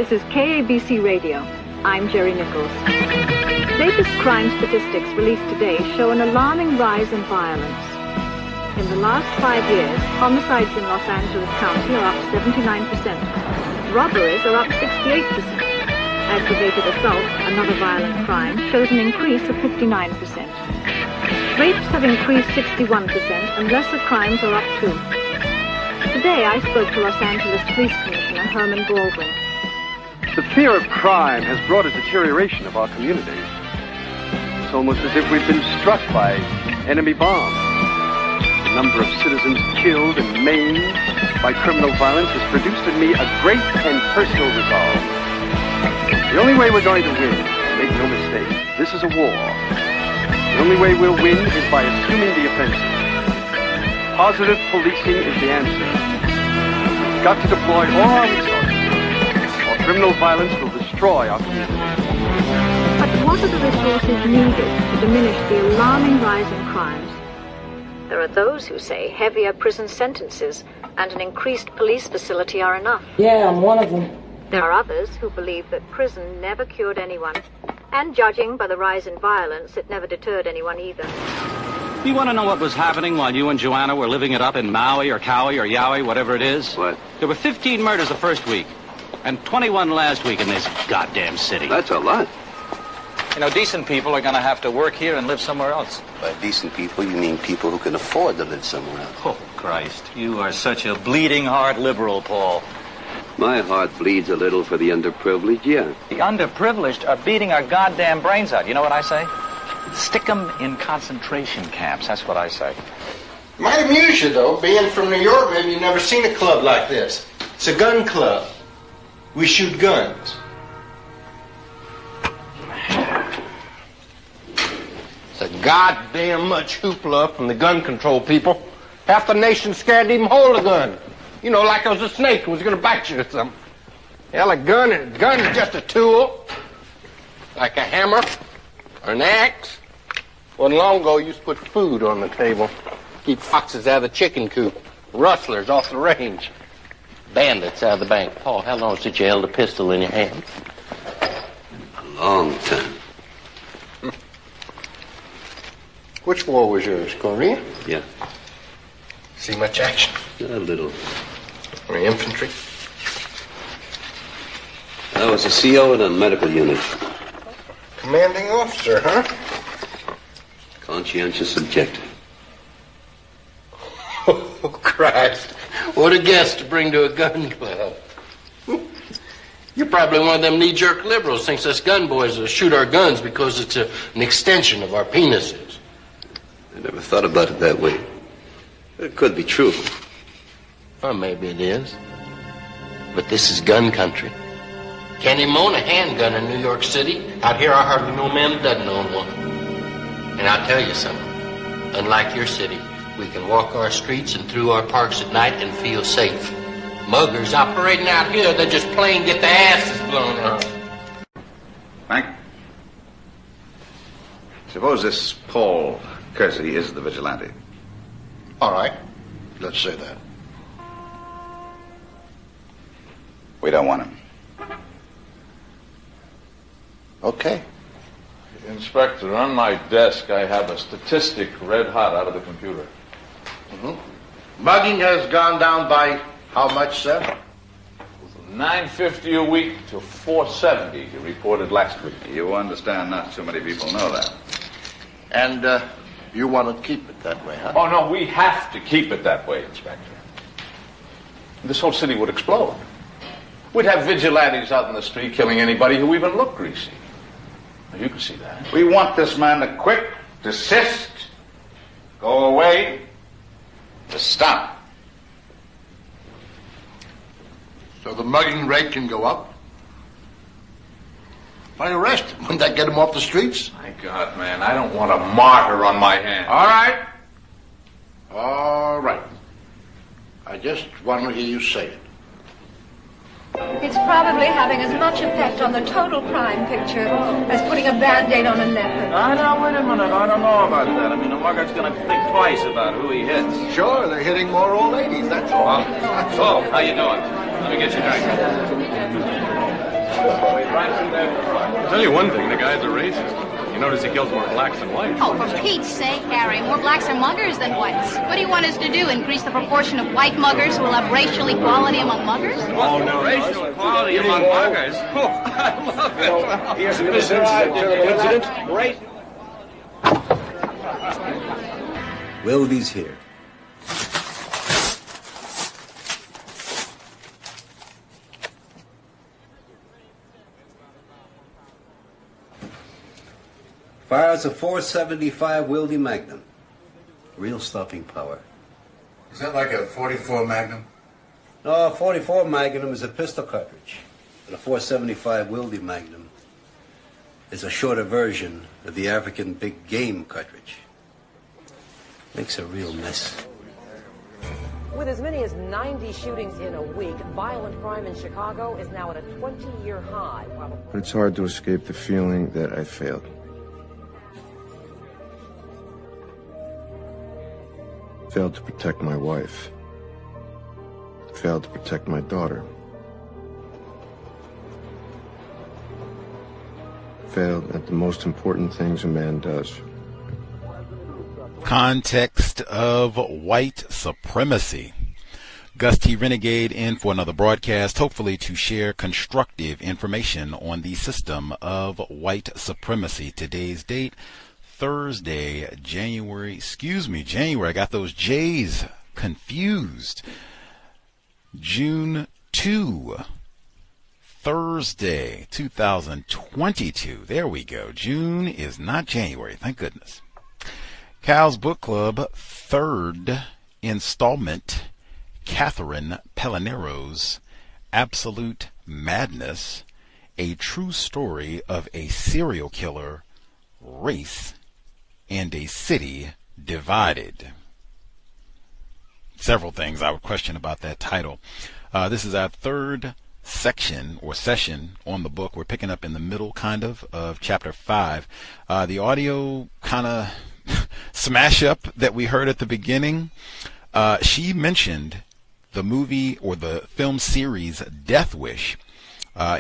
This is KABC Radio. I'm Jerry Nichols. Latest crime statistics released today show an alarming rise in violence. In the last 5 years, homicides in Los Angeles County are up 79%. Robberies are up 68%. Aggravated assault, another violent crime, shows an increase of 59%. Rapes have increased 61%, and lesser crimes are up too. Today, I spoke to Los Angeles Police Commissioner Herman Baldwin. The fear of crime has brought a deterioration of our community. It's almost as if we've been struck by enemy bombs. The number of citizens killed and maimed by criminal violence has produced in me a great and personal resolve. The only way we're going to win, make no mistake, this is a war. The only way we'll win is by assuming the offensive. Positive policing is the answer. We've got to deploy all our resources, or criminal violence will destroy our community. But what are the resources needed to diminish the alarming rise in crimes? There are those who say heavier prison sentences and an increased police facility are enough. Yeah, I'm one of them. There are others who believe that prison never cured anyone. And judging by the rise in violence, it never deterred anyone either. You want to know what was happening while you and Joanna were living it up in Maui or Kauai or Yowie, whatever it is? What? There were 15 murders the first week, and 21 last week in this goddamn city. That's a lot. You know, decent people are going to have to work here and live somewhere else. By decent people, you mean people who can afford to live somewhere else. Oh, Christ. You are such a bleeding heart liberal, Paul. My heart bleeds a little for the underprivileged, yeah. The underprivileged are beating our goddamn brains out. You know what I say? Stick them in concentration camps. That's what I say. Might amuse you, though. Being from New York, maybe you've never seen a club like this. It's a gun club. We shoot guns. It's a goddamn much hoopla from the gun control people. Half the nation's scared to even hold a gun. You know, like it was a snake who was going to bite you or something. Hell, a gun is just a tool. Like a hammer or an axe. Wasn't long ago, you used to put food on the table. Keep foxes out of the chicken coop. Rustlers off the range. Bandits out of the bank. Paul, how long since you held a pistol in your hand? A long time. Which war was yours, Korea? Yeah. See much action? A little. Or infantry? I was a CO in a medical unit. Commanding officer, huh? Conscientious objector. Oh, Christ. What a guest to bring to a gun club. You're probably one of them knee-jerk liberals thinks us gun boys will shoot our guns because it's an extension of our penises. I never thought about it that way. It could be true. Well, maybe it is. But this is gun country. Can't even own a handgun in New York City. Out here, I hardly know a man that doesn't own one. And I'll tell you something. Unlike your city, we can walk our streets and through our parks at night and feel safe. Muggers operating out here, they just plain get their asses blown off. Frank? Suppose this Paul Kersey is the vigilante. All right. Let's say that. We don't want him. Okay. Inspector, on my desk I have a statistic red hot out of the computer. Mugging has gone down by how much, sir? $9.50 a week to $4.70, he reported last week. You understand not too many people know that. And you want to keep it that way, huh? Oh, no, we have to keep it that way, Inspector. This whole city would explode. We'd have vigilantes out in the street killing anybody who even looked greasy. You can see that. We want this man to quit, desist, go away, to stop. So the mugging rate can go up? If I arrest him, wouldn't that get him off the streets? My God, man, I don't want a martyr on my hands. All right. All right. I just want to hear you say it. It's probably having as much effect on the total crime picture as putting a Band-Aid on a leopard. Now, wait a minute. I don't know about that. I mean, the mugger's going to think twice about who he hits. Sure, they're hitting more old ladies, that's all. Oh, how you doing? Let me get you a drink. I'll tell you one thing, the guy's a racist. You notice he kills more blacks than whites. Oh, for Pete's sake, Harry, more blacks are muggers than whites. What do you want us to do, increase the proportion of white muggers who will have racial equality among muggers? Oh, no. Racial equality among muggers? Oh, I love it. Here's an innocent, terrible incident. Wildy's here. Fires a .475 Wildy Magnum. Real stopping power. Is that like a .44 Magnum? No, a .44 Magnum is a pistol cartridge. And a .475 Wildy Magnum is a shorter version of the African big game cartridge. Makes a real mess. With as many as 90 shootings in a week, violent crime in Chicago is now at a 20-year high. But it's hard to escape the feeling that I failed. Failed to protect my wife. Failed to protect my daughter. Failed at the most important things a man does. Context of White Supremacy. Gus T. Renegade in for another broadcast, hopefully to share constructive information on the system of white supremacy. Today's date, Thursday, January, I got those J's confused. June 2, Thursday, 2022. There we go. June is not January, thank goodness. Cal's Book Club, third installment, Catherine Pelonero's Absolute Madness, a true story of a serial killer, race, and a city divided. Several things I would question about that title. This is our third section or session on the book. We're picking up in the middle of chapter 5. The audio kind of smash up that we heard at the beginning. She mentioned the movie or the film series Death Wish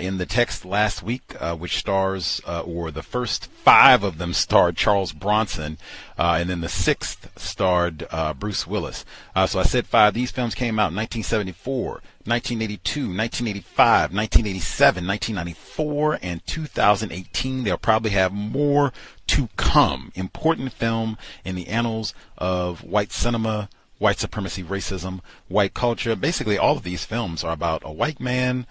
in the text last week, which stars, or the first 5 of them starred Charles Bronson, and then the 6th starred Bruce Willis. So I said 5. These films came out in 1974, 1982, 1985, 1987, 1994, and 2018. They'll probably have more to come. Important film in the annals of white cinema, white supremacy, racism, white culture. Basically, all of these films are about a white man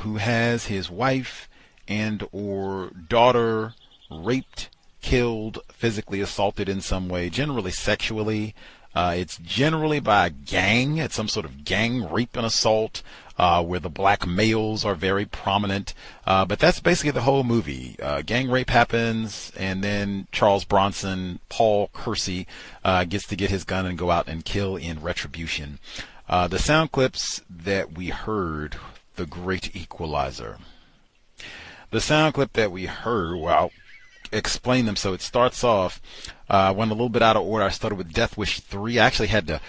who has his wife and or daughter raped, killed, physically assaulted in some way, generally sexually. It's generally by a gang. It's some sort of gang rape and assault where the black males are very prominent. But that's basically the whole movie. Gang rape happens, and then Charles Bronson, Paul Kersey, gets to get his gun and go out and kill in retribution. The sound clips that we heard, The Great Equalizer. The sound clip that we heard, well, I'll explain them. So it starts off, I went a little bit out of order. I started with Death Wish 3. I actually had to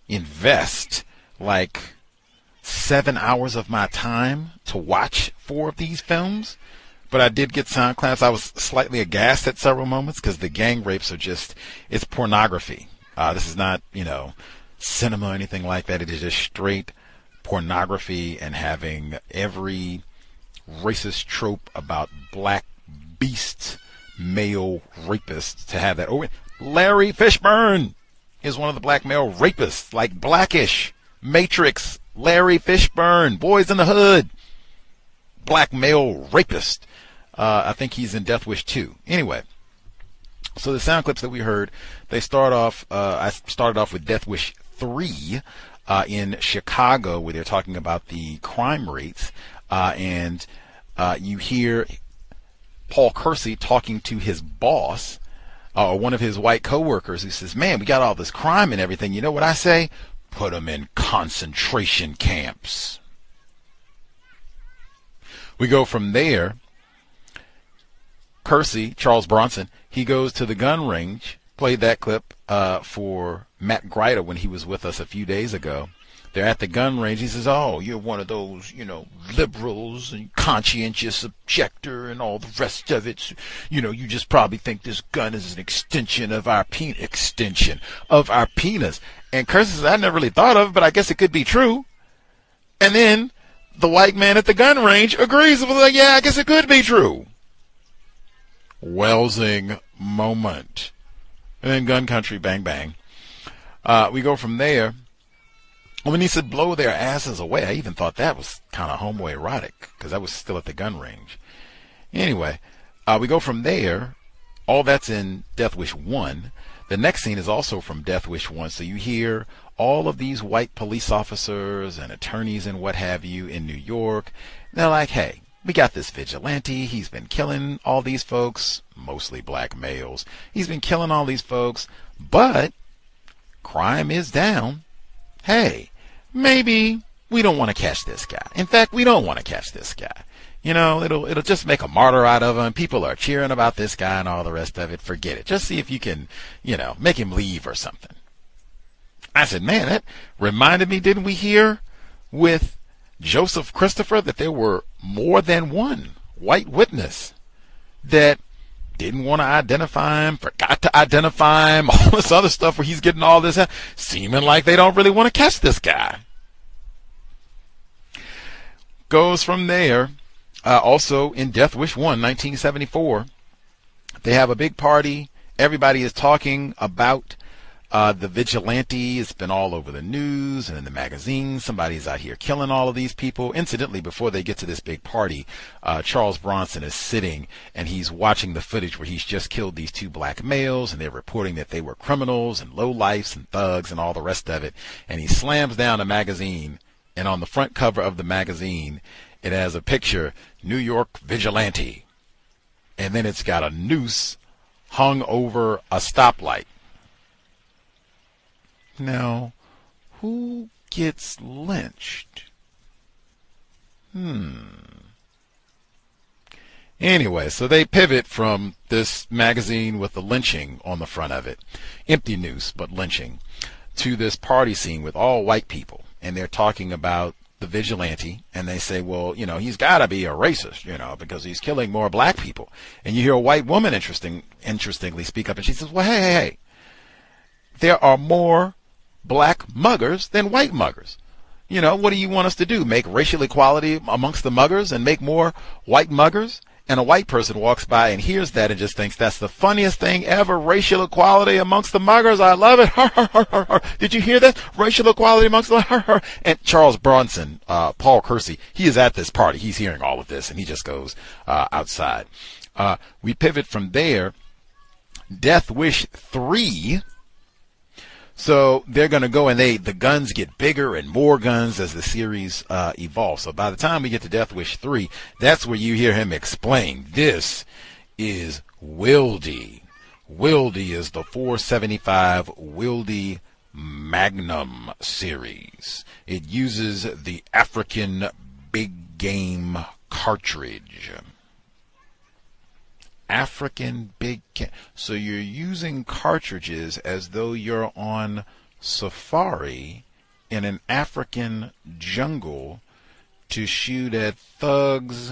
invest like 7 hours of my time to watch 4 of these films. But I did get sound clips. I was slightly aghast at several moments because the gang rapes are just, it's pornography. This is not, cinema or anything like that. It is just straight pornography and having every racist trope about black beast male rapists to have that. Oh, Larry Fishburne is one of the black male rapists, like Blackish, Matrix, Larry Fishburne, Boys in the Hood, black male rapist. I think he's in Death Wish 2. Anyway, so the sound clips that we heard, they start off, I started off with Death Wish 3 in Chicago, where they're talking about the crime rates, and you hear Paul Kersey talking to his boss, or one of his white coworkers, who says, "Man, we got all this crime and everything. You know what I say? Put them in concentration camps." We go from there. Kersey, Charles Bronson, he goes to the gun range. Played that clip for Matt Greiter when he was with us a few days ago. They're at the gun range. He says, oh, you're one of those, liberals and conscientious objector and all the rest of it. You just probably think this gun is an extension of our penis. And Curtis says, I never really thought of it, but I guess it could be true. And then the white man at the gun range agrees with, like, yeah, I guess it could be true. Welsing moment. And then gun country, bang, bang. We go from there. When he said blow their asses away, I even thought that was kind of homoerotic because I was still at the gun range. Anyway, we go from there. All that's in Death Wish 1. The next scene is also from Death Wish 1. So you hear all of these white police officers and attorneys and what have you in New York. They're like, hey, we got this vigilante. He's been killing all these folks, mostly black males. He's been killing all these folks, but crime is down. Hey, maybe we don't want to catch this guy. In fact, we don't want to catch this guy. It'll just make a martyr out of him. People are cheering about this guy and all the rest of it. Forget it. Just see if you can, make him leave or something. I said, man, that reminded me, didn't we hear with Joseph Christopher that there were more than one white witness that didn't want to identify him, forgot to identify him, all this other stuff where he's getting all this, seeming like they don't really want to catch this guy. Goes from there. Also in Death Wish 1, 1974, they have a big party. Everybody is talking about the vigilante. It's been all over the news and in the magazines. Somebody's out here killing all of these people. Incidentally, before they get to this big party, Charles Bronson is sitting and he's watching the footage where he's just killed these two black males, and they're reporting that they were criminals and lowlifes and thugs and all the rest of it. And he slams down a magazine, and on the front cover of the magazine, it has a picture, New York vigilante. And then it's got a noose hung over a stoplight. Now, who gets lynched? Anyway, so they pivot from this magazine with the lynching on the front of it, empty noose, but lynching, to this party scene with all white people. And they're talking about the vigilante, and they say, well, he's got to be a racist, because he's killing more black people. And you hear a white woman interestingly speak up, and she says, well, hey, there are more black muggers than white muggers. What do you want us to do? Make racial equality amongst the muggers and make more white muggers? And a white person walks by and hears that and just thinks that's the funniest thing ever. Racial equality amongst the muggers. I love it. Did you hear that? Racial equality amongst the And Charles Bronson, Paul Kersey, he is at this party. He's hearing all of this and he just goes outside. We pivot from there. Death Wish 3. So they're going to go and the guns get bigger and more guns as the series evolves. So by the time we get to Death Wish 3, that's where you hear him explain, this is Wildy. Wildy is the 475 Wildy Magnum series. It uses the African big game cartridge. African big game. So you're using cartridges as though you're on safari in an African jungle to shoot at thugs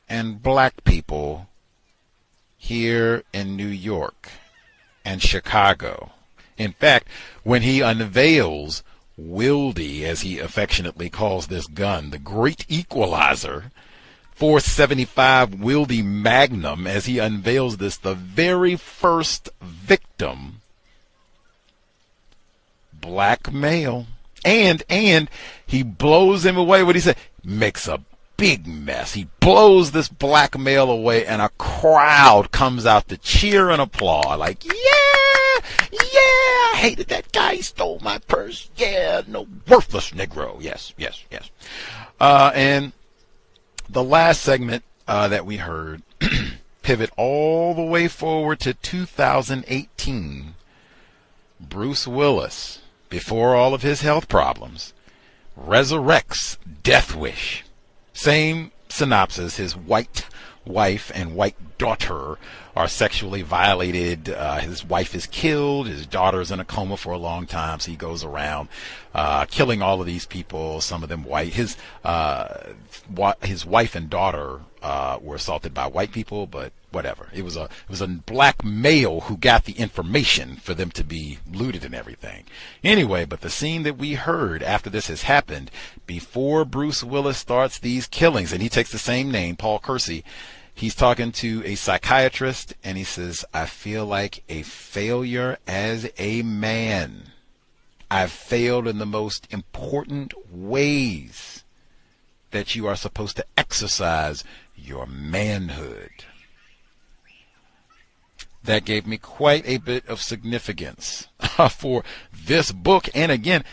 and black people here in New York and Chicago. In fact, when he unveils Wildy, as he affectionately calls this gun, the great equalizer, 475 Wildy Magnum, as he unveils this, the very first victim, black male, and he blows him away. What he said, makes a big mess. He blows this black male away, and a crowd comes out to cheer and applaud, like, yeah, I hated that guy. He stole my purse. Yeah, no, worthless Negro. Yes. And the last segment that we heard, pivot all the way forward to 2018. Bruce Willis, before all of his health problems, resurrects Death Wish. Same synopsis, his white wife and white daughter are sexually violated. His wife is killed. His daughter's in a coma for a long time, so he goes around killing all of these people, some of them white. His wife and daughter were assaulted by white people, but whatever. It was a black male who got the information for them to be looted and everything. Anyway, but the scene that we heard after this has happened, before Bruce Willis starts these killings, and he takes the same name, Paul Kersey, he's talking to a psychiatrist, and he says, I feel like a failure as a man. I've failed in the most important ways that you are supposed to exercise your manhood. That gave me quite a bit of significance for this book. And again,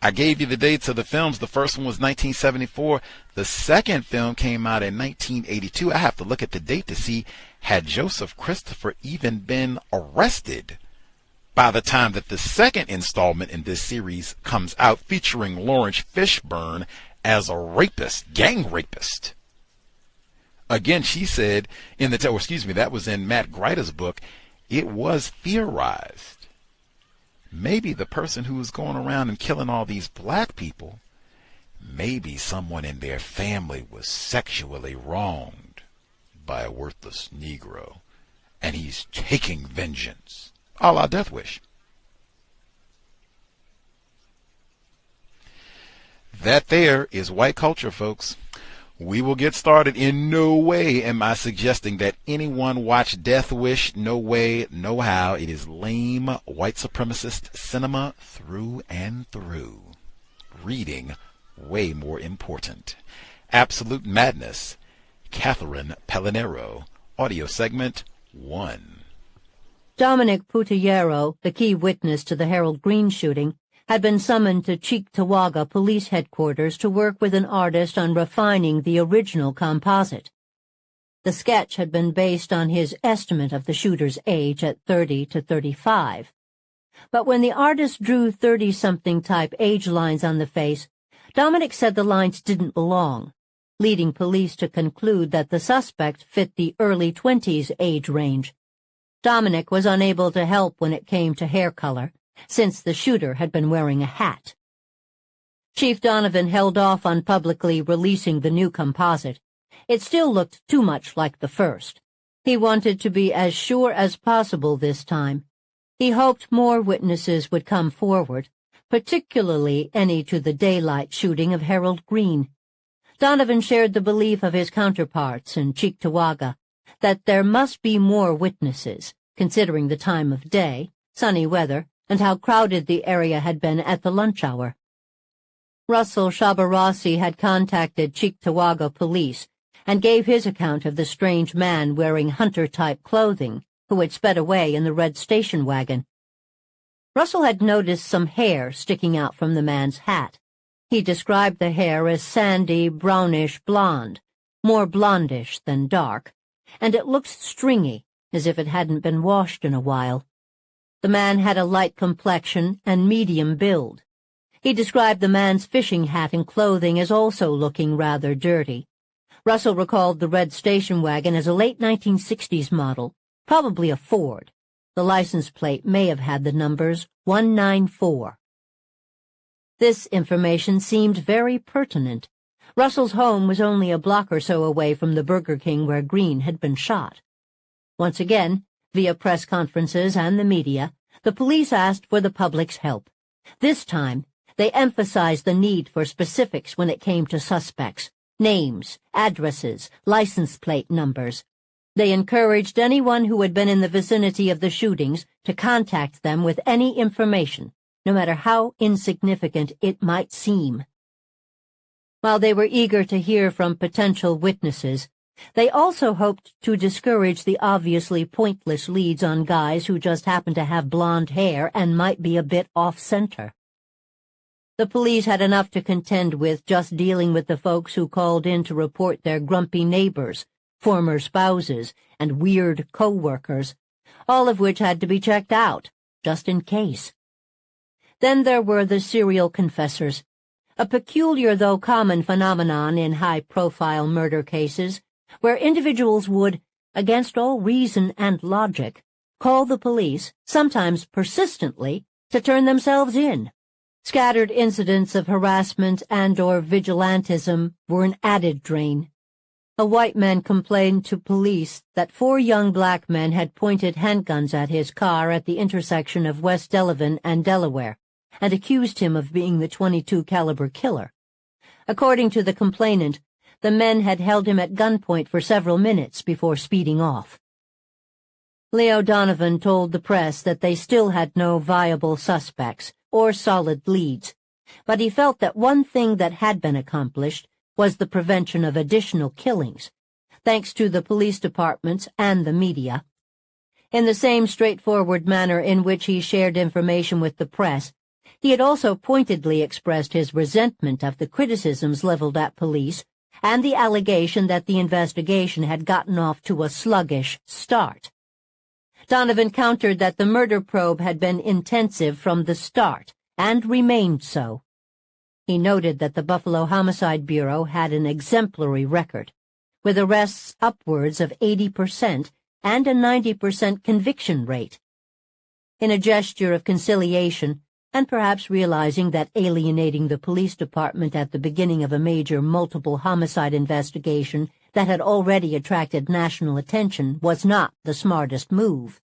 I gave you the dates of the films. The first one was 1974. The second film came out in 1982. I have to look at the date to see, had Joseph Christopher even been arrested by the time that the second installment in this series comes out, featuring Lawrence Fishburne as a rapist, gang rapist. Again, she said that was in Matt Greiter's book, it was theorized. Maybe the person who was going around and killing all these black people, maybe someone in their family was sexually wronged by a worthless Negro, and he's taking vengeance, a la Death Wish. That there is white culture, folks. We will get started. In no way am I suggesting that anyone watch Death Wish. No way, no how. It is lame white supremacist cinema through and through. Reading, way more important. Absolute Madness, Catherine Pelonero. Audio segment 1. Dominic Putayero, the key witness to the Harold Green shooting, had been summoned to Cheektowaga Police Headquarters to work with an artist on refining the original composite. The sketch had been based on his estimate of the shooter's age at 30 to 35. But when the artist drew 30-something type age lines on the face, Dominic said the lines didn't belong, leading police to conclude that the suspect fit the early 20s age range. Dominic was unable to help when it came to hair color, since the shooter had been wearing a hat. Chief Donovan held off on publicly releasing the new composite. It still looked too much like the first. He wanted to be as sure as possible this time. He hoped more witnesses would come forward, particularly any to the daylight shooting of Harold Green. Donovan shared the belief of his counterparts in Cheektowaga that there must be more witnesses, considering the time of day, sunny weather, and how crowded the area had been at the lunch hour. Russell Shabarassi had contacted Cheektowaga police and gave his account of the strange man wearing hunter-type clothing who had sped away in the red station wagon. Russell had noticed some hair sticking out from the man's hat. He described the hair as sandy, brownish blonde, more blondish than dark, and it looked stringy, as if it hadn't been washed in a while. The man had a light complexion and medium build. He described the man's fishing hat and clothing as also looking rather dirty. Russell recalled the red station wagon as a late 1960s model, probably a Ford. The license plate may have had the numbers 194. This information seemed very pertinent. Russell's home was only a block or so away from the Burger King where Green had been shot. Once again, via press conferences and the media, the police asked for the public's help. This time, they emphasized the need for specifics when it came to suspects, names, addresses, license plate numbers. They encouraged anyone who had been in the vicinity of the shootings to contact them with any information, no matter how insignificant it might seem. While they were eager to hear from potential witnesses, they also hoped to discourage the obviously pointless leads on guys who just happened to have blonde hair and might be a bit off-center. The police had enough to contend with just dealing with the folks who called in to report their grumpy neighbors, former spouses, and weird co-workers, all of which had to be checked out, just in case. Then there were the serial confessors, a peculiar though common phenomenon in high-profile murder cases. where individuals would, against all reason and logic, call the police, sometimes persistently, to turn themselves in. Scattered incidents of harassment and/or vigilantism were an added drain. A white man complained to police that 4 young black men had pointed handguns at his car at the intersection of West Delavan and Delaware, and accused him of being the .22 caliber killer. According to the complainant, the men had held him at gunpoint for several minutes before speeding off. Leo Donovan told the press that they still had no viable suspects or solid leads, but he felt that one thing that had been accomplished was the prevention of additional killings, thanks to the police departments and the media. In the same straightforward manner in which he shared information with the press, he had also pointedly expressed his resentment of the criticisms leveled at police and the allegation that the investigation had gotten off to a sluggish start. Donovan countered that the murder probe had been intensive from the start, and remained so. He noted that the Buffalo Homicide Bureau had an exemplary record, with arrests upwards of 80% and a 90% conviction rate. In a gesture of conciliation, and perhaps realizing that alienating the police department at the beginning of a major multiple homicide investigation that had already attracted national attention was not the smartest move.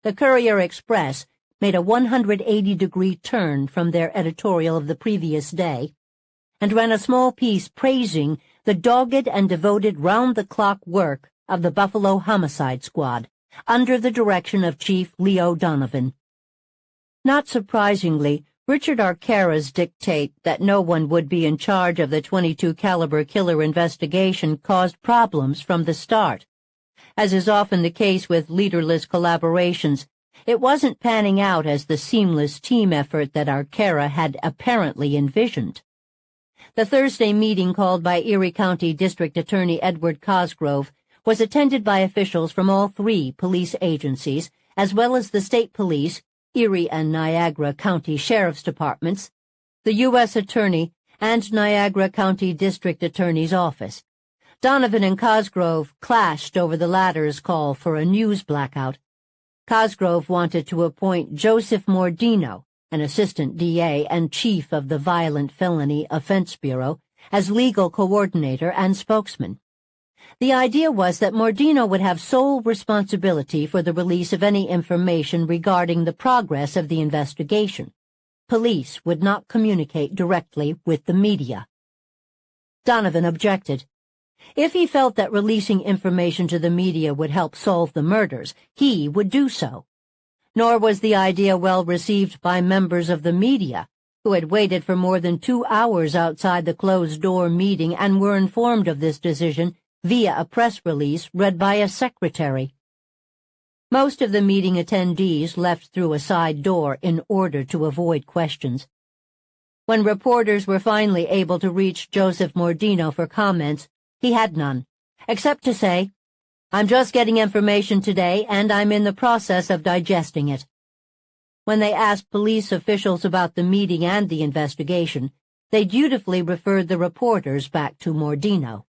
The Courier-Express made a 180-degree turn from their editorial of the previous day and ran a small piece praising the dogged and devoted round-the-clock work of the Buffalo Homicide Squad under the direction of Chief Leo Donovan. Not surprisingly, Richard Arcara's dictate that no one would be in charge of the .22 caliber killer investigation caused problems from the start. As is often the case with leaderless collaborations, it wasn't panning out as the seamless team effort that Arcara had apparently envisioned. The Thursday meeting called by Erie County District Attorney Edward Cosgrove was attended by officials from all 3 police agencies, as well as the state police, Erie and Niagara County Sheriff's Departments, the U.S. Attorney, and Niagara County District Attorney's Office. Donovan and Cosgrove clashed over the latter's call for a news blackout. Cosgrove wanted to appoint Joseph Mordino, an assistant DA and chief of the Violent Felony Offense Bureau, as legal coordinator and spokesman. The idea was that Mordino would have sole responsibility for the release of any information regarding the progress of the investigation. Police would not communicate directly with the media. Donovan objected. If he felt that releasing information to the media would help solve the murders, he would do so. Nor was the idea well received by members of the media, who had waited for more than 2 hours outside the closed-door meeting and were informed of this decision via a press release read by a secretary. Most of the meeting attendees left through a side door in order to avoid questions. When reporters were finally able to reach Joseph Mordino for comments, he had none, except to say, "I'm just getting information today, and I'm in the process of digesting it." When they asked police officials about the meeting and the investigation, they dutifully referred the reporters back to Mordino.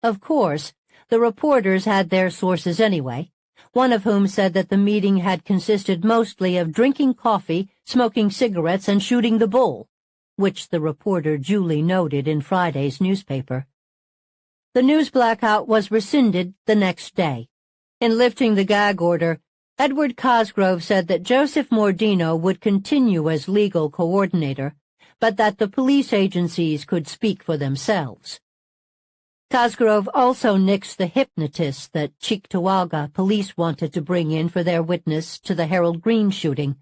Of course, the reporters had their sources anyway, one of whom said that the meeting had consisted mostly of drinking coffee, smoking cigarettes, and shooting the bull, which the reporter duly noted in Friday's newspaper. The news blackout was rescinded the next day. In lifting the gag order, Edward Cosgrove said that Joseph Mordino would continue as legal coordinator, but that the police agencies could speak for themselves. Cosgrove also nixed the hypnotist that Cheektowaga police wanted to bring in for their witness to the Harold Green shooting.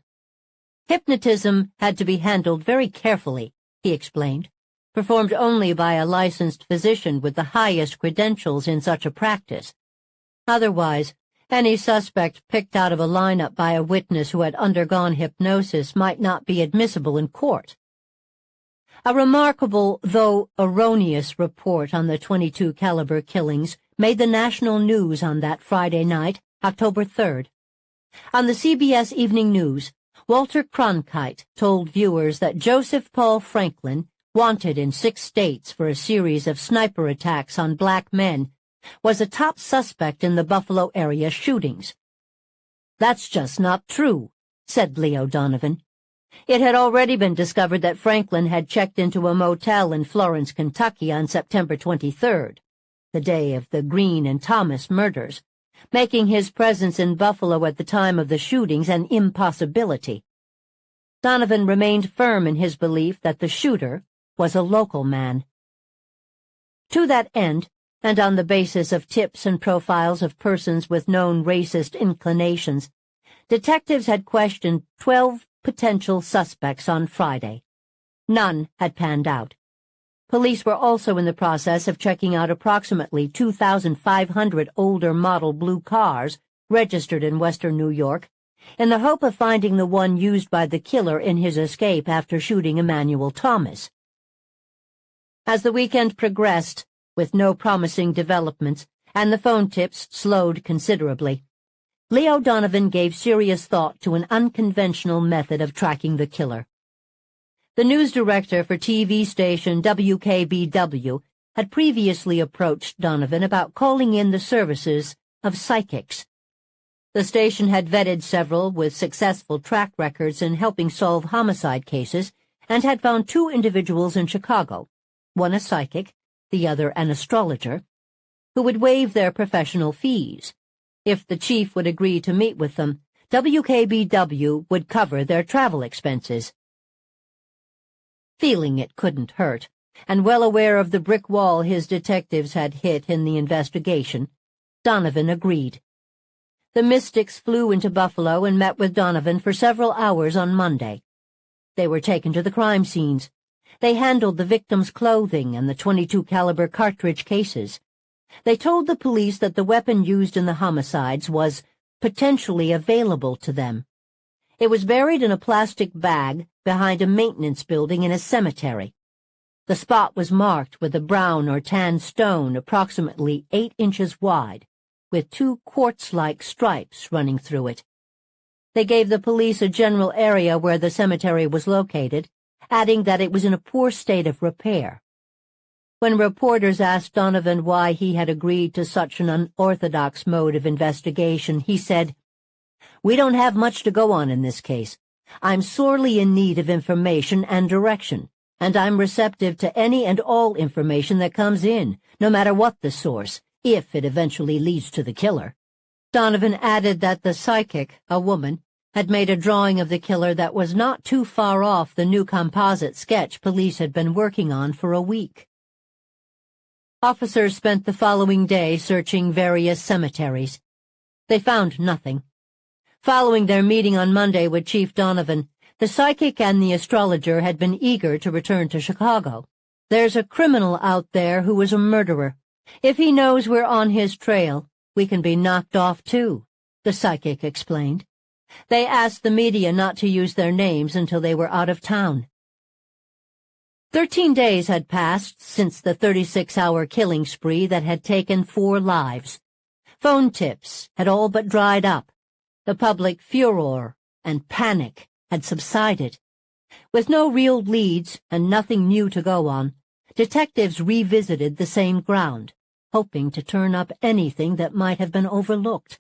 Hypnotism had to be handled very carefully, he explained, performed only by a licensed physician with the highest credentials in such a practice. Otherwise, any suspect picked out of a lineup by a witness who had undergone hypnosis might not be admissible in court. A remarkable, though erroneous, report on the .22 caliber killings made the national news on that Friday night, October 3rd. On the CBS Evening News, Walter Cronkite told viewers that Joseph Paul Franklin, wanted in 6 states for a series of sniper attacks on black men, was a top suspect in the Buffalo area shootings. "That's just not true," said Leo Donovan. It had already been discovered that Franklin had checked into a motel in Florence, Kentucky on September 23rd, the day of the Green and Thomas murders, making his presence in Buffalo at the time of the shootings an impossibility. Donovan remained firm in his belief that the shooter was a local man. To that end, and on the basis of tips and profiles of persons with known racist inclinations, detectives had questioned 12 potential suspects on Friday. None had panned out. Police were also in the process of checking out approximately 2,500 older model blue cars registered in western New York, in the hope of finding the one used by the killer in his escape after shooting Emmanuel Thomas. As the weekend progressed, with no promising developments, and the phone tips slowed considerably, Leo Donovan gave serious thought to an unconventional method of tracking the killer. The news director for TV station WKBW had previously approached Donovan about calling in the services of psychics. The station had vetted several with successful track records in helping solve homicide cases and had found 2 individuals in Chicago, one a psychic, the other an astrologer, who would waive their professional fees. If the chief would agree to meet with them, WKBW would cover their travel expenses. Feeling it couldn't hurt, and well aware of the brick wall his detectives had hit in the investigation, Donovan agreed. The Mystics flew into Buffalo and met with Donovan for several hours on Monday. They were taken to the crime scenes. They handled the victim's clothing and the .22 caliber cartridge cases. They told the police that the weapon used in the homicides was potentially available to them. It was buried in a plastic bag behind a maintenance building in a cemetery. The spot was marked with a brown or tan stone approximately 8 inches wide, with 2 quartz-like stripes running through it. They gave the police a general area where the cemetery was located, adding that it was in a poor state of repair. When reporters asked Donovan why he had agreed to such an unorthodox mode of investigation, he said, "We don't have much to go on in this case. I'm sorely in need of information and direction, and I'm receptive to any and all information that comes in, no matter what the source, if it eventually leads to the killer." Donovan added that the psychic, a woman, had made a drawing of the killer that was not too far off the new composite sketch police had been working on for a week. Officers spent the following day searching various cemeteries. They found nothing. Following their meeting on Monday with Chief Donovan, the psychic and the astrologer had been eager to return to Chicago. "There's a criminal out there who is a murderer. If he knows we're on his trail, we can be knocked off too," the psychic explained. They asked the media not to use their names until they were out of town. 13 days had passed since the 36-hour killing spree that had taken 4 lives. Phone tips had all but dried up. The public furor and panic had subsided. With no real leads and nothing new to go on, detectives revisited the same ground, hoping to turn up anything that might have been overlooked.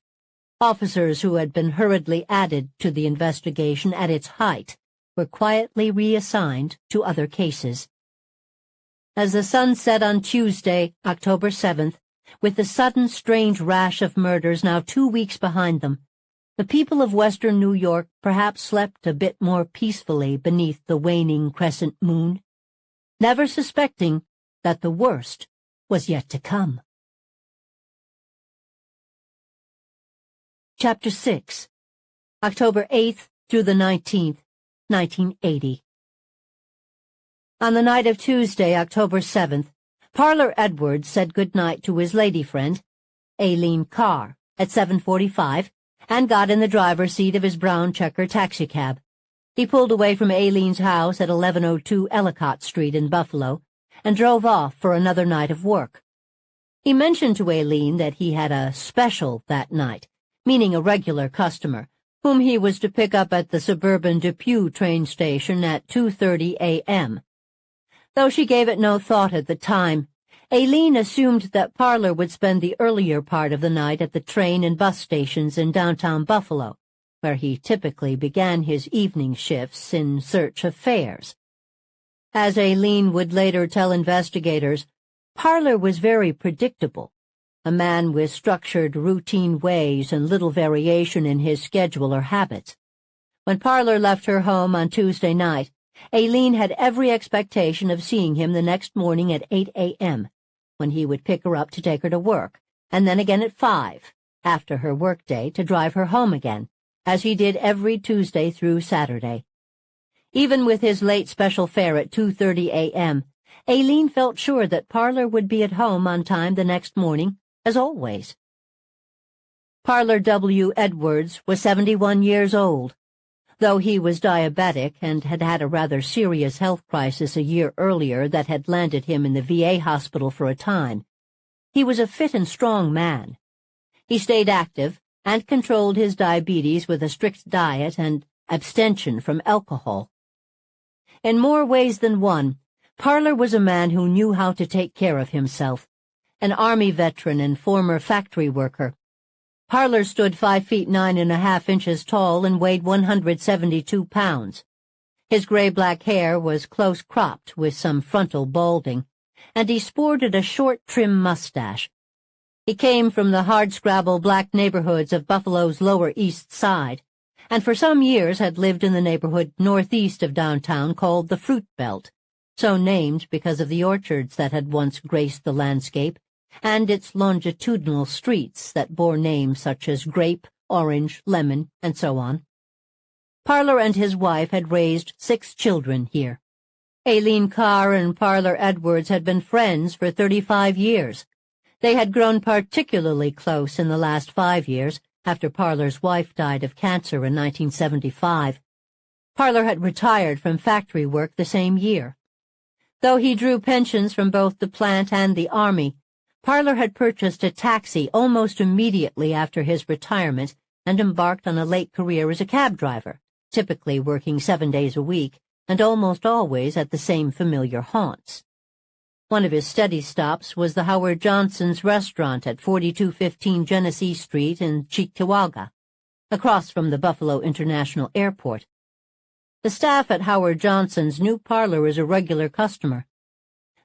Officers who had been hurriedly added to the investigation at its height were quietly reassigned to other cases. As the sun set on Tuesday, October 7th, with the sudden strange rash of murders now 2 weeks behind them, the people of western New York perhaps slept a bit more peacefully beneath the waning crescent moon, never suspecting that the worst was yet to come. Chapter 6, October 8th through the 19th, 1980. On the night of Tuesday, October 7th, Parlor Edwards said good night to his lady friend, Aileen Carr, at 7:45, and got in the driver's seat of his brown checker taxicab. He pulled away from Aileen's house at 1102 Ellicott Street in Buffalo and drove off for another night of work. He mentioned to Aileen that he had a special that night, meaning a regular customer, whom he was to pick up at the suburban Depew train station at 2:30 a.m. Though she gave it no thought at the time, Aileen assumed that Parler would spend the earlier part of the night at the train and bus stations in downtown Buffalo, where he typically began his evening shifts in search of fares. As Aileen would later tell investigators, Parler was very predictable, a man with structured, routine ways and little variation in his schedule or habits. When Parler left her home on Tuesday night, Aileen had every expectation of seeing him the next morning at 8 a.m., when he would pick her up to take her to work, and then again at 5, after her workday, to drive her home again, as he did every Tuesday through Saturday. Even with his late special fare at 2:30 a.m., Aileen felt sure that Parler would be at home on time the next morning, as always. Parler W. Edwards was 71 years old. Though he was diabetic and had had a rather serious health crisis a year earlier that had landed him in the VA hospital for a time, he was a fit and strong man. He stayed active and controlled his diabetes with a strict diet and abstention from alcohol. In more ways than one, Parler was a man who knew how to take care of himself. An Army veteran and former factory worker, Parler stood 5 feet 9.5 inches tall and weighed 172 pounds. His gray-black hair was close-cropped with some frontal balding, and he sported a short, trim mustache. He came from the hardscrabble black neighborhoods of Buffalo's Lower East Side, and for some years had lived in the neighborhood northeast of downtown called the Fruit Belt, so named because of the orchards that had once graced the landscape, and its longitudinal streets that bore names such as Grape, Orange, Lemon, and so on. Parler and his wife had raised 6 children here. Aileen Carr and Parler Edwards had been friends for 35 years. They had grown particularly close in the last 5 years, after Parler's wife died of cancer in 1975. Parler had retired from factory work the same year. Though he drew pensions from both the plant and the Army, Parler had purchased a taxi almost immediately after his retirement and embarked on a late career as a cab driver, typically working 7 days a week and almost always at the same familiar haunts. One of his steady stops was the Howard Johnson's restaurant at 4215 Genesee Street in Cheektowaga, across from the Buffalo International Airport. The staff at Howard Johnson's knew Parler as a regular customer.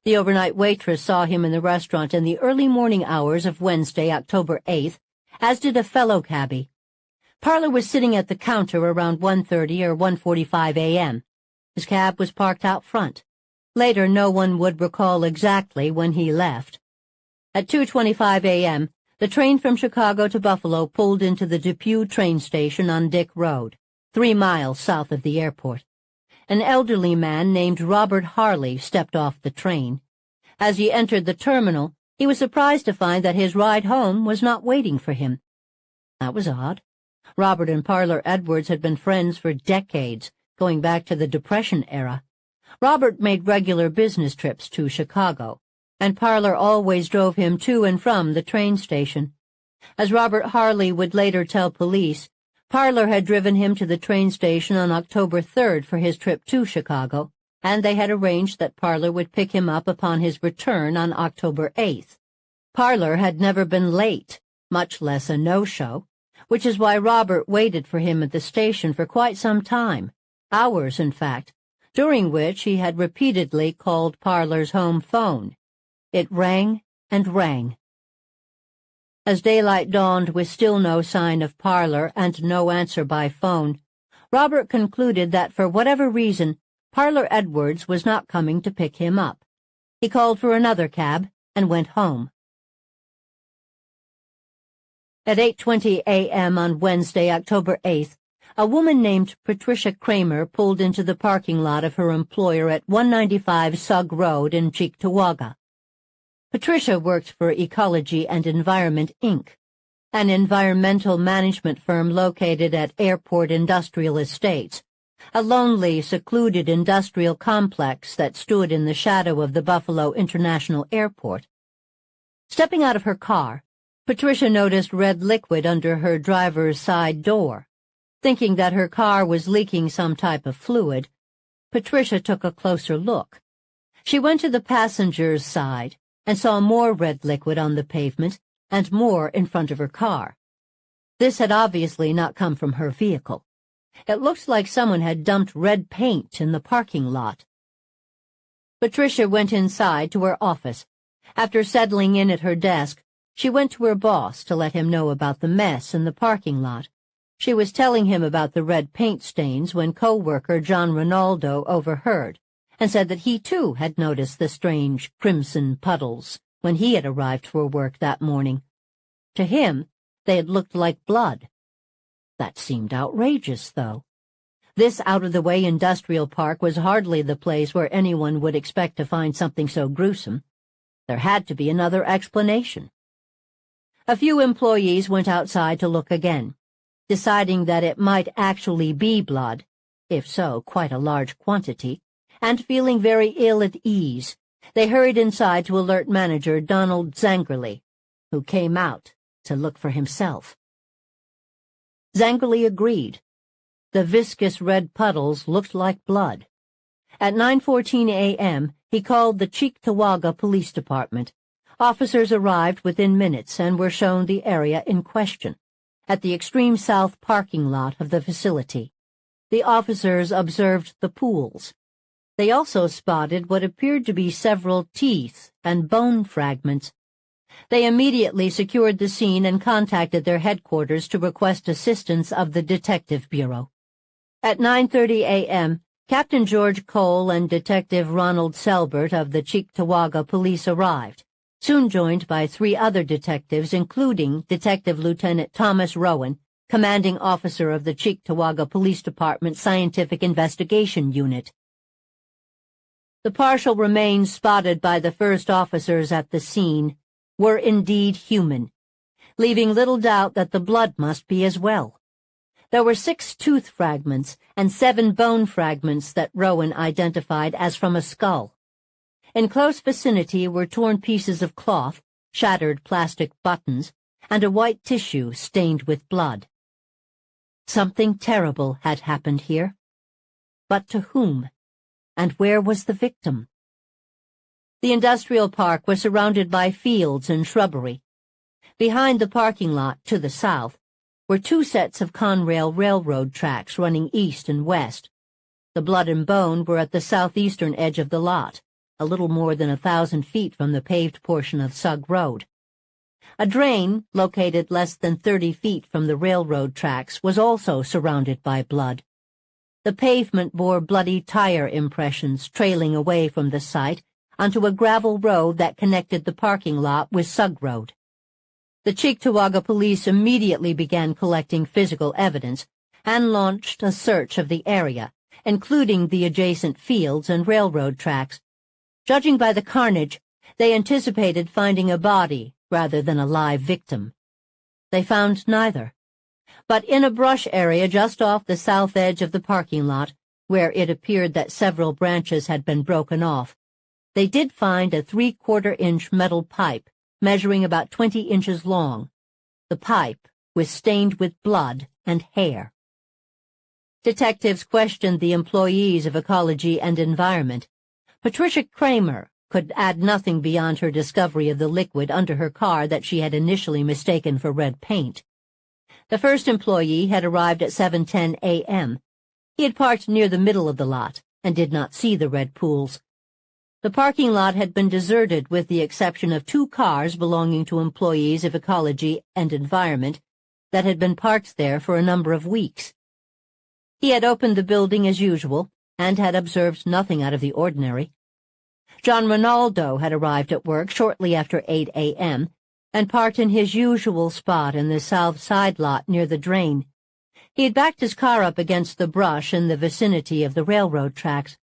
The overnight waitress saw him in the restaurant in the early morning hours of Wednesday, October 8th, as did a fellow cabbie. Parler was sitting at the counter around 1:30 or 1:45 a.m. His cab was parked out front. Later, no one would recall exactly when he left. At 2:25 a.m., the train from Chicago to Buffalo pulled into the Depew train station on Dick Road, 3 miles south of the airport. An elderly man named Robert Harley stepped off the train. As he entered the terminal, he was surprised to find that his ride home was not waiting for him. That was odd. Robert and Parler Edwards had been friends for decades, going back to the Depression era. Robert made regular business trips to Chicago, and Parler always drove him to and from the train station. As Robert Harley would later tell police, Parler had driven him to the train station on October 3rd for his trip to Chicago, and they had arranged that Parler would pick him up upon his return on October 8th. Parler had never been late, much less a no-show, which is why Robert waited for him at the station for quite some time, hours in fact, during which he had repeatedly called Parler's home phone. It rang and rang. As daylight dawned with still no sign of Parler and no answer by phone, Robert concluded that for whatever reason, Parler Edwards was not coming to pick him up. He called for another cab and went home. At 8:20 a.m. on Wednesday, October 8th, a woman named Patricia Kramer pulled into the parking lot of her employer at 195 Sugg Road in Cheektowaga. Patricia worked for Ecology and Environment, Inc., an environmental management firm located at Airport Industrial Estates, a lonely, secluded industrial complex that stood in the shadow of the Buffalo International Airport. Stepping out of her car, Patricia noticed red liquid under her driver's side door. Thinking that her car was leaking some type of fluid, Patricia took a closer look. She went to the passenger's side, and saw more red liquid on the pavement and more in front of her car. This had obviously not come from her vehicle. It looked like someone had dumped red paint in the parking lot. Patricia went inside to her office. After settling in at her desk, she went to her boss to let him know about the mess in the parking lot. She was telling him about the red paint stains when co-worker John Ronaldo overheard and said that he too had noticed the strange crimson puddles when he had arrived for work that morning. To him, they had looked like blood. That seemed outrageous, though. This out-of-the-way industrial park was hardly the place where anyone would expect to find something so gruesome. There had to be another explanation. A few employees went outside to look again, deciding that it might actually be blood, if so, quite a large quantity, and feeling very ill at ease, they hurried inside to alert manager Donald Zangerly, who came out to look for himself. Zangerly agreed. The viscous red puddles looked like blood. At 9:14 a.m., he called the Cheektowaga Police Department. Officers arrived within minutes and were shown the area in question, at the extreme south parking lot of the facility. The officers observed the pools. They also spotted what appeared to be several teeth and bone fragments. They immediately secured the scene and contacted their headquarters to request assistance of the Detective Bureau. At 9:30 a.m., Captain George Cole and Detective Ronald Selbert of the Cheektowaga Police arrived, soon joined by 3 other detectives, including Detective Lieutenant Thomas Rowan, commanding officer of the Cheektowaga Police Department Scientific Investigation Unit. The partial remains spotted by the first officers at the scene were indeed human, leaving little doubt that the blood must be as well. There were 6 tooth fragments and 7 bone fragments that Rowan identified as from a skull. In close vicinity were torn pieces of cloth, shattered plastic buttons, and a white tissue stained with blood. Something terrible had happened here. But to whom? And where was the victim? The industrial park was surrounded by fields and shrubbery. Behind the parking lot, to the south, were 2 sets of Conrail railroad tracks running east and west. The blood and bone were at the southeastern edge of the lot, a little more than 1,000 feet from the paved portion of Sugg Road. A drain, located less than 30 feet from the railroad tracks, was also surrounded by blood. The pavement bore bloody tire impressions trailing away from the site onto a gravel road that connected the parking lot with Sugg Road. The Cheektowaga police immediately began collecting physical evidence and launched a search of the area, including the adjacent fields and railroad tracks. Judging by the carnage, they anticipated finding a body rather than a live victim. They found neither. But in a brush area just off the south edge of the parking lot, where it appeared that several branches had been broken off, they did find a 3/4-inch metal pipe measuring about 20 inches long. The pipe was stained with blood and hair. Detectives questioned the employees of Ecology and Environment. Patricia Kramer could add nothing beyond her discovery of the liquid under her car that she had initially mistaken for red paint. The first employee had arrived at 7:10 a.m. He had parked near the middle of the lot and did not see the red pools. The parking lot had been deserted with the exception of 2 cars belonging to employees of Ecology and Environment that had been parked there for a number of weeks. He had opened the building as usual and had observed nothing out of the ordinary. John Ronaldo had arrived at work shortly after 8 a.m. and parked in his usual spot in the south side lot near the drain. He had backed his car up against the brush in the vicinity of the railroad tracks.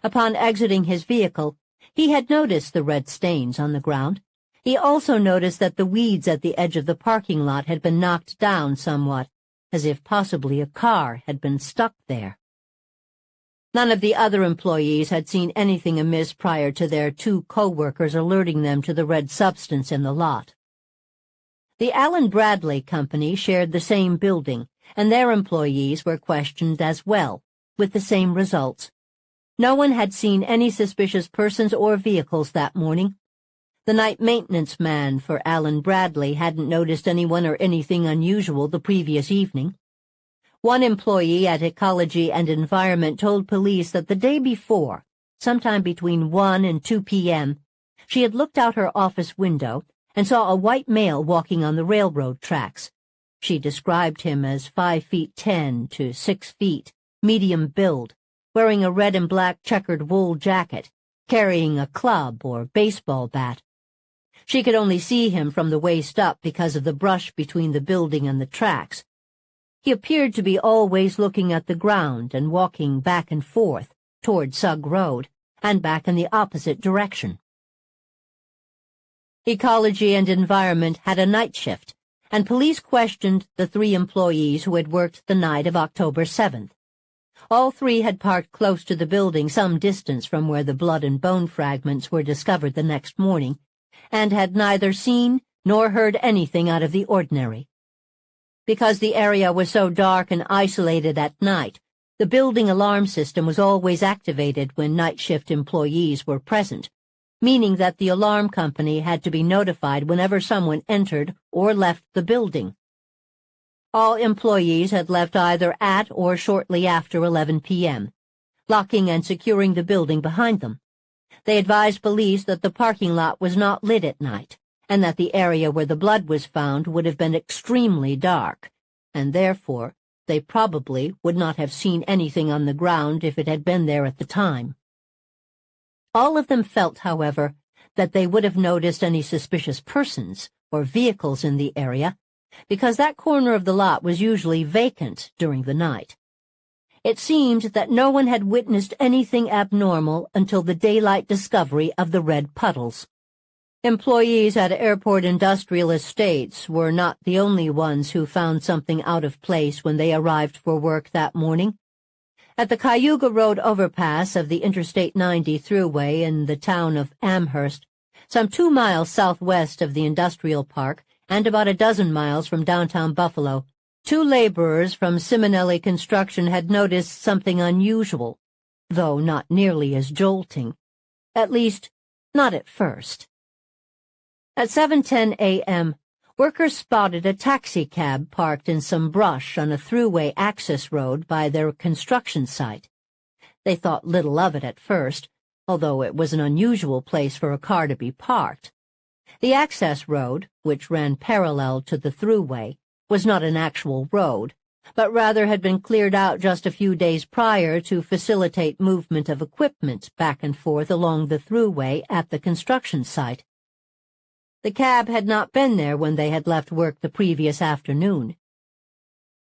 Upon exiting his vehicle, he had noticed the red stains on the ground. He also noticed that the weeds at the edge of the parking lot had been knocked down somewhat, as if possibly a car had been stuck there. None of the other employees had seen anything amiss prior to their 2 co-workers alerting them to the red substance in the lot. The Allen Bradley Company shared the same building, and their employees were questioned as well, with the same results. No one had seen any suspicious persons or vehicles that morning. The night maintenance man for Alan Bradley hadn't noticed anyone or anything unusual the previous evening. One employee at Ecology and Environment told police that the day before, sometime between 1 and 2 p.m., she had looked out her office window and saw a white male walking on the railroad tracks. She described him as 5'10" to 6 feet, medium build, wearing a red and black checkered wool jacket, carrying a club or baseball bat. She could only see him from the waist up because of the brush between the building and the tracks. He appeared to be always looking at the ground and walking back and forth toward Sugg Road and back in the opposite direction. Ecology and Environment had a night shift, and police questioned the 3 employees who had worked the night of October 7th. All 3 had parked close to the building some distance from where the blood and bone fragments were discovered the next morning, and had neither seen nor heard anything out of the ordinary. Because the area was so dark and isolated at night, the building alarm system was always activated when night shift employees were present, meaning that the alarm company had to be notified whenever someone entered or left the building. All employees had left either at or shortly after 11 p.m., locking and securing the building behind them. They advised police that the parking lot was not lit at night, and that the area where the blood was found would have been extremely dark, and therefore they probably would not have seen anything on the ground if it had been there at the time. All of them felt, however, that they would have noticed any suspicious persons or vehicles in the area, because that corner of the lot was usually vacant during the night. It seemed that no one had witnessed anything abnormal until the daylight discovery of the red puddles. Employees at Airport Industrial Estates were not the only ones who found something out of place when they arrived for work that morning. At the Cayuga Road overpass of the Interstate 90 thruway in the town of Amherst, some 2 miles southwest of the industrial park and about a dozen miles from downtown Buffalo, 2 laborers from Simonelli Construction had noticed something unusual, though not nearly as jolting. At least, not at first. At 7:10 a.m., workers spotted a taxicab parked in some brush on a thruway access road by their construction site. They thought little of it at first, although it was an unusual place for a car to be parked. The access road, which ran parallel to the thruway, was not an actual road, but rather had been cleared out just a few days prior to facilitate movement of equipment back and forth along the thruway at the construction site. The cab had not been there when they had left work the previous afternoon.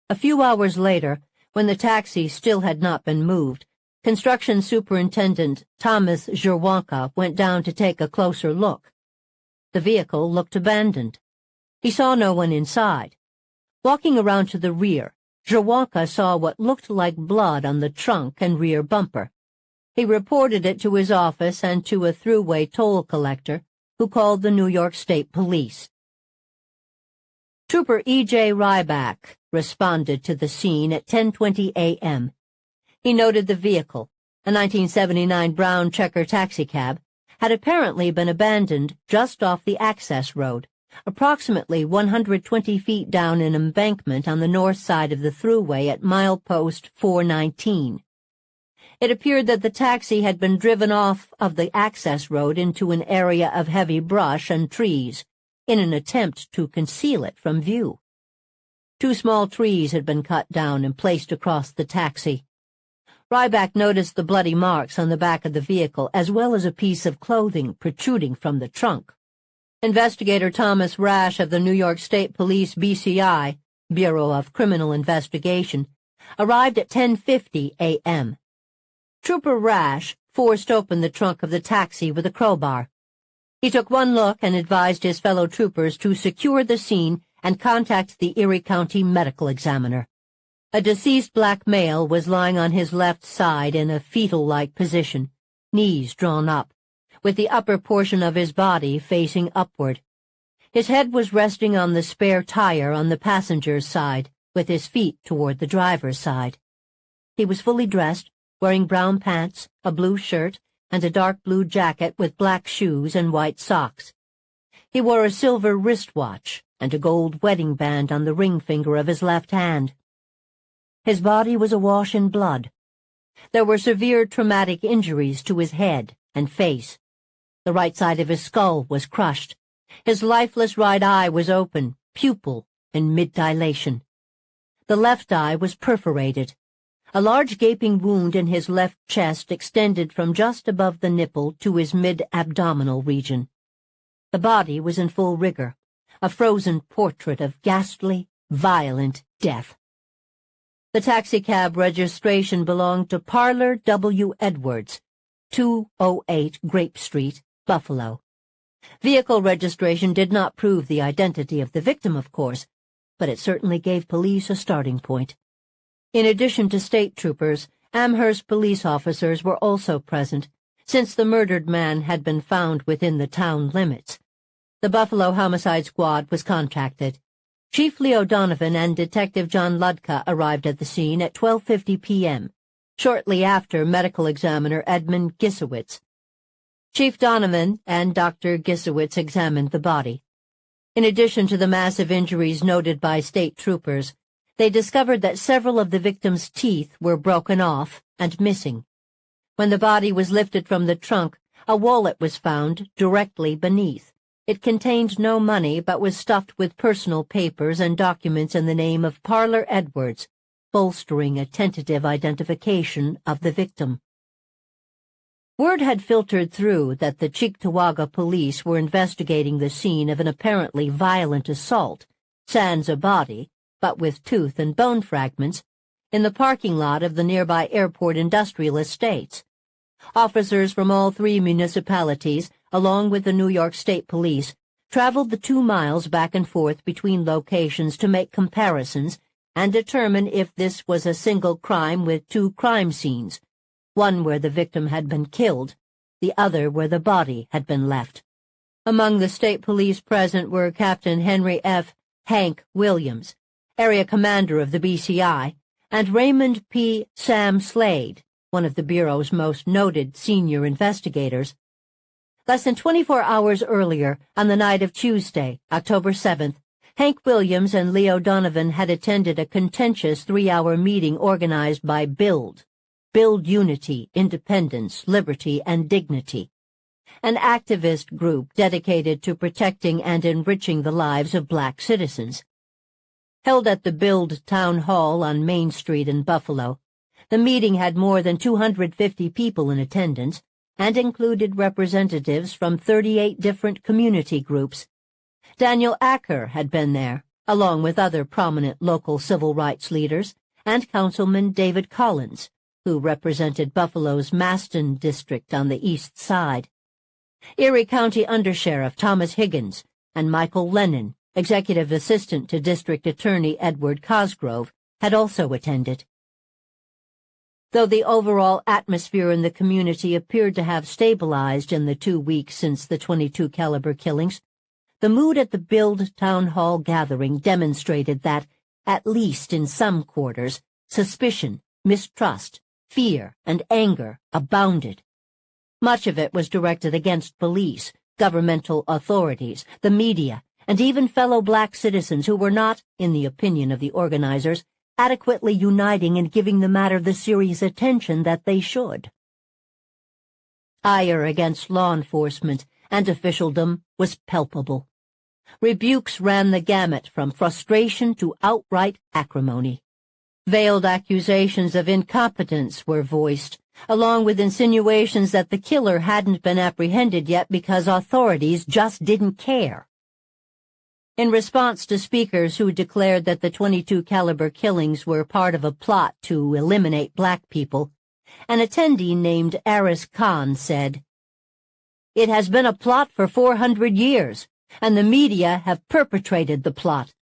A few hours later, when the taxi still had not been moved, Construction Superintendent Thomas Jerwanka went down to take a closer look. The vehicle looked abandoned. He saw no one inside. Walking around to the rear, Jerwanka saw what looked like blood on the trunk and rear bumper. He reported it to his office and to a thruway toll collector, who called the New York State Police. Trooper E.J. Ryback responded to the scene at 10:20 a.m. He noted the vehicle, a 1979 brown checker taxicab, had apparently been abandoned just off the access road, approximately 120 feet down an embankment on the north side of the thruway at milepost 419. It appeared that the taxi had been driven off of the access road into an area of heavy brush and trees, in an attempt to conceal it from view. 2 small trees had been cut down and placed across the taxi. Ryback noticed the bloody marks on the back of the vehicle as well as a piece of clothing protruding from the trunk. Investigator Thomas Rash of the New York State Police BCI, Bureau of Criminal Investigation, arrived at 10:50 a.m. Trooper Rash forced open the trunk of the taxi with a crowbar. He took one look and advised his fellow troopers to secure the scene and contact the Erie County Medical Examiner. A deceased black male was lying on his left side in a fetal-like position, knees drawn up, with the upper portion of his body facing upward. His head was resting on the spare tire on the passenger's side, with his feet toward the driver's side. He was fully dressed, wearing brown pants, a blue shirt, and a dark blue jacket with black shoes and white socks. He wore a silver wristwatch and a gold wedding band on the ring finger of his left hand. His body was awash in blood. There were severe traumatic injuries to his head and face. The right side of his skull was crushed. His lifeless right eye was open, pupil in mid-dilation. The left eye was perforated. A large gaping wound in his left chest extended from just above the nipple to his mid-abdominal region. The body was in full rigor, a frozen portrait of ghastly, violent death. The taxicab registration belonged to Parlor W. Edwards, 208 Grape Street, Buffalo. Vehicle registration did not prove the identity of the victim, of course, but it certainly gave police a starting point. In addition to state troopers, Amherst police officers were also present, since the murdered man had been found within the town limits. The Buffalo Homicide Squad was contacted. Chief Leo Donovan and Detective John Ludka arrived at the scene at 12:50 p.m., shortly after medical examiner Edmund Gisowitz. Chief Donovan and Dr. Gisowitz examined the body. In addition to the massive injuries noted by state troopers, they discovered that several of the victim's teeth were broken off and missing. When the body was lifted from the trunk, a wallet was found directly beneath. It contained no money but was stuffed with personal papers and documents in the name of Parlor Edwards, bolstering a tentative identification of the victim. Word had filtered through that the Cheektowaga police were investigating the scene of an apparently violent assault, sans a body, but with tooth and bone fragments, in the parking lot of the nearby airport industrial estates. Officers from all three municipalities, along with the New York State Police, traveled the 2 miles back and forth between locations to make comparisons and determine if this was a single crime with 2 crime scenes, one where the victim had been killed, the other where the body had been left. Among the state police present were Captain Henry F. Hank Williams, area commander of the BCI, and Raymond P. Sam Slade, one of the Bureau's most noted senior investigators. Less than 24 hours earlier, on the night of Tuesday, October 7th, Hank Williams and Leo Donovan had attended a contentious 3-hour meeting organized by Build Unity, Independence, Liberty, and Dignity, an activist group dedicated to protecting and enriching the lives of black citizens. Held at the Build Town Hall on Main Street in Buffalo, the meeting had more than 250 people in attendance and included representatives from 38 different community groups. Daniel Acker had been there, along with other prominent local civil rights leaders, and Councilman David Collins, who represented Buffalo's Maston district on the east side. Erie County Undersheriff Thomas Higgins and Michael Lennon, executive assistant to District Attorney Edward Cosgrove, had also attended. Though the overall atmosphere in the community appeared to have stabilized in the 2 weeks since the .22 caliber killings, the mood at the Build Town Hall gathering demonstrated that, at least in some quarters, suspicion, mistrust, fear, and anger abounded. Much of it was directed against police, governmental authorities, the media, and even fellow black citizens who were not, in the opinion of the organizers, adequately uniting and giving the matter the serious attention that they should. Ire against law enforcement and officialdom was palpable. Rebukes ran the gamut from frustration to outright acrimony. Veiled accusations of incompetence were voiced, along with insinuations that the killer hadn't been apprehended yet because authorities just didn't care. In response to speakers who declared that the .22 caliber killings were part of a plot to eliminate black people, an attendee named Aris Khan said, "It has been a plot for 400 years, and the media have perpetrated the plot."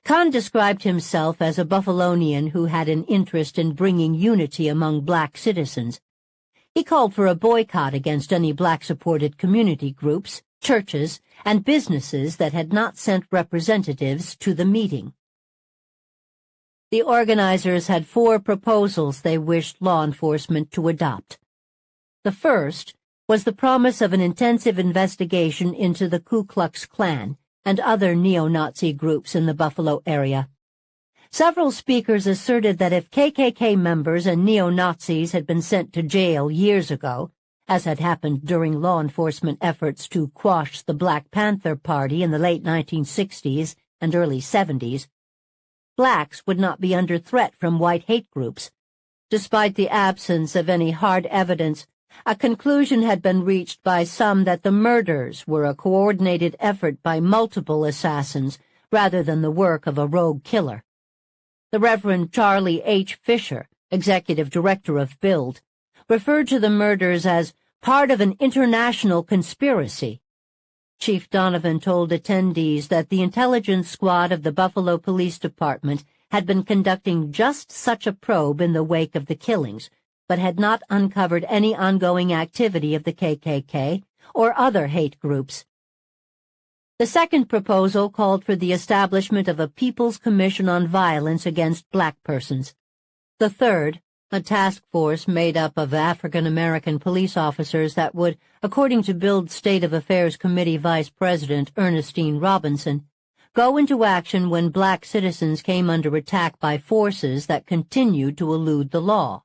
Khan described himself as a Buffalonian who had an interest in bringing unity among black citizens. He called for a boycott against any black-supported community groups, churches, and businesses that had not sent representatives to the meeting. The organizers had 4 proposals they wished law enforcement to adopt. The first, was the promise of an intensive investigation into the Ku Klux Klan and other neo-Nazi groups in the Buffalo area. Several speakers asserted that if KKK members and neo-Nazis had been sent to jail years ago, as had happened during law enforcement efforts to quash the Black Panther Party in the late 1960s and early 70s, blacks would not be under threat from white hate groups. Despite the absence of any hard evidence, a conclusion had been reached by some that the murders were a coordinated effort by multiple assassins rather than the work of a rogue killer. The Reverend Charlie H. Fisher, executive director of BUILD, referred to the murders as part of an international conspiracy. Chief Donovan told attendees that the intelligence squad of the Buffalo Police Department had been conducting just such a probe in the wake of the killings, but had not uncovered any ongoing activity of the KKK or other hate groups. The second proposal called for the establishment of a People's Commission on Violence Against Black Persons. The third, a task force made up of African-American police officers that would, according to BUILD State of Affairs Committee Vice President Ernestine Robinson, go into action when black citizens came under attack by forces that continued to elude the law.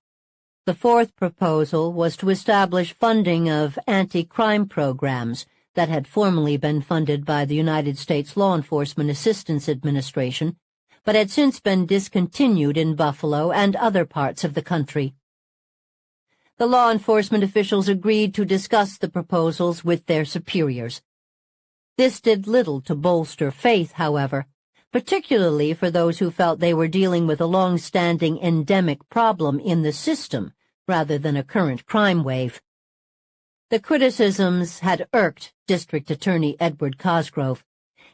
The fourth proposal was to establish funding of anti-crime programs that had formerly been funded by the United States Law Enforcement Assistance Administration, but had since been discontinued in Buffalo and other parts of the country. The law enforcement officials agreed to discuss the proposals with their superiors. This did little to bolster faith, however, particularly for those who felt they were dealing with a long-standing endemic problem in the system rather than a current crime wave. The criticisms had irked District Attorney Edward Cosgrove.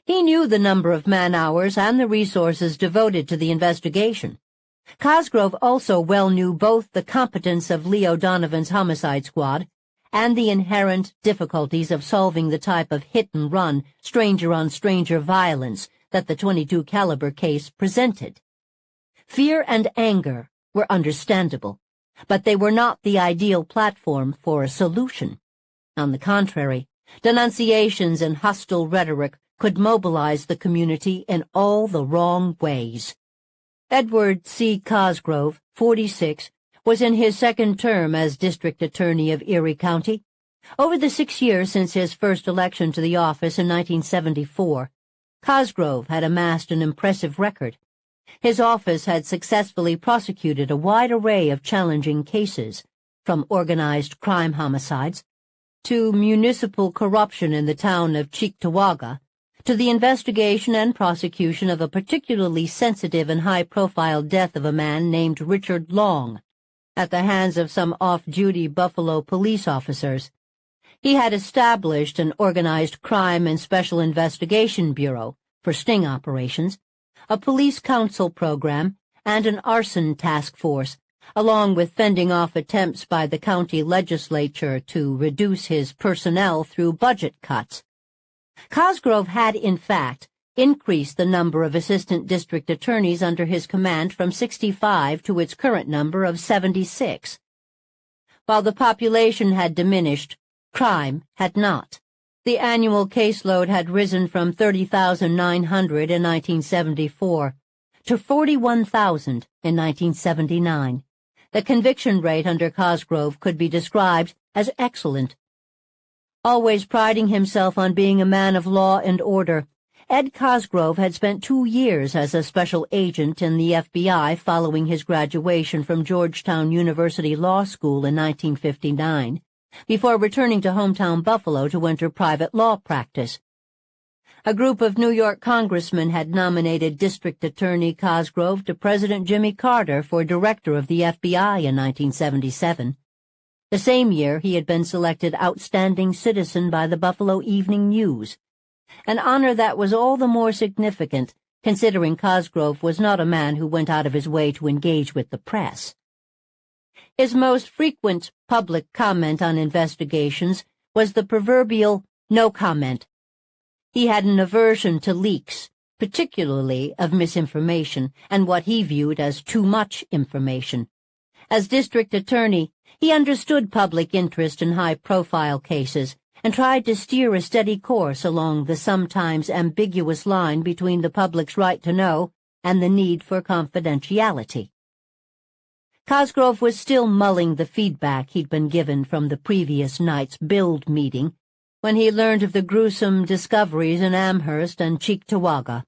He knew the number of man-hours and the resources devoted to the investigation. Cosgrove also well knew both the competence of Leo Donovan's homicide squad and the inherent difficulties of solving the type of hit-and-run, stranger-on-stranger violence that the .22 caliber case presented. Fear and anger were understandable, but they were not the ideal platform for a solution. On the contrary, denunciations and hostile rhetoric could mobilize the community in all the wrong ways. Edward C. Cosgrove, 46, was in his second term as District Attorney of Erie County. Over the 6 years since his first election to the office in 1974, Cosgrove had amassed an impressive record. His office had successfully prosecuted a wide array of challenging cases, from organized crime homicides to municipal corruption in the town of Cheektowaga, to the investigation and prosecution of a particularly sensitive and high-profile death of a man named Richard Long at the hands of some off-duty Buffalo police officers. He had established an organized crime and special investigation bureau for sting operations, a police council program, and an arson task force, along with fending off attempts by the county legislature to reduce his personnel through budget cuts. Cosgrove had, in fact, increased the number of assistant district attorneys under his command from 65 to its current number of 76. While the population had diminished, crime had not. The annual caseload had risen from 30,900 in 1974 to 41,000 in 1979. The conviction rate under Cosgrove could be described as excellent. Always priding himself on being a man of law and order, Ed Cosgrove had spent 2 years as a special agent in the FBI following his graduation from Georgetown University Law School in 1959, before returning to hometown Buffalo to enter private law practice. A group of New York congressmen had nominated District Attorney Cosgrove to President Jimmy Carter for director of the FBI in 1977. The same year, he had been selected Outstanding Citizen by the Buffalo Evening News, an honor that was all the more significant considering Cosgrove was not a man who went out of his way to engage with the press. His most frequent public comment on investigations was the proverbial no comment. He had an aversion to leaks, particularly of misinformation and what he viewed as too much information. As district attorney, He understood public interest in high-profile cases and tried to steer a steady course along the sometimes ambiguous line between the public's right to know and the need for confidentiality. Cosgrove was still mulling the feedback he'd been given from the previous night's build meeting when he learned of the gruesome discoveries in Amherst and Cheektowaga.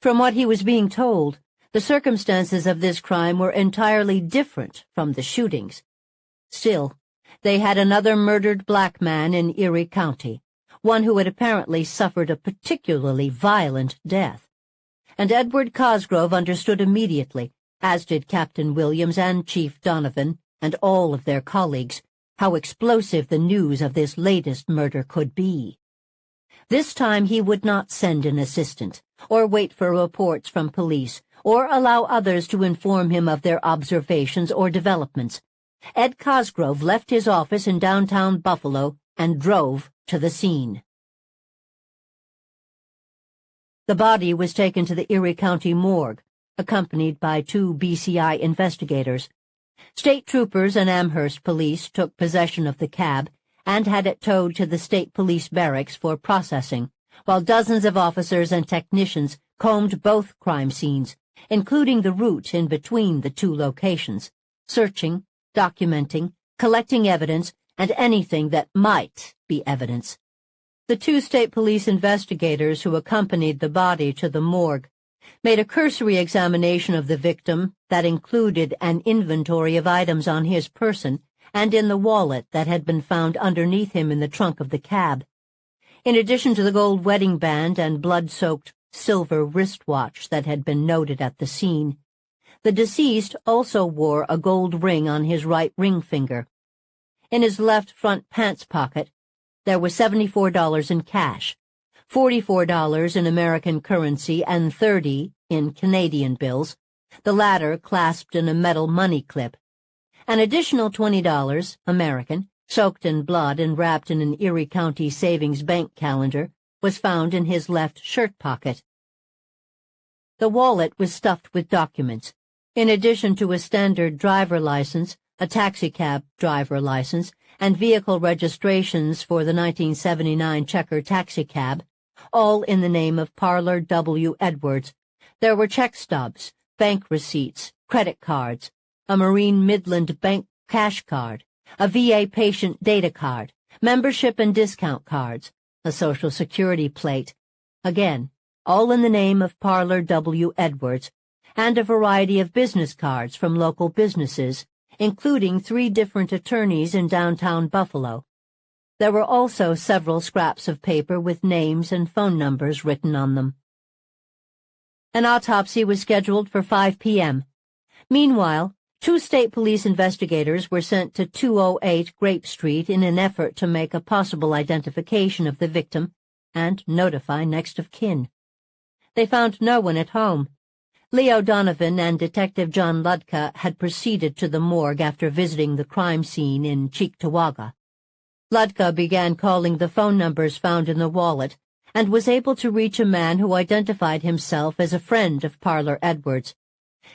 From what he was being told, the circumstances of this crime were entirely different from the shootings. Still, they had another murdered black man in Erie County, one who had apparently suffered a particularly violent death. And Edward Cosgrove understood immediately, as did Captain Williams and Chief Donovan and all of their colleagues, how explosive the news of this latest murder could be. This time he would not send an assistant, or wait for reports from police, or allow others to inform him of their observations or developments. Ed Cosgrove left his office in downtown Buffalo and drove to the scene. The body was taken to the Erie County morgue, accompanied by 2 BCI investigators. State troopers and Amherst police took possession of the cab and had it towed to the state police barracks for processing, while dozens of officers and technicians combed both crime scenes, including the route in between the 2 locations, searching, documenting, collecting evidence, and anything that might be evidence. The 2 state police investigators who accompanied the body to the morgue made a cursory examination of the victim that included an inventory of items on his person and in the wallet that had been found underneath him in the trunk of the cab. In addition to the gold wedding band and blood-soaked silver wristwatch that had been noted at the scene, the deceased also wore a gold ring on his right ring finger. In his left front pants pocket, there was $74 in cash, $44 in American currency and $30 in Canadian bills, the latter clasped in a metal money clip. An additional $20, American, soaked in blood and wrapped in an Erie County Savings Bank calendar, was found in his left shirt pocket. The wallet was stuffed with documents, in addition to a standard driver license, a taxicab driver license, and vehicle registrations for the 1979 Checker taxicab, all in the name of Parlor W. Edwards. There were check stubs, bank receipts, credit cards, a Marine Midland Bank cash card, a VA patient data card, membership and discount cards, a Social Security plate, again, all in the name of Parlor W. Edwards, and a variety of business cards from local businesses, including 3 different attorneys in downtown Buffalo. There were also several scraps of paper with names and phone numbers written on them. An autopsy was scheduled for 5 p.m. Meanwhile, 2 state police investigators were sent to 208 Grape Street in an effort to make a possible identification of the victim and notify next of kin. They found no one at home. Leo Donovan and Detective John Ludka had proceeded to the morgue after visiting the crime scene in Cheektowaga. Ludka began calling the phone numbers found in the wallet and was able to reach a man who identified himself as a friend of Parlor Edwards.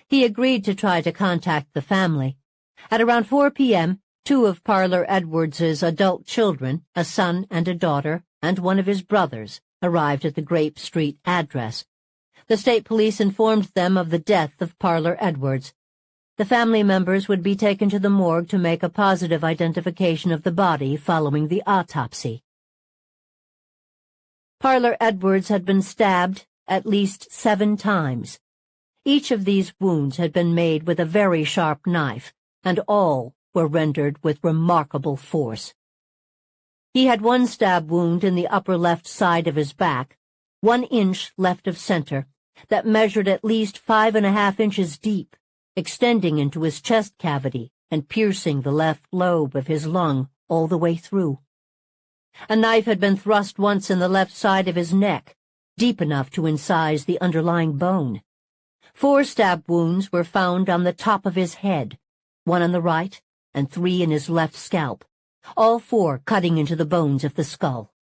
He agreed to try to contact the family. At around 4 p.m., 2 of Parlor Edwards's adult children, a son and a daughter, and one of his brothers, arrived at the Grape Street address. The state police informed them of the death of Parlor Edwards. The family members would be taken to the morgue to make a positive identification of the body following the autopsy. Parlor Edwards had been stabbed at least 7 times. Each of these wounds had been made with a very sharp knife, and all were rendered with remarkable force. He had 1 stab wound in the upper left side of his back, 1 inch left of center, that measured at least 5.5 inches deep, extending into his chest cavity and piercing the left lobe of his lung all the way through. A knife had been thrust once in the left side of his neck, deep enough to incise the underlying bone. 4 stab wounds were found on the top of his head, 1 on the right and 3 in his left scalp, all 4 cutting into the bones of the skull.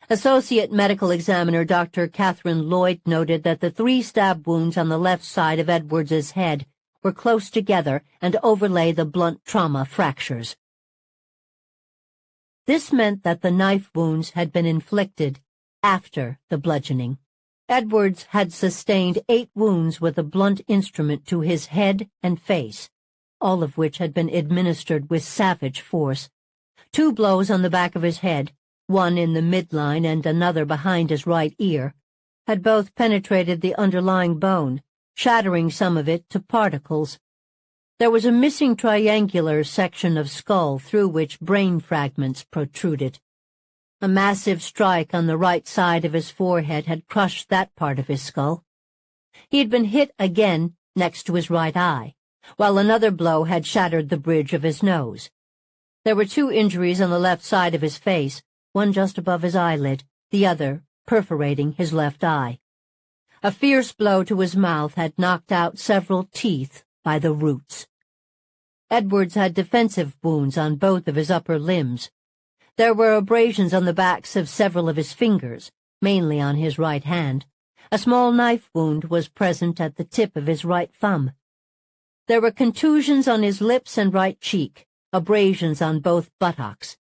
Associate Medical Examiner Dr. Catherine Lloyd noted that the 3 stab wounds on the left side of Edwards's head were close together and overlay the blunt trauma fractures. This meant that the knife wounds had been inflicted after the bludgeoning. Edwards had sustained 8 wounds with a blunt instrument to his head and face, all of which had been administered with savage force. 2 blows on the back of his head, one in the midline and another behind his right ear, had both penetrated the underlying bone, shattering some of it to particles. There was a missing triangular section of skull through which brain fragments protruded. A massive strike on the right side of his forehead had crushed that part of his skull. He had been hit again next to his right eye, while another blow had shattered the bridge of his nose. There were 2 injuries on the left side of his face, one just above his eyelid, the other perforating his left eye. A fierce blow to his mouth had knocked out several teeth by the roots. Edwards had defensive wounds on both of his upper limbs. There were abrasions on the backs of several of his fingers, mainly on his right hand. A small knife wound was present at the tip of his right thumb. There were contusions on his lips and right cheek, abrasions on both buttocks.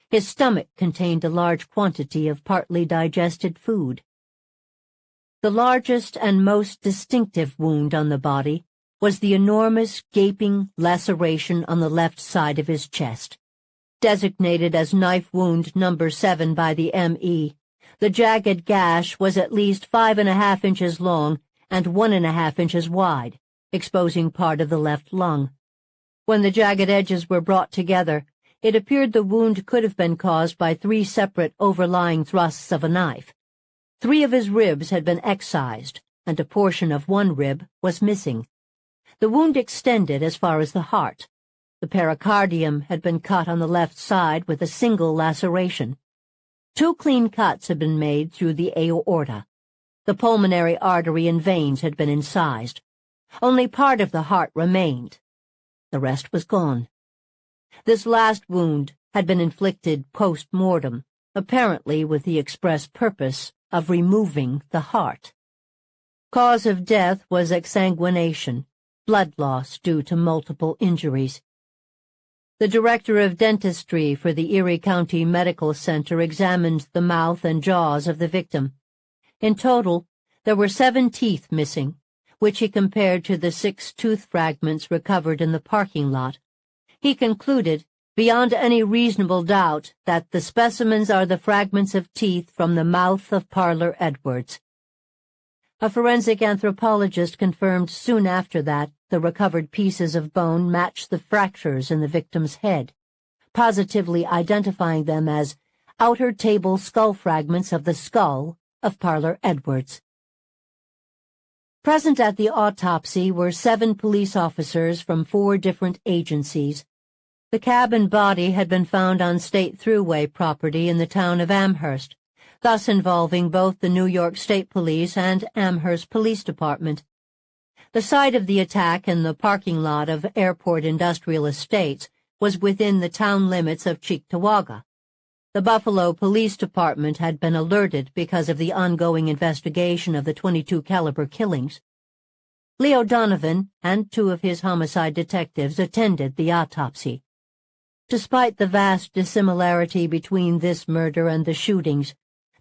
His stomach contained a large quantity of partly digested food. The largest and most distinctive wound on the body was the enormous, gaping laceration on the left side of his chest. Designated as knife wound number 7 by the M.E., the jagged gash was at least 5.5 inches long and 1.5 inches wide, exposing part of the left lung. When the jagged edges were brought together, it appeared the wound could have been caused by 3 separate overlying thrusts of a knife. 3 of his ribs had been excised, and a portion of one rib was missing. The wound extended as far as the heart. The pericardium had been cut on the left side with a single laceration. 2 clean cuts had been made through the aorta. The pulmonary artery and veins had been incised. Only part of the heart remained. The rest was gone. This last wound had been inflicted post-mortem, apparently with the express purpose of removing the heart. Cause of death was exsanguination, blood loss due to multiple injuries. The director of dentistry for the Erie County Medical Center examined the mouth and jaws of the victim. In total, there were 7 teeth missing, which he compared to the 6 tooth fragments recovered in the parking lot. He concluded, beyond any reasonable doubt, that the specimens are the fragments of teeth from the mouth of Parlor Edwards. A forensic anthropologist confirmed soon after that the recovered pieces of bone matched the fractures in the victim's head, positively identifying them as outer table skull fragments of the skull of Parlor Edwards. Present at the autopsy were 7 police officers from 4 different agencies. The cab and body had been found on State Thruway property in the town of Amherst, thus involving both the New York State Police and Amherst Police Department. The site of the attack in the parking lot of Airport Industrial Estates was within the town limits of Cheektowaga. The Buffalo Police Department had been alerted because of the ongoing investigation of the .22 caliber killings. Leo Donovan and 2 of his homicide detectives attended the autopsy. Despite the vast dissimilarity between this murder and the shootings,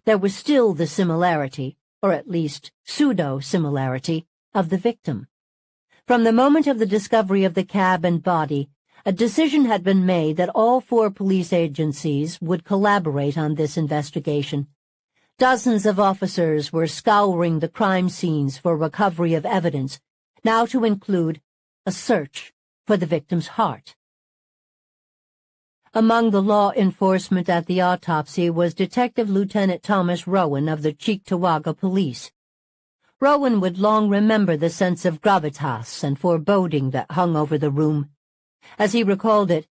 there was still the similarity, or at least pseudo-similarity, of the victim. From the moment of the discovery of the cab and body, a decision had been made that all 4 police agencies would collaborate on this investigation. Dozens of officers were scouring the crime scenes for recovery of evidence, now to include a search for the victim's heart. Among the law enforcement at the autopsy was Detective Lieutenant Thomas Rowan of the Cheektowaga Police. Rowan would long remember the sense of gravitas and foreboding that hung over the room. As he recalled it,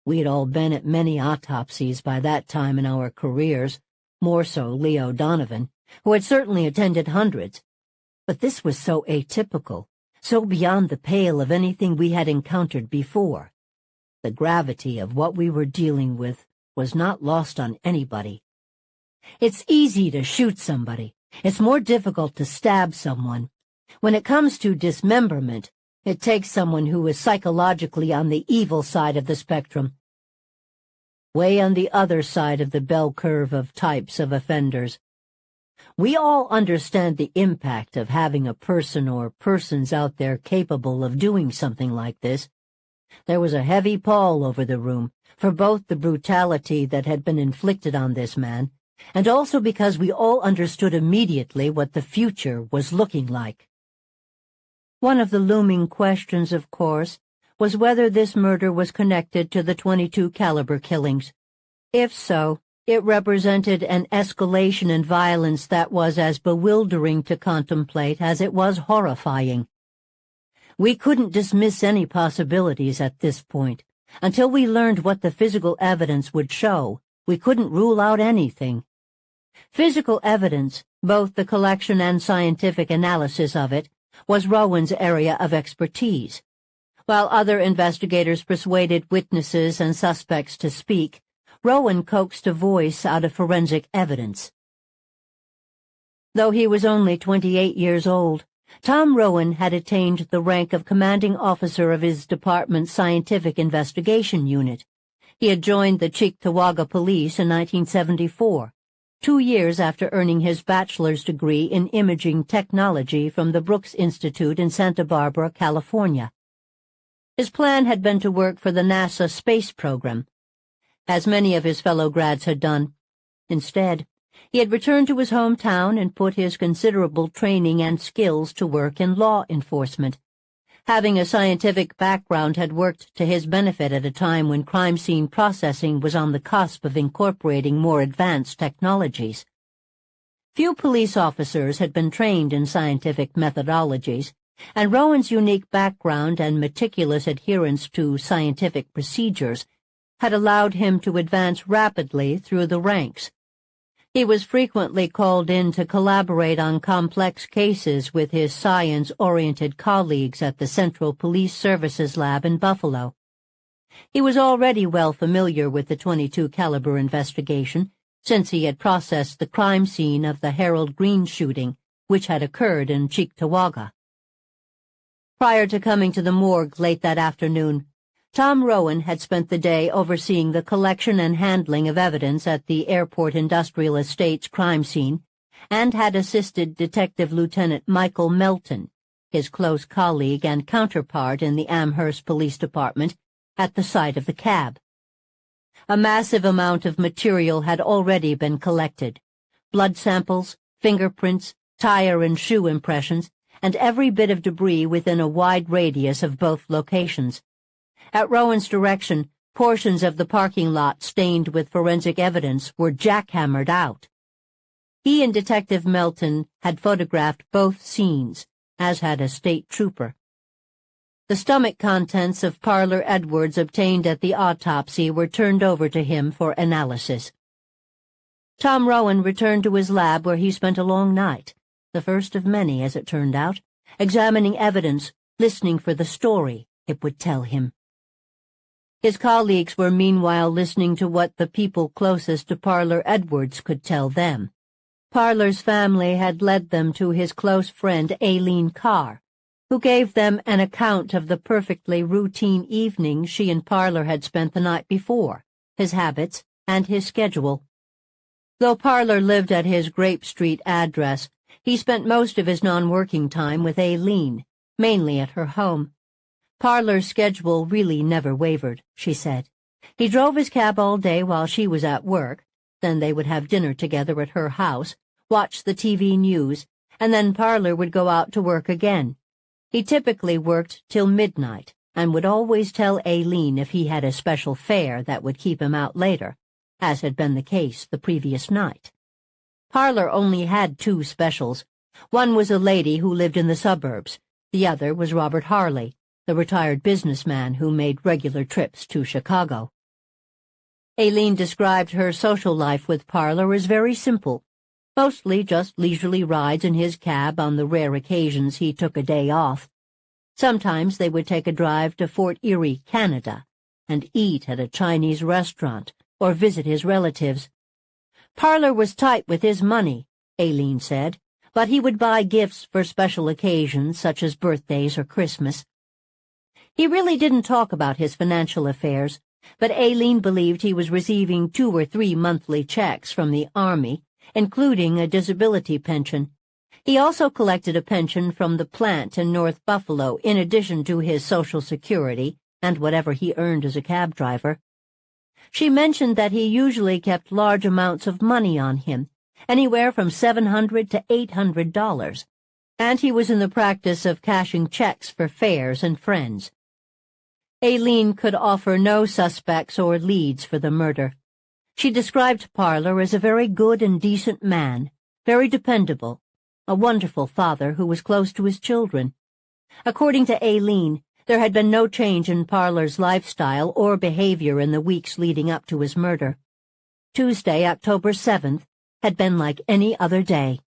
we had all been at many autopsies by that time in our careers, more so Leo Donovan, who had certainly attended hundreds. But this was so atypical, so beyond the pale of anything we had encountered before. The gravity of what we were dealing with was not lost on anybody. It's easy to shoot somebody. It's more difficult to stab someone. When it comes to dismemberment, It takes someone who is psychologically on the evil side of the spectrum. Way on the other side of the bell curve of types of offenders. We all understand the impact of having a person or persons out there capable of doing something like this. There was a heavy pall over the room, for both the brutality that had been inflicted on this man, and also because we all understood immediately what the future was looking like. One of the looming questions, of course, was whether this murder was connected to the .22 caliber killings. If so, it represented an escalation in violence that was as bewildering to contemplate as it was horrifying. We couldn't dismiss any possibilities at this point. Until we learned what the physical evidence would show, we couldn't rule out anything. Physical evidence, both the collection and scientific analysis of it, was Rowan's area of expertise. While other investigators persuaded witnesses and suspects to speak, Rowan coaxed a voice out of forensic evidence. Though he was only 28 years old, Tom Rowan had attained the rank of commanding officer of his department's scientific investigation unit. He had joined the Cheektowaga Police in 1974, 2 years after earning his bachelor's degree in imaging technology from the Brooks Institute in Santa Barbara, California. His plan had been to work for the NASA space program, as many of his fellow grads had done. Instead, he had returned to his hometown and put his considerable training and skills to work in law enforcement. Having a scientific background had worked to his benefit at a time when crime scene processing was on the cusp of incorporating more advanced technologies. Few police officers had been trained in scientific methodologies, and Rowan's unique background and meticulous adherence to scientific procedures had allowed him to advance rapidly through the ranks. He was frequently called in to collaborate on complex cases with his science-oriented colleagues at the Central Police Services Lab in Buffalo. He was already well familiar with the .22 caliber investigation, since he had processed the crime scene of the Harold Green shooting, which had occurred in Cheektowaga. Prior to coming to the morgue late that afternoon, Tom Rowan had spent the day overseeing the collection and handling of evidence at the Airport Industrial Estates crime scene, and had assisted Detective Lieutenant Michael Melton, his close colleague and counterpart in the Amherst Police Department, at the site of the cab. A massive amount of material had already been collected: blood samples, fingerprints, tire and shoe impressions, and every bit of debris within a wide radius of both locations. At Rowan's direction, portions of the parking lot stained with forensic evidence were jackhammered out. He and Detective Melton had photographed both scenes, as had a state trooper. The stomach contents of Parlor Edwards obtained at the autopsy were turned over to him for analysis. Tom Rowan returned to his lab where he spent a long night, the first of many as it turned out, examining evidence, listening for the story it would tell him. His colleagues were meanwhile listening to what the people closest to Parlor Edwards could tell them. Parlor's family had led them to his close friend Aileen Carr, who gave them an account of the perfectly routine evening she and Parlor had spent the night before, his habits, and his schedule. Though Parlor lived at his Grape Street address, he spent most of his non-working time with Aileen, mainly at her home. Parlor's schedule really never wavered, she said. He drove his cab all day while she was at work, then they would have dinner together at her house, watch the TV news, and then Parlor would go out to work again. He typically worked till midnight, and would always tell Aileen if he had a special fare that would keep him out later, as had been the case the previous night. Parlor only had 2 specials. One was a lady who lived in the suburbs. The other was Robert Harley, the retired businessman who made regular trips to Chicago. Aileen described her social life with Parlor as very simple, mostly just leisurely rides in his cab on the rare occasions he took a day off. Sometimes they would take a drive to Fort Erie, Canada, and eat at a Chinese restaurant or visit his relatives. Parlor was tight with his money, Aileen said, but he would buy gifts for special occasions such as birthdays or Christmas. He really didn't talk about his financial affairs, but Aileen believed he was receiving 2 or 3 monthly checks from the Army, including a disability pension. He also collected a pension from the plant in North Buffalo in addition to his Social Security and whatever he earned as a cab driver. She mentioned that he usually kept large amounts of money on him, anywhere from $700 to $800, and he was in the practice of cashing checks for fares and friends. Aileen could offer no suspects or leads for the murder. She described Parler as a very good and decent man, very dependable, a wonderful father who was close to his children. According to Aileen, there had been no change in Parler's lifestyle or behavior in the weeks leading up to his murder. Tuesday, October 7th, had been like any other day.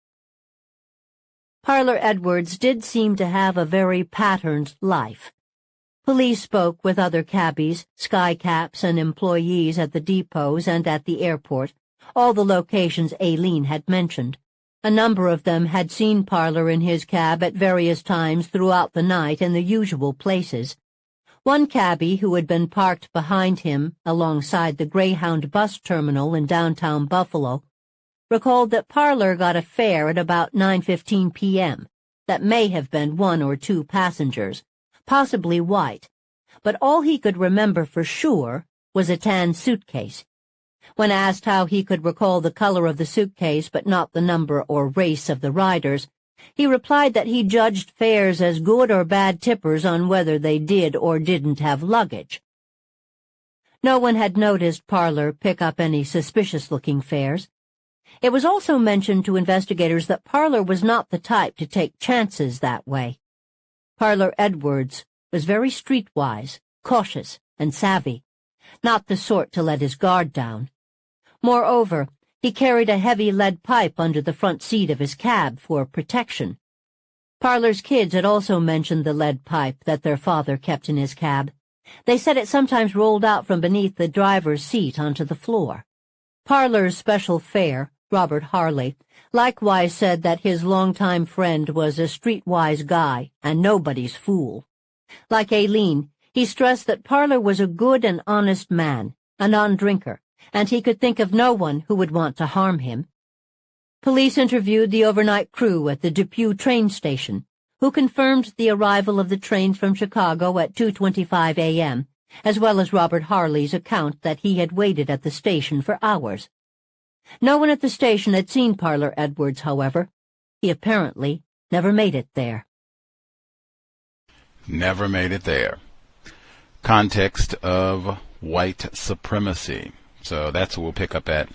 Parler Edwards did seem to have a very patterned life. Police spoke with other cabbies, skycaps, and employees at the depots and at the airport, all the locations Aileen had mentioned. A number of them had seen Parler in his cab at various times throughout the night in the usual places. One cabbie who had been parked behind him alongside the Greyhound bus terminal in downtown Buffalo recalled that Parler got a fare at about 9:15 p.m. that may have been 1 or 2 passengers, possibly white, but all he could remember for sure was a tan suitcase. When asked how he could recall the color of the suitcase but not the number or race of the riders, he replied that he judged fares as good or bad tippers on whether they did or didn't have luggage. No one had noticed Parler pick up any suspicious-looking fares. It was also mentioned to investigators that Parler was not the type to take chances that way. Parler Edwards was very streetwise, cautious, and savvy, not the sort to let his guard down. Moreover, he carried a heavy lead pipe under the front seat of his cab for protection. Parler's kids had also mentioned the lead pipe that their father kept in his cab. They said it sometimes rolled out from beneath the driver's seat onto the floor. Parler's special fare, Robert Harley, likewise said that his longtime friend was a streetwise guy and nobody's fool. Like Aileen, he stressed that Parler was a good and honest man, a non-drinker, and he could think of no one who would want to harm him. Police interviewed the overnight crew at the Depew train station, who confirmed the arrival of the train from Chicago at 2:25 a.m., as well as Robert Harley's account that he had waited at the station for hours. No one at the station had seen Parler Edwards, however. He apparently never made it there. Never made it there. Context of White Supremacy. So that's what we'll pick up at.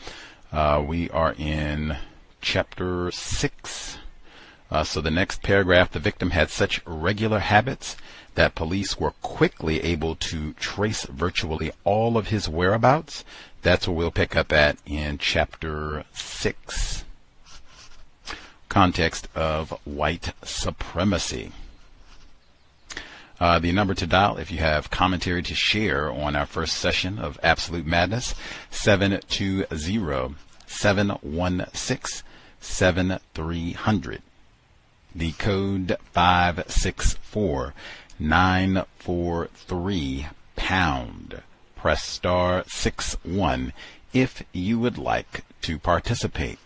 We are in Chapter 6. So the next paragraph, the victim had such regular habits that police were quickly able to trace virtually all of his whereabouts. That's what we'll pick up at in Chapter 6. Context of White Supremacy. The number to dial if you have commentary to share on our first session of Absolute Madness, 720-716-7300. The code 564-943#. Press star 61 if you would like to participate.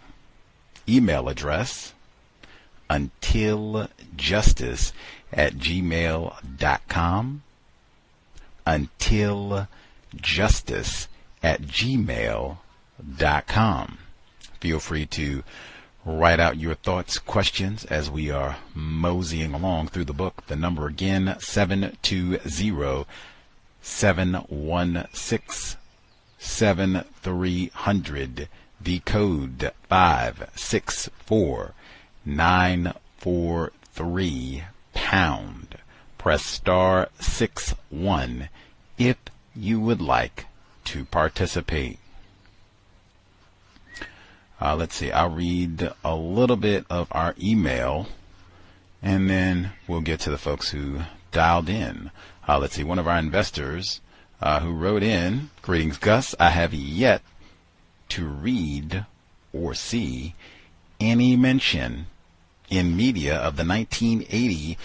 Email address untiljustice@gmail.com. untiljustice@gmail.com. Feel free to write out your thoughts, questions as we are moseying along through the book. The number again, 720-716-7300. The code 564-943#. Press star 61 if you would like to participate. Let's see, I'll read a little bit of our email and then we'll get to the folks who dialed in. Let's see, one of our investors who wrote in, "Greetings, Gus. I have yet to read or see any mention in media of the 1980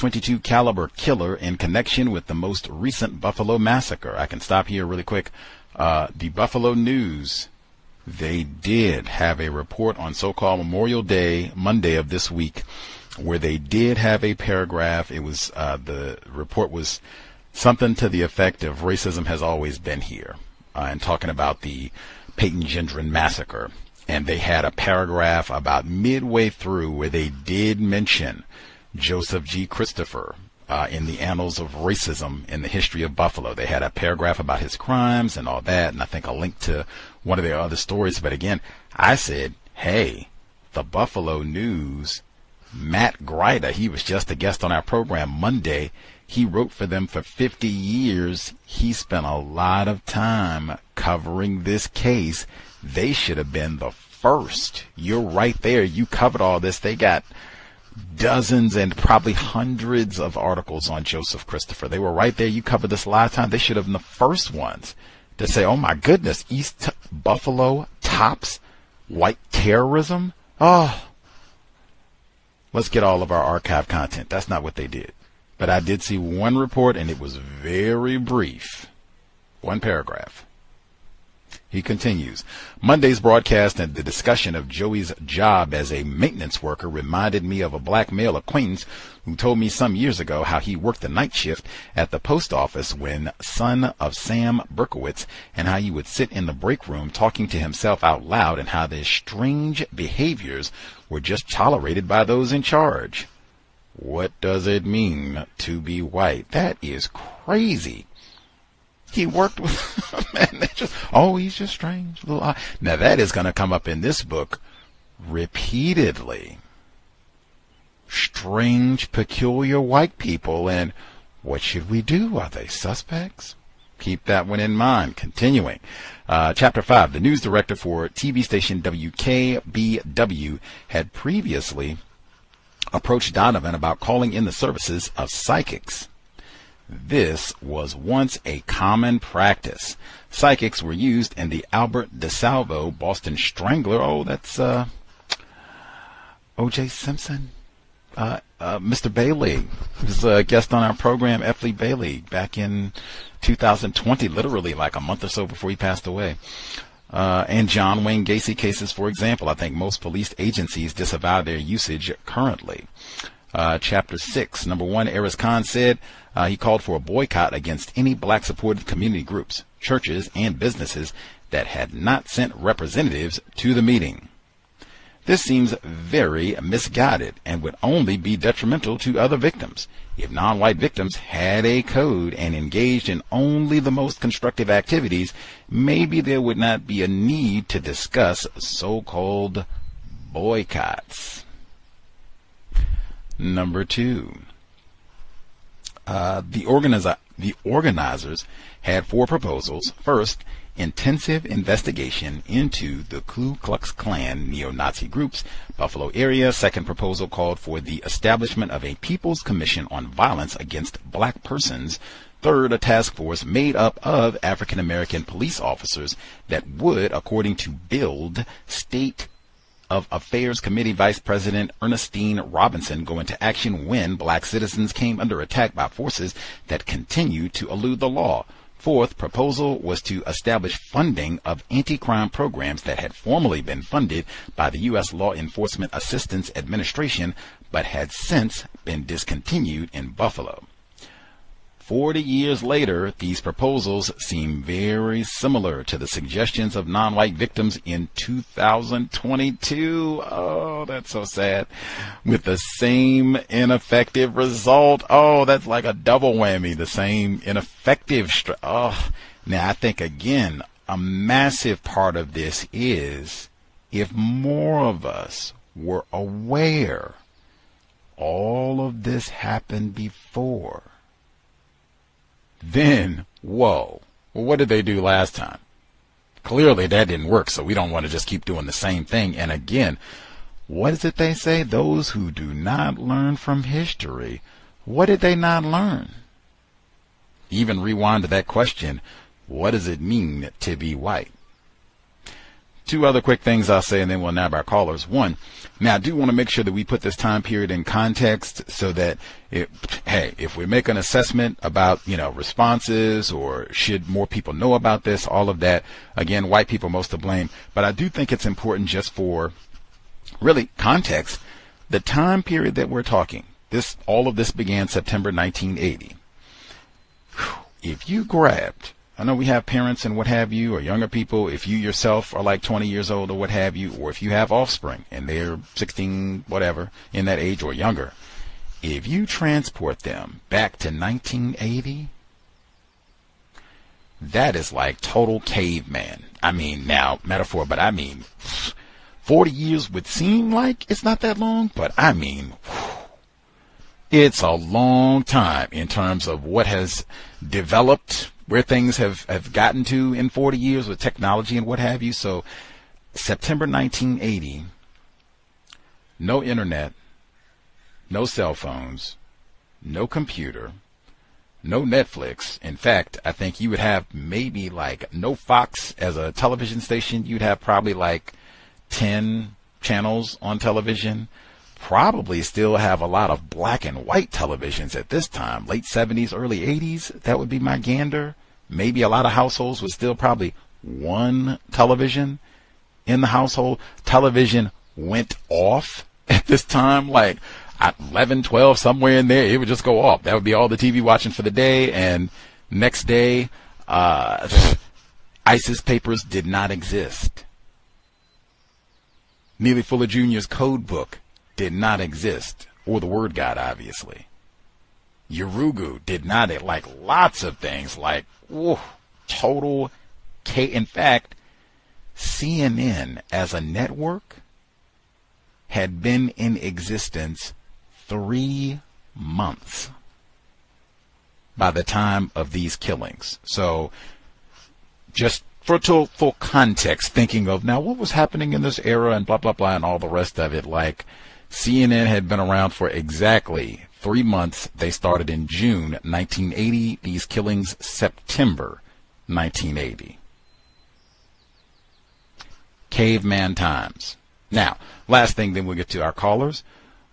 .22 caliber killer in connection with the most recent Buffalo massacre. I can stop here really quick. The Buffalo News, they did have a report on so-called Memorial Day, Monday of this week, where they did have a paragraph. It was the report was something to the effect of racism has always been here, and talking about the Payton Gendron massacre. And they had a paragraph about midway through where they did mention Joseph G. Christopher in the annals of racism in the history of Buffalo. They had a paragraph about his crimes and all that, and I think a link to one of their other stories. But again, I said, hey, the Buffalo News, Matt Greida, he was just a guest on our program Monday. He wrote for them for 50 years. He spent a lot of time covering this case. They should have been the first. You're right there. You covered all this. They got dozens and probably hundreds of articles on Joseph Christopher. They were right there. You covered this a lot of time. They should have been the first ones to say, oh my goodness, East Buffalo tops white terrorism. Oh, let's get all of our archive content. That's not what they did. But I did see one report, and it was very brief. One paragraph. He continues, Monday's broadcast and the discussion of Joey's job as a maintenance worker reminded me of a black male acquaintance who told me some years ago how he worked the night shift at the post office when son of Sam Berkowitz, and how he would sit in the break room talking to himself out loud, and how their strange behaviors were just tolerated by those in charge. What does it mean to be white? That is crazy. He worked with man. He's just strange. Little. Now that is going to come up in this book repeatedly. Strange, peculiar white people, and what should we do? Are they suspects? Keep that one in mind. Continuing. Chapter 5. The news director for TV station WKBW had previously approached Donovan about calling in the services of psychics. This was once a common practice. Psychics were used in the Albert DeSalvo Boston Strangler. Oh, that's O.J. Simpson. Mr. Bailey was a guest on our program, F. Lee Bailey, back in 2020, literally like a month or so before he passed away. And John Wayne Gacy cases, for example. I think most police agencies disavow their usage currently. Chapter 6. Number 1, Eris Khan said he called for a boycott against any black-supported community groups, churches, and businesses that had not sent representatives to the meeting. This seems very misguided and would only be detrimental to other victims. If non-white victims had a code and engaged in only the most constructive activities, maybe there would not be a need to discuss so-called boycotts. Number 2. The organizers had 4 proposals. First, intensive investigation into the Ku Klux Klan neo-Nazi groups, Buffalo area. Second proposal called for the establishment of a People's Commission on Violence Against Black Persons. Third, a task force made up of African-American police officers that would, according to Build State of Affairs Committee Vice President Ernestine Robinson, go into action when black citizens came under attack by forces that continue to elude the law. Fourth proposal was to establish funding of anti-crime programs that had formerly been funded by the U.S. Law Enforcement Assistance Administration but had since been discontinued in Buffalo. 40 years later, these proposals seem very similar to the suggestions of non-white victims in 2022. Oh, that's so sad. With the same ineffective result. Oh, that's like a double whammy. The same ineffective. Now, I think, again, a massive part of this is if more of us were aware all of this happened before, then, whoa, well, what did they do last time? Clearly that didn't work, so we don't want to just keep doing the same thing. And again, what is it they say? Those who do not learn from history, what did they not learn? Even rewind to that question, what does it mean to be white? two other quick things I'll say, and then we'll nab our callers. One, now I do want to make sure that we put this time period in context so that, if we make an assessment about, responses or should more people know about this, all of that, again, white people most to blame. But I do think it's important just for really context, the time period that we're talking. All of this began September 1980. If you grabbed, I know we have parents and what have you, or younger people, if you yourself are like 20 years old or what have you, or if you have offspring and they're 16, whatever, in that age or younger, if you transport them back to 1980, that is like total caveman. I mean, now, metaphor, but I mean, 40 years would seem like it's not that long, but I mean, it's a long time in terms of what has developed, where things have gotten to in 40 years with technology and what have you. So September 1980, no internet, no cell phones, no computer, no Netflix. In fact, I think you would have maybe like no Fox as a television station. You'd have probably like 10 channels on television. Probably still have a lot of black and white televisions at this time, late 70s, early 80s. That would be my gander. Maybe a lot of households would still probably one television in the household. Television went off at this time, like at 11, 12, somewhere in there. It would just go off. That would be all the TV watching for the day. And next day, ISIS papers did not exist. Neely Fuller Jr.'s code book did not exist, or the word God, obviously. Yurugu did not, like lots of things, like total in fact, CNN as a network had been in existence 3 months by the time of these killings. So just for full context, thinking of now what was happening in this era and blah, blah, blah, and all the rest of it, like CNN had been around for exactly 3 months. They started in June 1980. These killings, September 1980. Caveman times. Now, last thing, then we'll get to our callers.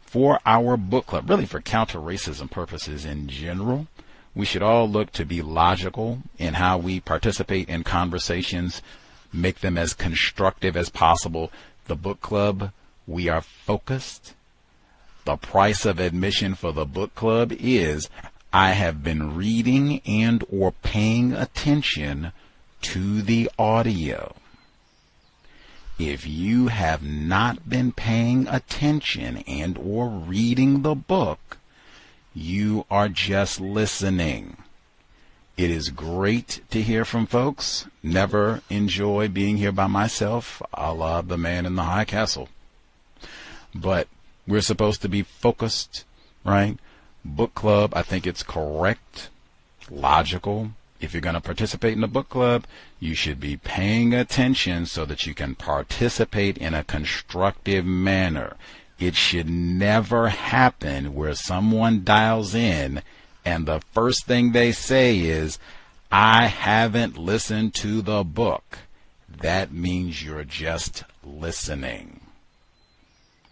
For our book club, really for counter-racism purposes in general, we should all look to be logical in how we participate in conversations, make them as constructive as possible. The book club, we are focused. The price of admission for the book club is I have been reading and or paying attention to the audio. If you have not been paying attention and or reading the book, you are just listening. It is great to hear from folks. Never enjoy being here by myself, a la the man in the high castle. But we're supposed to be focused, right? Book club, I think it's correct, logical. If you're going to participate in the book club, you should be paying attention so that you can participate in a constructive manner. It should never happen where someone dials in and the first thing they say is, I haven't listened to the book. That means you're just listening.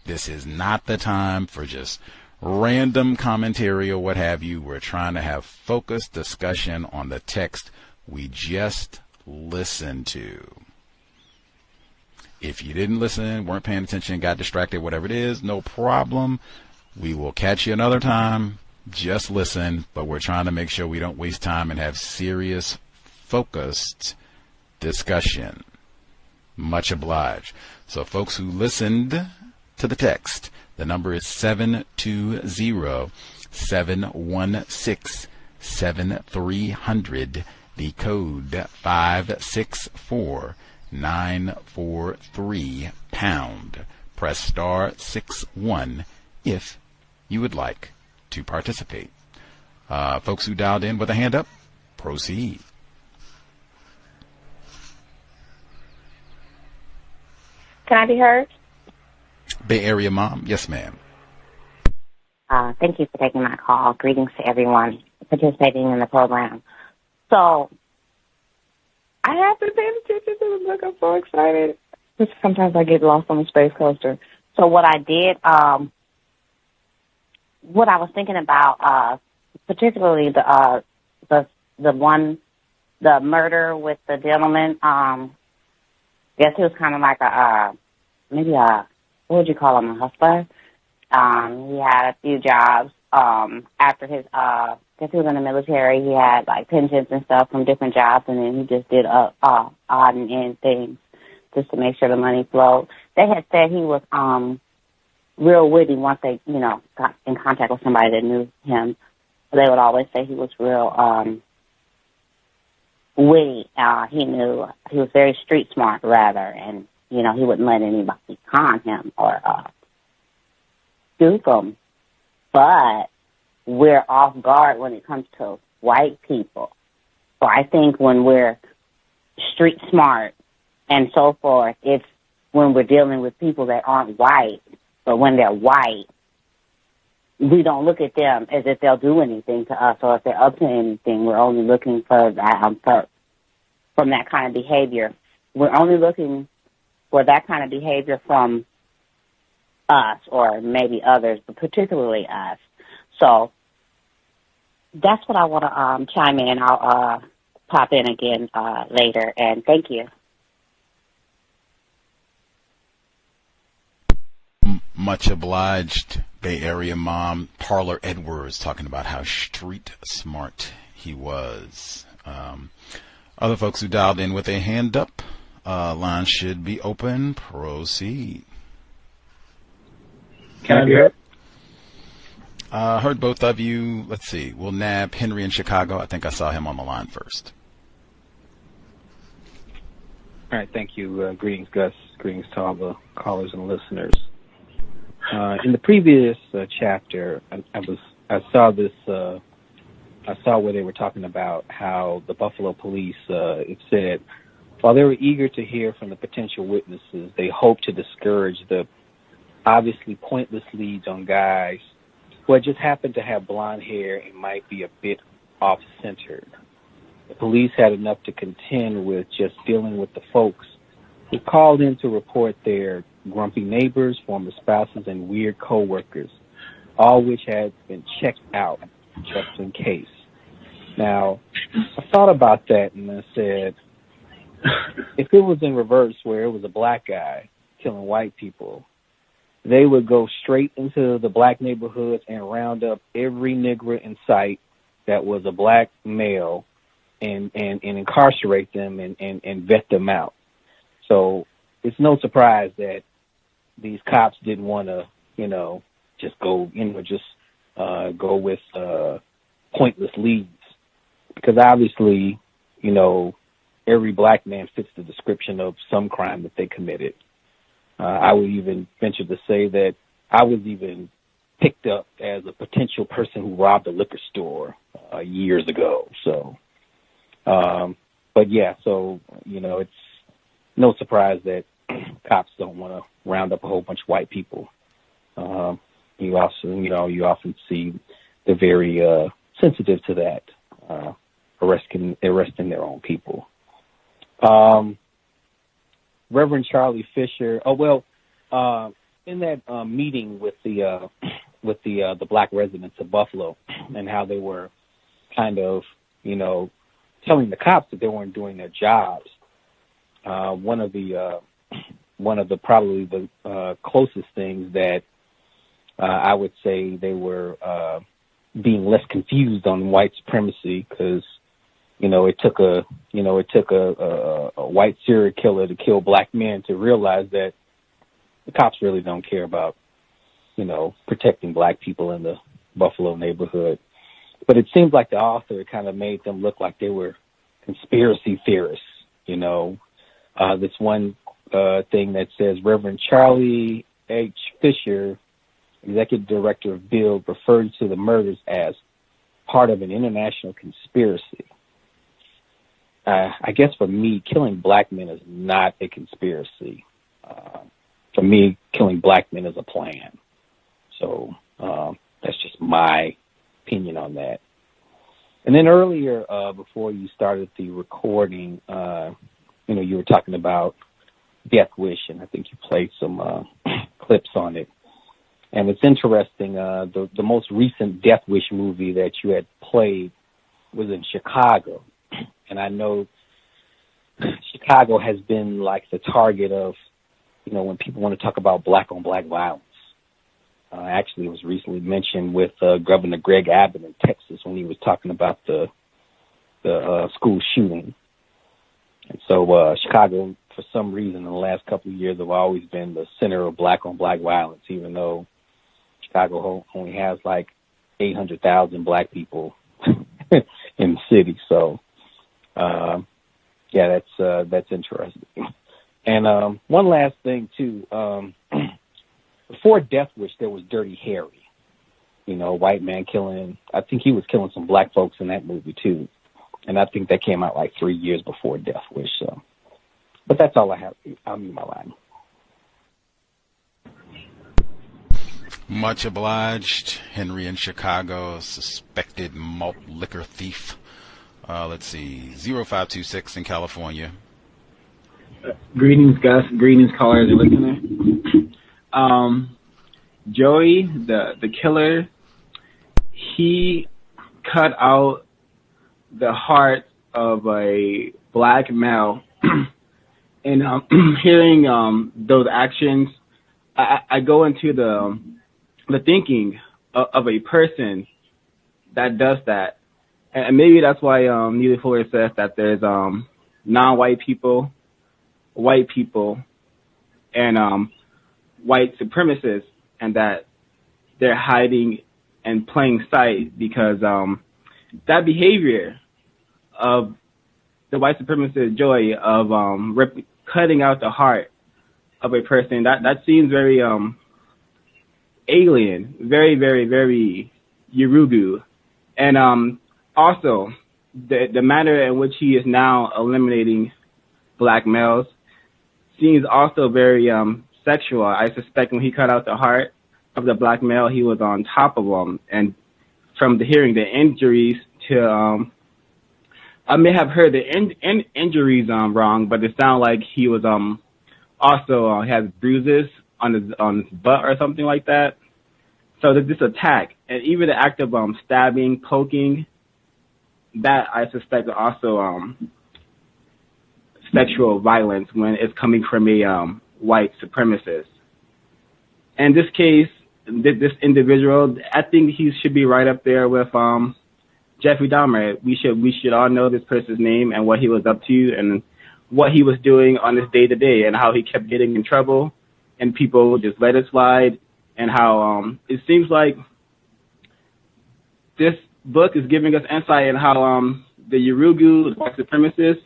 This is not the time for just random commentary or what have you. We're trying to have focused discussion on the text we just listened to. If you didn't listen, weren't paying attention, got distracted, whatever it is, no problem. We will catch you another time. Just listen, but we're trying to make sure we don't waste time and have serious, focused discussion. Much obliged. So folks who listened to the text, the number is 720-716-7300. The code 564-943 pound. Press star 61 if you would like to participate. Folks who dialed in with a hand up, proceed. Can I be heard? Bay Area Mom, yes ma'am. Thank you for taking my call. Greetings to everyone participating in the program. So, I have been paying attention to the book. I'm so excited. Just sometimes I get lost on the space coaster. So what I did, what I was thinking about, particularly the murder with the gentleman, guess he was kind of like what would you call him, a hustler? He had a few jobs, after his, guess he was in the military. He had like pensions and stuff from different jobs, and then he just did odd and end things just to make sure the money flowed. They had said he was real witty once they, got in contact with somebody that knew him. They would always say he was real witty. He was very street smart, rather, and, he wouldn't let anybody con him or dupe him. But we're off guard when it comes to white people. So I think when we're street smart and so forth, it's when we're dealing with people that aren't white. But when they're white, we don't look at them as if they'll do anything to us or if they're up to anything. We're only looking for that, from that kind of behavior. We're only looking for that kind of behavior from us or maybe others, but particularly us. So that's what I want to chime in. I'll pop in again later, and thank you. Much obliged, Bay Area mom. Parlor Edwards talking about how street smart he was. Other folks who dialed in with a hand up, line should be open. Proceed. Can I be heard? Heard both of you. Let's see. We'll nab Henry in Chicago. I think I saw him on the line first. All right, thank you. Greetings, Gus. Greetings to all the callers and listeners. In the previous chapter, I saw where they were talking about how the Buffalo police, it said, while they were eager to hear from the potential witnesses, they hoped to discourage the obviously pointless leads on guys who had just happened to have blonde hair and might be a bit off-centered. The police had enough to contend with just dealing with the folks who called in to report their grumpy neighbors, former spouses, and weird co-workers, all which had been checked out just in case. Now, I thought about that and I said, if it was in reverse where it was a black guy killing white people, they would go straight into the black neighborhoods and round up every nigger in sight that was a black male and incarcerate them and vet them out. So it's no surprise that these cops didn't want to, just go, go with pointless leads. Because obviously, every black man fits the description of some crime that they committed. I would even venture to say that I was even picked up as a potential person who robbed a liquor store years ago. So, but yeah, so, it's no surprise that cops don't want to round up a whole bunch of white people. You often see they're very sensitive to that, arresting their own people. Reverend Charlie Fisher. In that meeting with the black residents of Buffalo, and how they were kind of, telling the cops that they weren't doing their jobs. One of the probably the closest things that I would say they were being less confused on white supremacy, because it took a white serial killer to kill black men to realize that the cops really don't care about protecting black people in the Buffalo neighborhood. But it seems like the author kind of made them look like they were conspiracy theorists. This one thing that says Reverend Charlie H. Fisher, executive director of BUILD, referred to the murders as part of an international conspiracy. I guess for me, killing black men is not a conspiracy. For me, killing black men is a plan. So that's just my opinion on that. And then earlier, before you started the recording, you were talking about Death Wish, and I think you played some clips on it. And it's interesting, the most recent Death Wish movie that you had played was in Chicago. And I know Chicago has been like the target of, when people want to talk about black-on-black violence. Actually, it was recently mentioned with Governor Greg Abbott in Texas when he was talking about the school shooting. And so Chicago, for some reason, in the last couple of years, have always been the center of black-on-black violence, even though Chicago only has like 800,000 black people in the city. So, yeah, that's interesting. And one last thing too. Before Death Wish, there was Dirty Harry. White man killing. I think he was killing some black folks in that movie too. And I think that came out like 3 years before Death Wish. So, but that's all I have. I'll mute my line. Much obliged. Henry in Chicago, suspected malt liquor thief. Let's see, 0526 in California. Greetings, Gus. Greetings, callers and listeners. Joey, the killer, he cut out the heart of a black male. And hearing those actions, I go into the thinking of a person that does that. And maybe that's why Neely Fuller says that there's non-white people, white people, and white supremacists, and that they're hiding in plain sight because that behavior of the white supremacist Joy of cutting out the heart of a person, that seems very alien, very, very, very Yurugu. And also, the manner in which he is now eliminating black males seems also very sexual. I suspect when he cut out the heart of the black male, he was on top of them. And from hearing the injuries to, I may have heard the injuries wrong, but it sounded like he was also has bruises on his butt or something like that. So this attack, and even the act of stabbing, poking, that I suspect also sexual violence when it's coming from a white supremacist. In this case, this individual, I think he should be right up there with Jeffrey Dahmer. We should all know this person's name and what he was up to and what he was doing on his day-to-day and how he kept getting in trouble and people just let it slide, and how it seems like this book is giving us insight in how the Yurugu, white supremacists,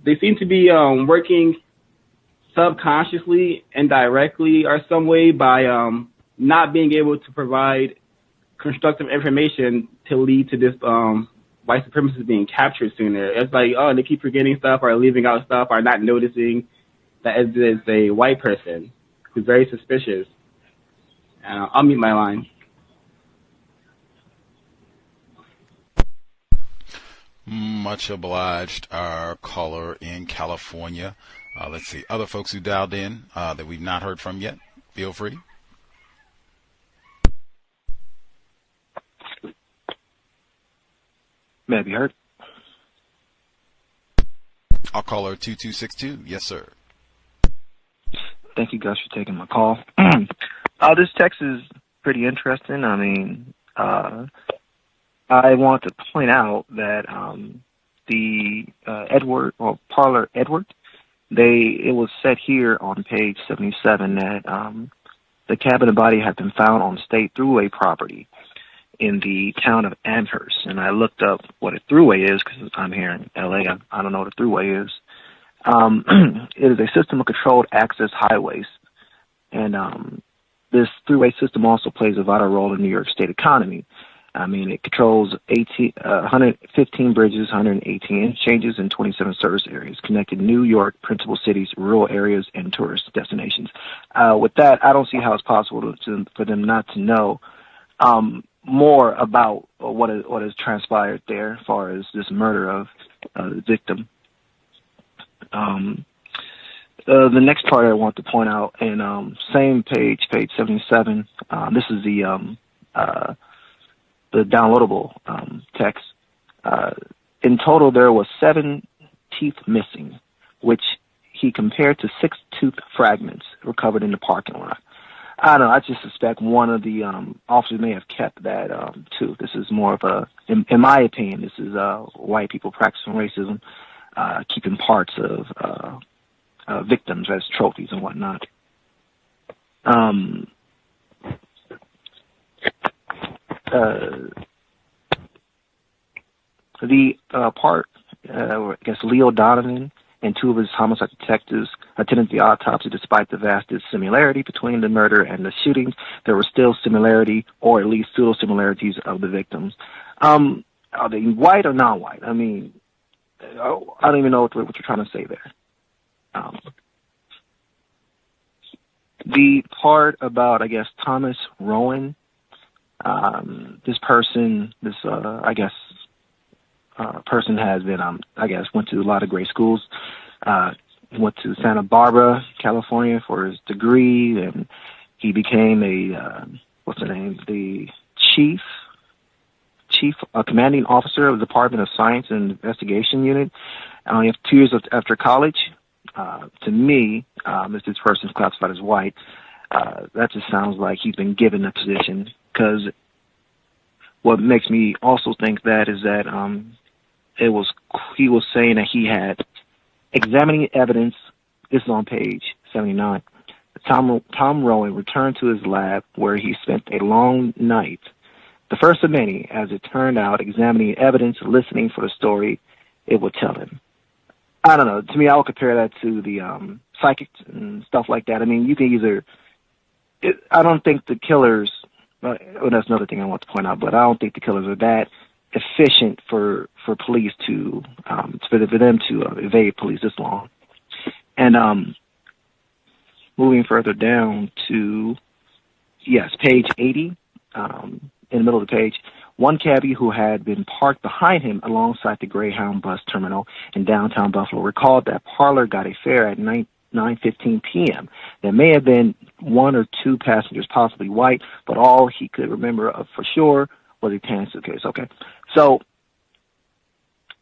they seem to be working subconsciously, indirectly, or some way by not being able to provide constructive information to lead to this white supremacist being captured sooner. It's like, they keep forgetting stuff or leaving out stuff or not noticing that it's a white person who's very suspicious. I'll mute my line. Much obliged, our caller in California. Let's see, other folks who dialed in that we've not heard from yet, feel free. May I be heard? I'll call her 2262. Yes, sir. Thank you, Gus, for taking my call. This text is pretty interesting. I mean, I want to point out that the Edward, or Parlor Edward, it was said here on page 77 that the cabin and body had been found on state thruway property in the town of Amherst. And I looked up what a thruway is because I'm here in L.A. I don't know what a thruway is. It is a system of controlled access highways. And this thruway system also plays a vital role in New York State economy. I mean, it controls 115 bridges, 118 interchanges, and 27 service areas, connecting New York, principal cities, rural areas, and tourist destinations. With that, I don't see how it's possible for them not to know more about what has transpired there as far as this murder of the victim. The next part I want to point out, and same page 77. This is the downloadable text. In total, there was 7 teeth missing, which he compared to 6 tooth fragments recovered in the parking lot. I don't know. I just suspect one of the officers may have kept that tooth. This is more of a, in my opinion, this is white people practicing racism, keeping parts of victims as trophies and whatnot. The part, I guess, Leo Donovan and 2 of his homicide detectives attended the autopsy. Despite the vast dissimilarity between the murder and the shootings, there were still similarity, or at least pseudo-similarities, of the victims. Are they white or non-white? I mean, I don't even know what you're trying to say there. The part about, I guess, Thomas Rowan, this person, person has been, went to a lot of great schools. Went to Santa Barbara, California for his degree, and he became the commanding officer of the Department of Science and Investigation Unit. 2 years after college. To me, if this person is classified as white, that just sounds like he's been given a position, because what makes me also think that is that he was saying that he had examining evidence. This is on page 79. Tom Rowan returned to his lab where he spent a long night, the first of many, as it turned out, examining evidence, listening for the story it would tell him. I don't know. To me, I would compare that to the psychics and stuff like that. I mean, you can either... I don't think the killers... Well, that's another thing I want to point out, but I don't think the killers are that efficient for police to... for them to evade police this long. And moving further down to... Yes, page 80, in the middle of the page... One cabbie who had been parked behind him alongside the Greyhound bus terminal in downtown Buffalo recalled that Parler got a fare at 9:15 p.m. There may have been 1 or 2 passengers, possibly white, but all he could remember for sure was a tan suitcase. Okay, so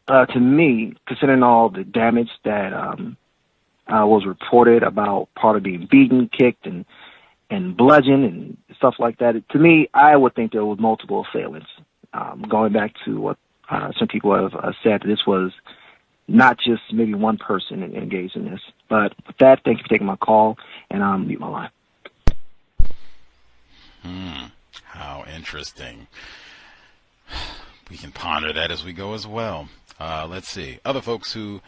to me, considering all the damage that was reported about Parler being beaten, kicked, and bludgeoned and stuff like that, to me, I would think there was multiple assailants. Going back to what some people have said, this was not just maybe one person engaged in this. But with that, thank you for taking my call, and I'll mute my line. How interesting. We can ponder that as we go as well. Let's see. Other folks who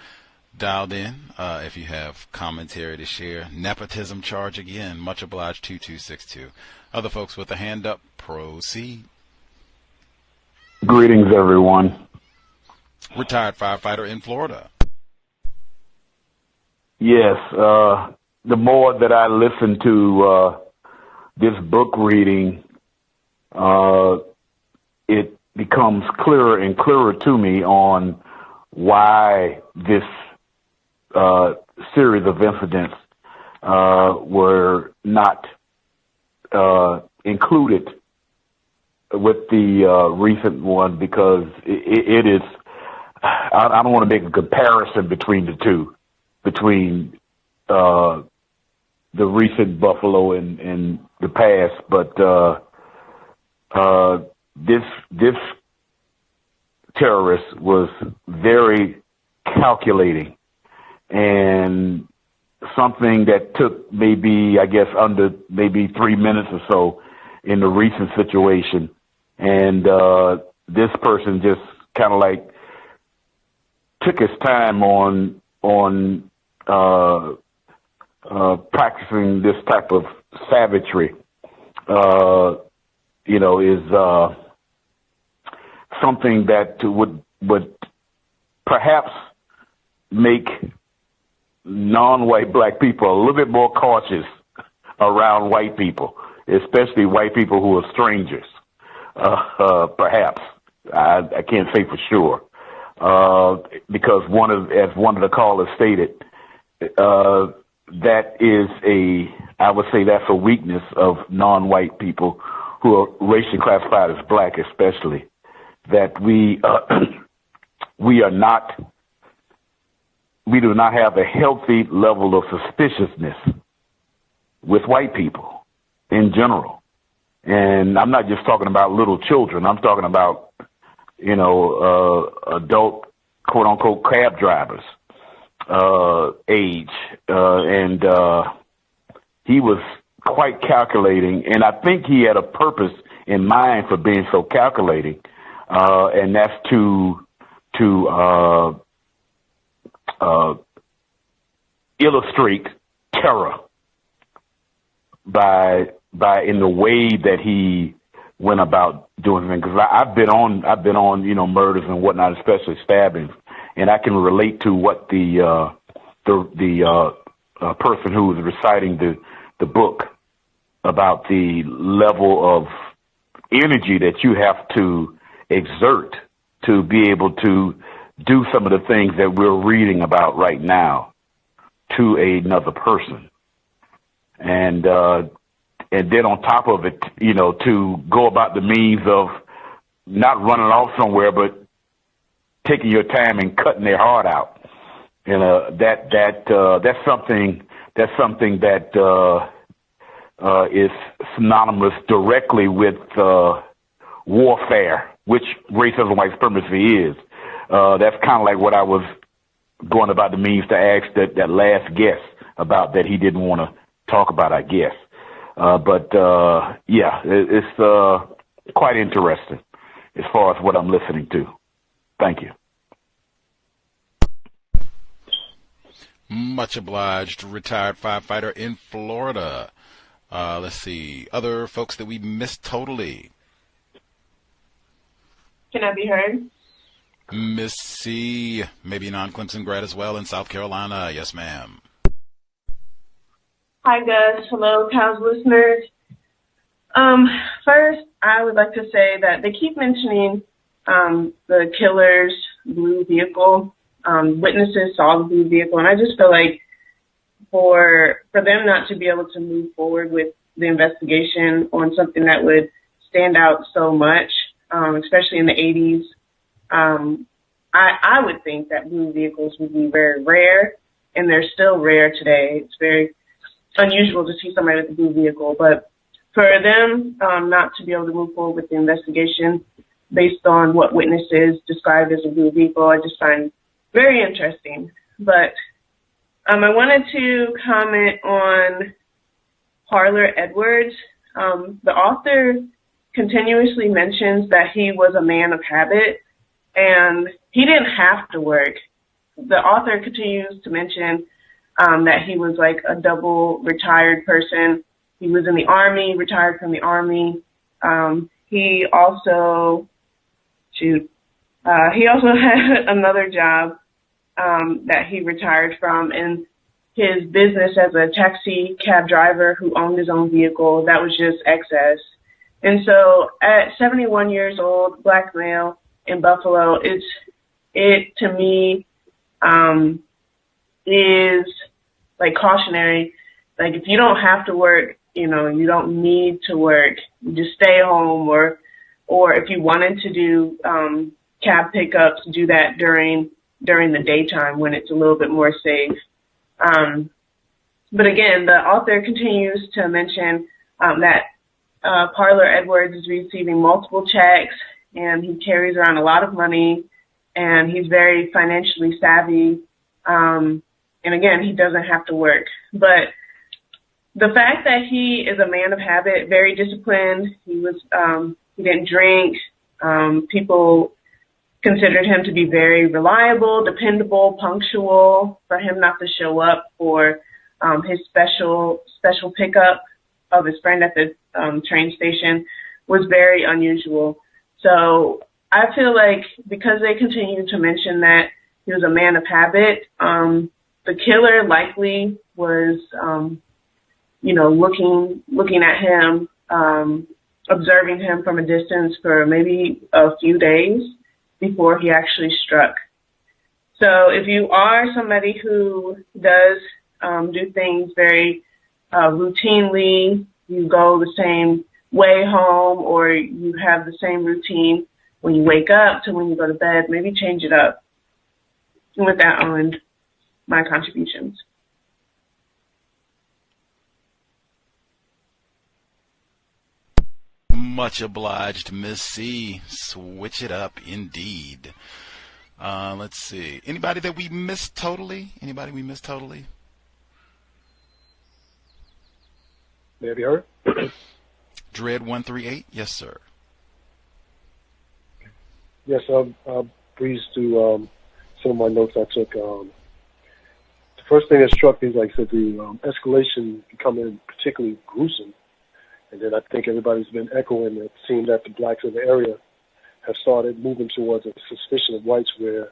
dialed in, if you have commentary to share. Nepotism charge again. Much obliged, 2262. Other folks with a hand up, proceed. Greetings, everyone. Retired firefighter in Florida. Yes, the more that I listen to this book reading, it becomes clearer and clearer to me on why this series of incidents were not included with the recent one, because it is, I don't want to make a comparison between the two, between the recent Buffalo and the past, but this terrorist was very calculating, and something that took maybe, I guess, under maybe 3 minutes or so in the recent situation. And this person just kind of like took his time on practicing this type of savagery, is something that would perhaps make non-white black people a little bit more cautious around white people, especially white people who are strangers. Perhaps I can't say for sure, because as one of the callers stated, that is I would say that's a weakness of non-white people who are racially classified as black, especially, that we do not have a healthy level of suspiciousness with white people in general. And I'm not just talking about little children. I'm talking about, adult, quote unquote, cab drivers, age. And he was quite calculating. And I think he had a purpose in mind for being so calculating. And that's to illustrate terror by in the way that he went about doing things. Because I've been on murders and whatnot, especially stabbings, and I can relate to what the person who was reciting the book about the level of energy that you have to exert to be able to do some of the things that we're reading about right now to another person. And then on top of it, to go about the means of not running off somewhere, but taking your time and cutting their heart out. And that's something that is synonymous directly with warfare, which racism and white supremacy is. That's kind of like what I was going about the means to ask that last guest about that he didn't want to talk about, I guess. It's quite interesting as far as what I'm listening to. Thank you. Much obliged, retired firefighter in Florida. Let's see, other folks that we missed totally. Can I be heard? Miss C, maybe non-Clemson grad as well in South Carolina. Yes, ma'am. Hi, Gus. Hello, Cows listeners. First, I would like to say that they keep mentioning the killer's blue vehicle. Witnesses saw the blue vehicle, and I just feel like for them not to be able to move forward with the investigation on something that would stand out so much, especially in the 80s, I would think that blue vehicles would be very rare, and they're still rare today. It's very unusual to see somebody with a blue vehicle, but for them not to be able to move forward with the investigation based on what witnesses described as a blue vehicle, I just find very interesting. But I wanted to comment on Parler Edwards. The author continuously mentions that he was a man of habit, and he didn't have to work. The author continues to mention that he was like a double retired person. He was in the Army, retired from the Army. He also had another job that he retired from, and his business as a taxi cab driver who owned his own vehicle, that was just excess. And so at 71 years old, black male in Buffalo, it to me is like cautionary. Like, if you don't have to work, you don't need to work. You just stay home, or if you wanted to do cab pickups, do that during the daytime when it's a little bit more safe. But again, the author continues to mention that Parler Edwards is receiving multiple checks, and he carries around a lot of money, and he's very financially savvy. And again, he doesn't have to work. But the fact that he is a man of habit, very disciplined, he didn't drink, people considered him to be very reliable, dependable, punctual. For him not to show up for his special pickup of his friend at the train station was very unusual. So I feel like because they continue to mention that he was a man of habit, the killer likely was, looking at him, observing him from a distance for maybe a few days before he actually struck. So if you are somebody who does do things very routinely. You go the same way home, or you have the same routine when you wake up to when you go to bed. Maybe change it up. And with that, I'll end my contributions. Much obliged, Miss C. Switch it up, indeed. Let's see. Anybody that we missed totally? Anybody we missed totally? May I be heard? Dread 138, yes, sir. Yes, I'll breeze through some of my notes I took. The first thing that struck me is, like I said, the escalation becoming particularly gruesome. And then I think everybody's been echoing it, seeing that the blacks in the area have started moving towards a suspicion of whites where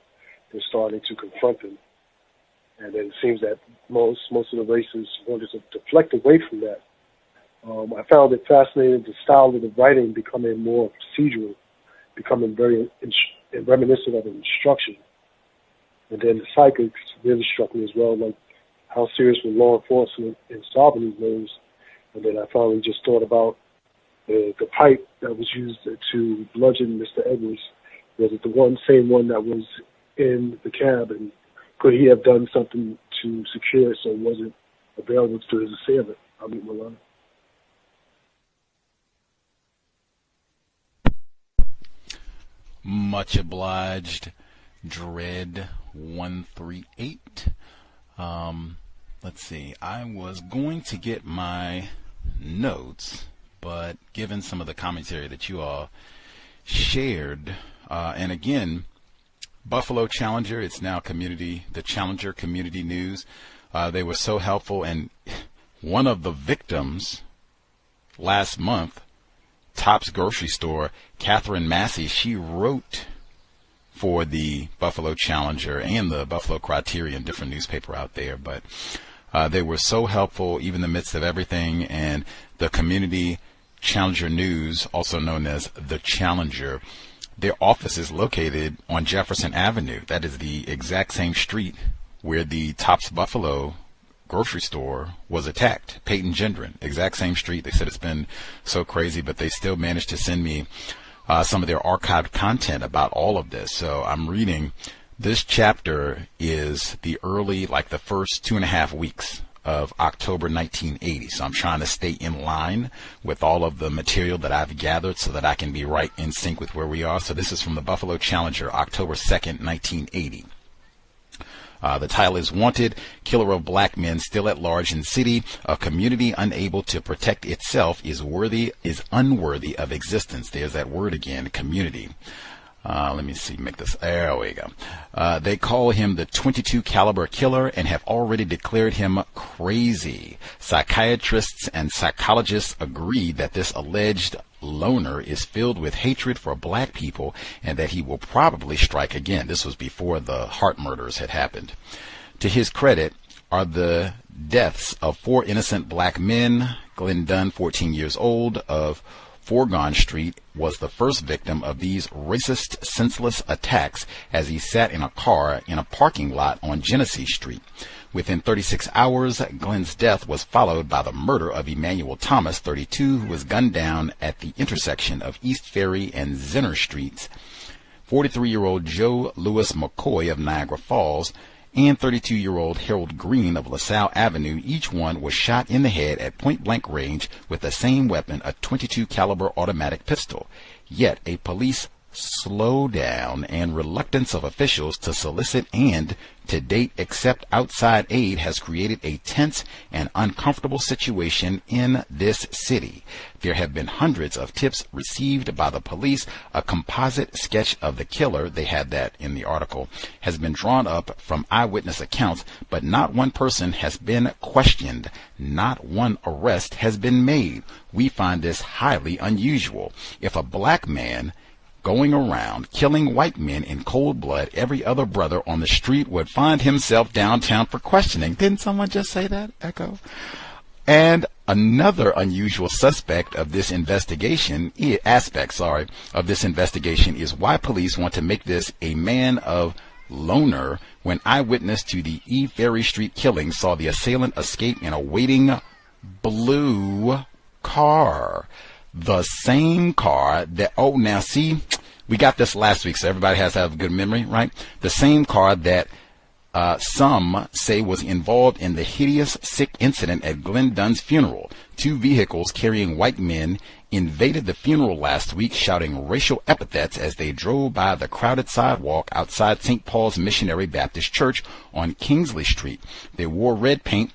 they're starting to confront them. And then it seems that most of the races wanted to deflect away from that. I found it fascinating, the style of the writing becoming more procedural, becoming very reminiscent of an instruction. And then the psychics really struck me as well, like how serious were law enforcement in solving these murders. And then I finally just thought about the pipe that was used to bludgeon Mr. Edwards. Was it the same one that was in the cab? And could he have done something to secure it so it wasn't available to his assailant? I'll meet Milana. Much obliged, Dread 138. Let's see. I was going to get my notes, but given some of the commentary that you all shared, and again, Buffalo Challenger, it's now the Challenger Community News. They were so helpful, and one of the victims last month, Tops Grocery Store, Catherine Massey, she wrote for the Buffalo Challenger and the Buffalo Criterion, different newspaper out there, but they were so helpful even in the midst of everything. And the Community Challenger News, also known as the Challenger, their office is located on Jefferson Avenue. That is the exact same street where the Tops Buffalo grocery store was attacked. Payton Gendron, exact same street. They said it's been so crazy, but they still managed to send me some of their archived content about all of this. So I'm reading. This chapter is the first 2.5 weeks of October 1980. So I'm trying to stay in line with all of the material that I've gathered so that I can be right in sync with where we are. So this is from the Buffalo Challenger, October 2nd, 1980. The title is Wanted, Killer of Black Men Still at Large in City. A community unable to protect itself is unworthy of existence. There's that word again, community. Let me see, there we go. They call him the .22 caliber killer and have already declared him crazy. Psychiatrists and psychologists agree that this alleged loner is filled with hatred for black people and that he will probably strike again. This was before the Hart murders had happened. To his credit are the deaths of 4 innocent black men. Glenn Dunn, 14 years old, of Fourgon Street, was the first victim of these racist, senseless attacks as he sat in a car in a parking lot on Genesee Street. Within 36 hours, Glenn's death was followed by the murder of Emmanuel Thomas, 32, who was gunned down at the intersection of East Ferry and Zenner Streets. 43-year-old Joe Louis McCoy of Niagara Falls and 32-year-old Harold Green of LaSalle Avenue, each one was shot in the head at point-blank range with the same weapon, a .22 caliber automatic pistol. Yet a police slowdown and reluctance of officials to solicit and, to date, accept outside aid has created a tense and uncomfortable situation in this city. There have been hundreds of tips received by the police. A composite sketch of the killer, they had that in the article, has been drawn up from eyewitness accounts, but not one person has been questioned. Not one arrest has been made. We find this highly unusual. If a black man going around killing white men in cold blood, every other brother on the street would find himself downtown for questioning. Didn't someone just say that, Echo? And another unusual aspect of this investigation is why police want to make this a man of loner when eyewitness to the E. Ferry Street killing saw the assailant escape in a waiting blue car. The same car that, oh, now see, we got this last week, so everybody has to have a good memory, right? The same car that some say was involved in the hideous, sick incident at Glenn Dunn's funeral. 2 vehicles carrying white men invaded the funeral last week, shouting racial epithets as they drove by the crowded sidewalk outside St. Paul's Missionary Baptist Church on Kingsley Street. They wore red paint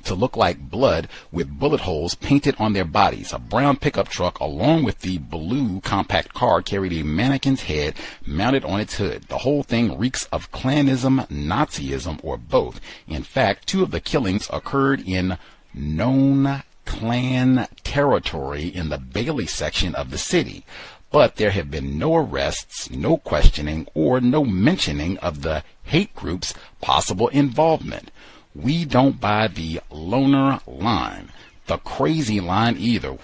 to look like blood with bullet holes painted on their bodies. A brown pickup truck along with the blue compact car carried a mannequin's head mounted on its hood. The whole thing reeks of Klanism, Nazism, or both. In fact, 2 of the killings occurred in known Klan territory in the Bailey section of the city. But there have been no arrests, no questioning, or no mentioning of the hate group's possible involvement. We don't buy the loner line, the crazy line either.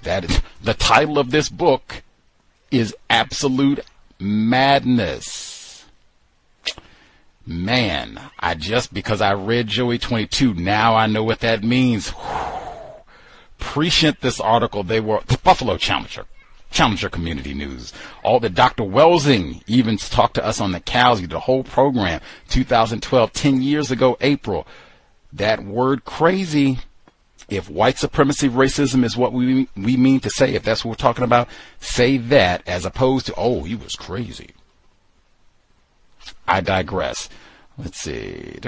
That is, the title of this book is absolute madness. Man, because I read Joey 22, now I know what that means. Prescient this article, they were the Buffalo Challenger Community News. All the Dr. Welsing even talked to us on the cows, the whole program, 2012, 10 years ago, April. That word crazy, if white supremacy racism is what we mean to say, if that's what we're talking about, say that as opposed to, oh, he was crazy. I digress. Let's see.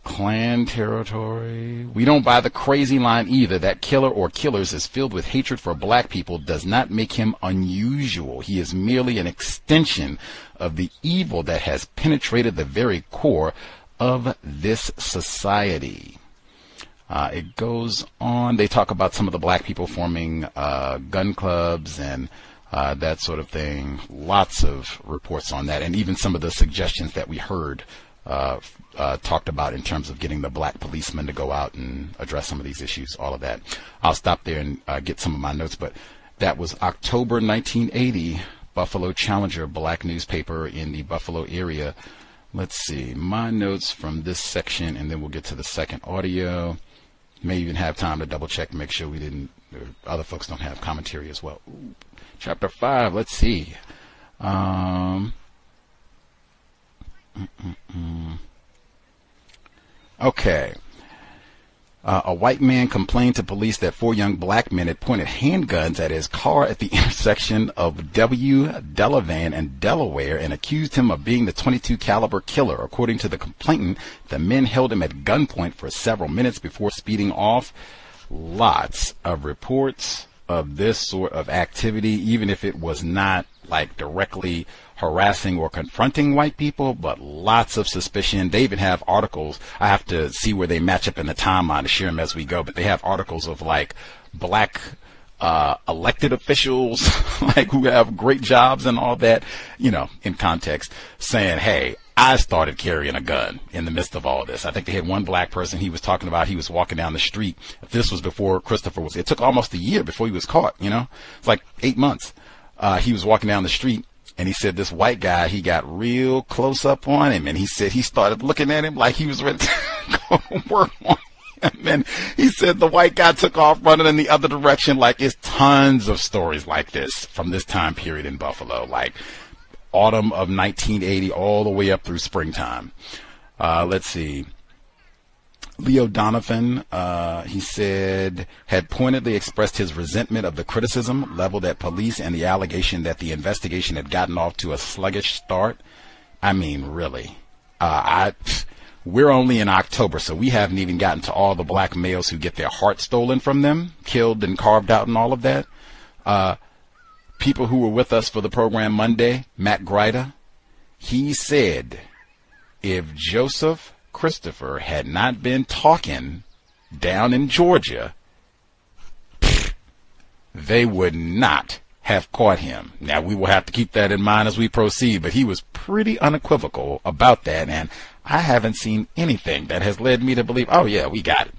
Klan territory. We don't buy the crazy line either. That killer or killers is filled with hatred for black people does not make him unusual. He is merely an extension of the evil that has penetrated the very core of this society. It goes on. They talk about some of the black people forming gun clubs and that sort of thing. Lots of reports on that, and even some of the suggestions that we heard talked about in terms of getting the black policemen to go out and address some of these issues, all of that. I'll stop there and get some of my notes, but that was October 1980, Buffalo Challenger, black newspaper in the Buffalo area. Let's see, my notes from this section, and then we'll get to the second audio. May even have time to double check and make sure other folks don't have commentary as well. Ooh, chapter 5, let's see. Okay. A white man complained to police that 4 young black men had pointed handguns at his car at the intersection of W. Delavan and Delaware and accused him of being the .22 caliber killer. According to the complainant, the men held him at gunpoint for several minutes before speeding off. Lots of reports of this sort of activity, even if it was not like directly harassing or confronting white people, but lots of suspicion. They even have articles. I have to see where they match up in the timeline to share them as we go, but they have articles of like black elected officials like who have great jobs and all that, in context, saying, hey, I started carrying a gun in the midst of all this. I think they had one black person he was talking about. He was walking down the street. This was before Christopher was. It took almost a year before he was caught. It's like 8 months. He was walking down the street, and he said this white guy, he got real close up on him, and he said he started looking at him like he was ready to go to work on him. And he said the white guy took off running in the other direction. Like, it's tons of stories like this from this time period in Buffalo, like autumn of 1980 all the way up through springtime. Let's see. Leo Donovan, he said, had pointedly expressed his resentment of the criticism leveled at police and the allegation that the investigation had gotten off to a sluggish start. I mean, really. We're only in October, so we haven't even gotten to all the black males who get their hearts stolen from them, killed and carved out and all of that. People who were with us for the program Monday, Matt Greida, he said, if Joseph Christopher had not been talking down in Georgia, they would not have caught him. Now, we will have to keep that in mind as we proceed, but he was pretty unequivocal about that, and I haven't seen anything that has led me to believe, oh yeah, we got it.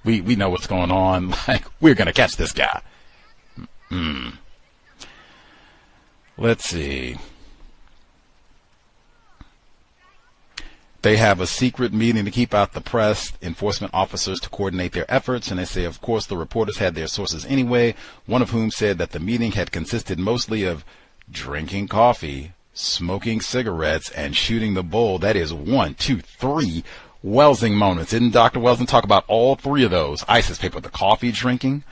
We know what's going on. Like, we're going to catch this guy. Let's see. They have a secret meeting to keep out the press, enforcement officers to coordinate their efforts, and they say, of course, the reporters had their sources anyway, one of whom said that the meeting had consisted mostly of drinking coffee, smoking cigarettes, and shooting the bull. That is 1, 2, 3 Welsing moments. Didn't Dr. Welsing talk about all three of those? ISIS paper, the coffee drinking,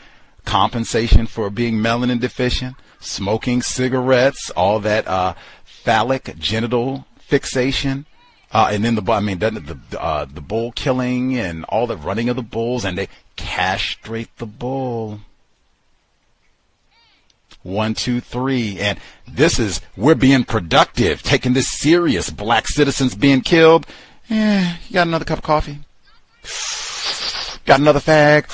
compensation for being melanin deficient, smoking cigarettes, all that phallic genital fixation. And then the bull killing and all the running of the bulls, and they castrate the bull. 1, 2, 3, and we're being productive, taking this serious. Black citizens being killed. You got another cup of coffee? Got another fag?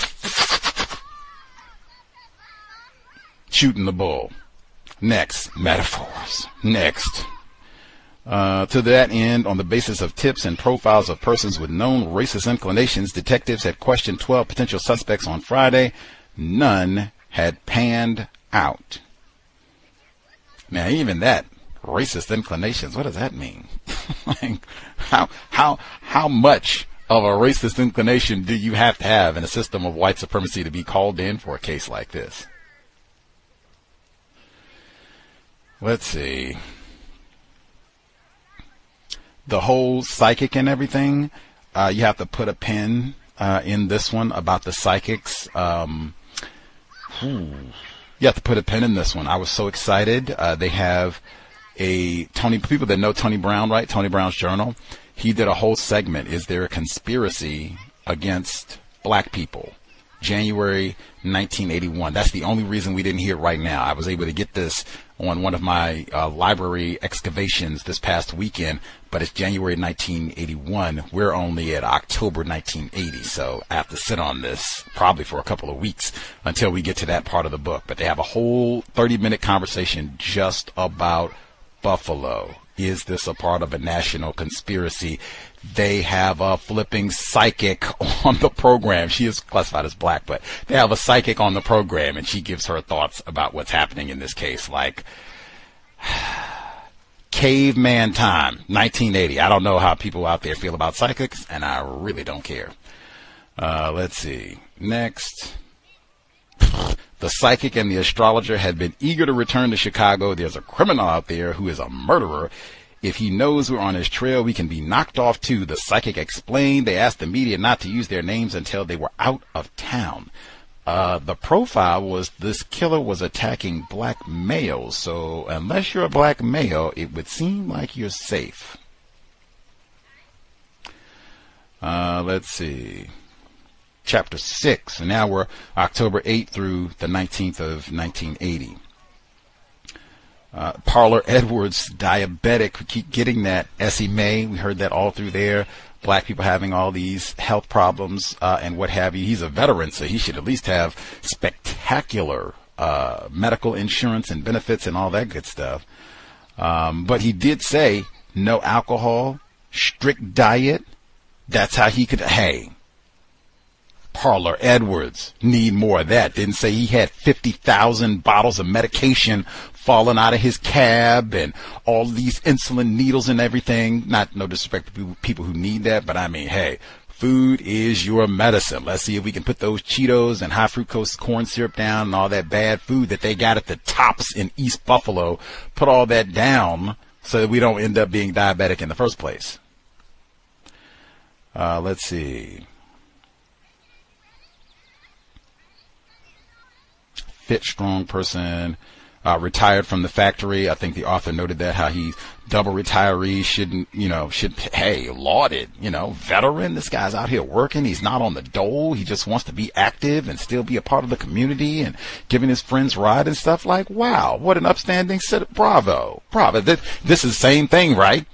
Shooting the bull. Next, metaphors. Next. To that end, on the basis of tips and profiles of persons with known racist inclinations, detectives had questioned 12 potential suspects on Friday. None had panned out. Now, even that, racist inclinations, what does that mean? Like, how much of a racist inclination do you have to have in a system of white supremacy to be called in for a case like this? Let's see. The whole psychic and everything, you have to put a pin in this one about the psychics. You have to put a pin in this one. I was so excited. They have people that know Tony Brown, right? Tony Brown's Journal. He did a whole segment. Is there a conspiracy against black people? January 1981. That's the only reason we didn't hear it right now. I was able to get this on one of my library excavations this past weekend, but it's January 1981. We're only at October 1980, so I have to sit on this probably for a couple of weeks until we get to that part of the book. But they have a whole 30-minute conversation just about Buffalo. Is this a part of a national conspiracy? They have a flipping psychic on the program. She is classified as black, but they have a psychic on the program, and she gives her thoughts about what's happening in this case. Like, caveman time, 1980. I don't know how people out there feel about psychics, and I really don't care. Let's see. Next. The psychic and the astrologer had been eager to return to Chicago. There's a criminal out there who is a murderer. If he knows we're on his trail, we can be knocked off too, the psychic explained. They asked the media not to use their names until they were out of town. The profile was this killer was attacking black males, so unless you're a black male, it would seem like you're safe. Let's see. Chapter 6, and now we're October 8th through the 19th of 1980. Parlor Edwards, diabetic. We keep getting that. Essie Mae, we heard that all through there. Black people having all these health problems and what have you. He's a veteran, so he should at least have spectacular medical insurance and benefits and all that good stuff. But he did say no alcohol, strict diet. That's how he could, hey, Parlor Edwards, need more of that. Didn't say he had 50,000 bottles of medication falling out of his cab and all these insulin needles and everything. Not no disrespect to people who need that, but I mean, hey, food is your medicine. Let's see if we can put those Cheetos and high fructose corn syrup down and all that bad food that they got at the Tops in East Buffalo. Put all that down so that we don't end up being diabetic in the first place. Let's see. Fit, strong person, retired from the factory. I think the author noted that, how he's double retiree, lauded, veteran. This guy's out here working. He's not on the dole. He just wants to be active and still be a part of the community and giving his friends ride and stuff. Like, wow, what an upstanding citizen. Bravo. This is the same thing, right?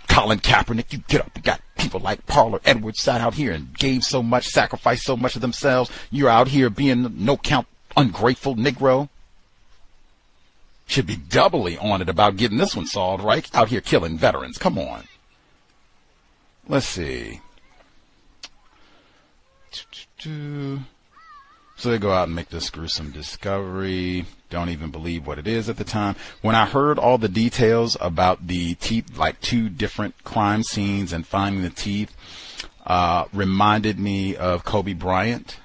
Colin Kaepernick, you get up. You got people like Parlor Edwards sat out here and gave so much, sacrificed so much of themselves. You're out here being no count ungrateful Negro. Should be doubly on it about getting this one solved, right? Out here killing veterans. Come on. Let's see. So they go out and make this gruesome discovery. Don't even believe what it is at the time. When I heard all the details about the teeth, like 2 different crime scenes and finding the teeth, reminded me of Kobe Bryant.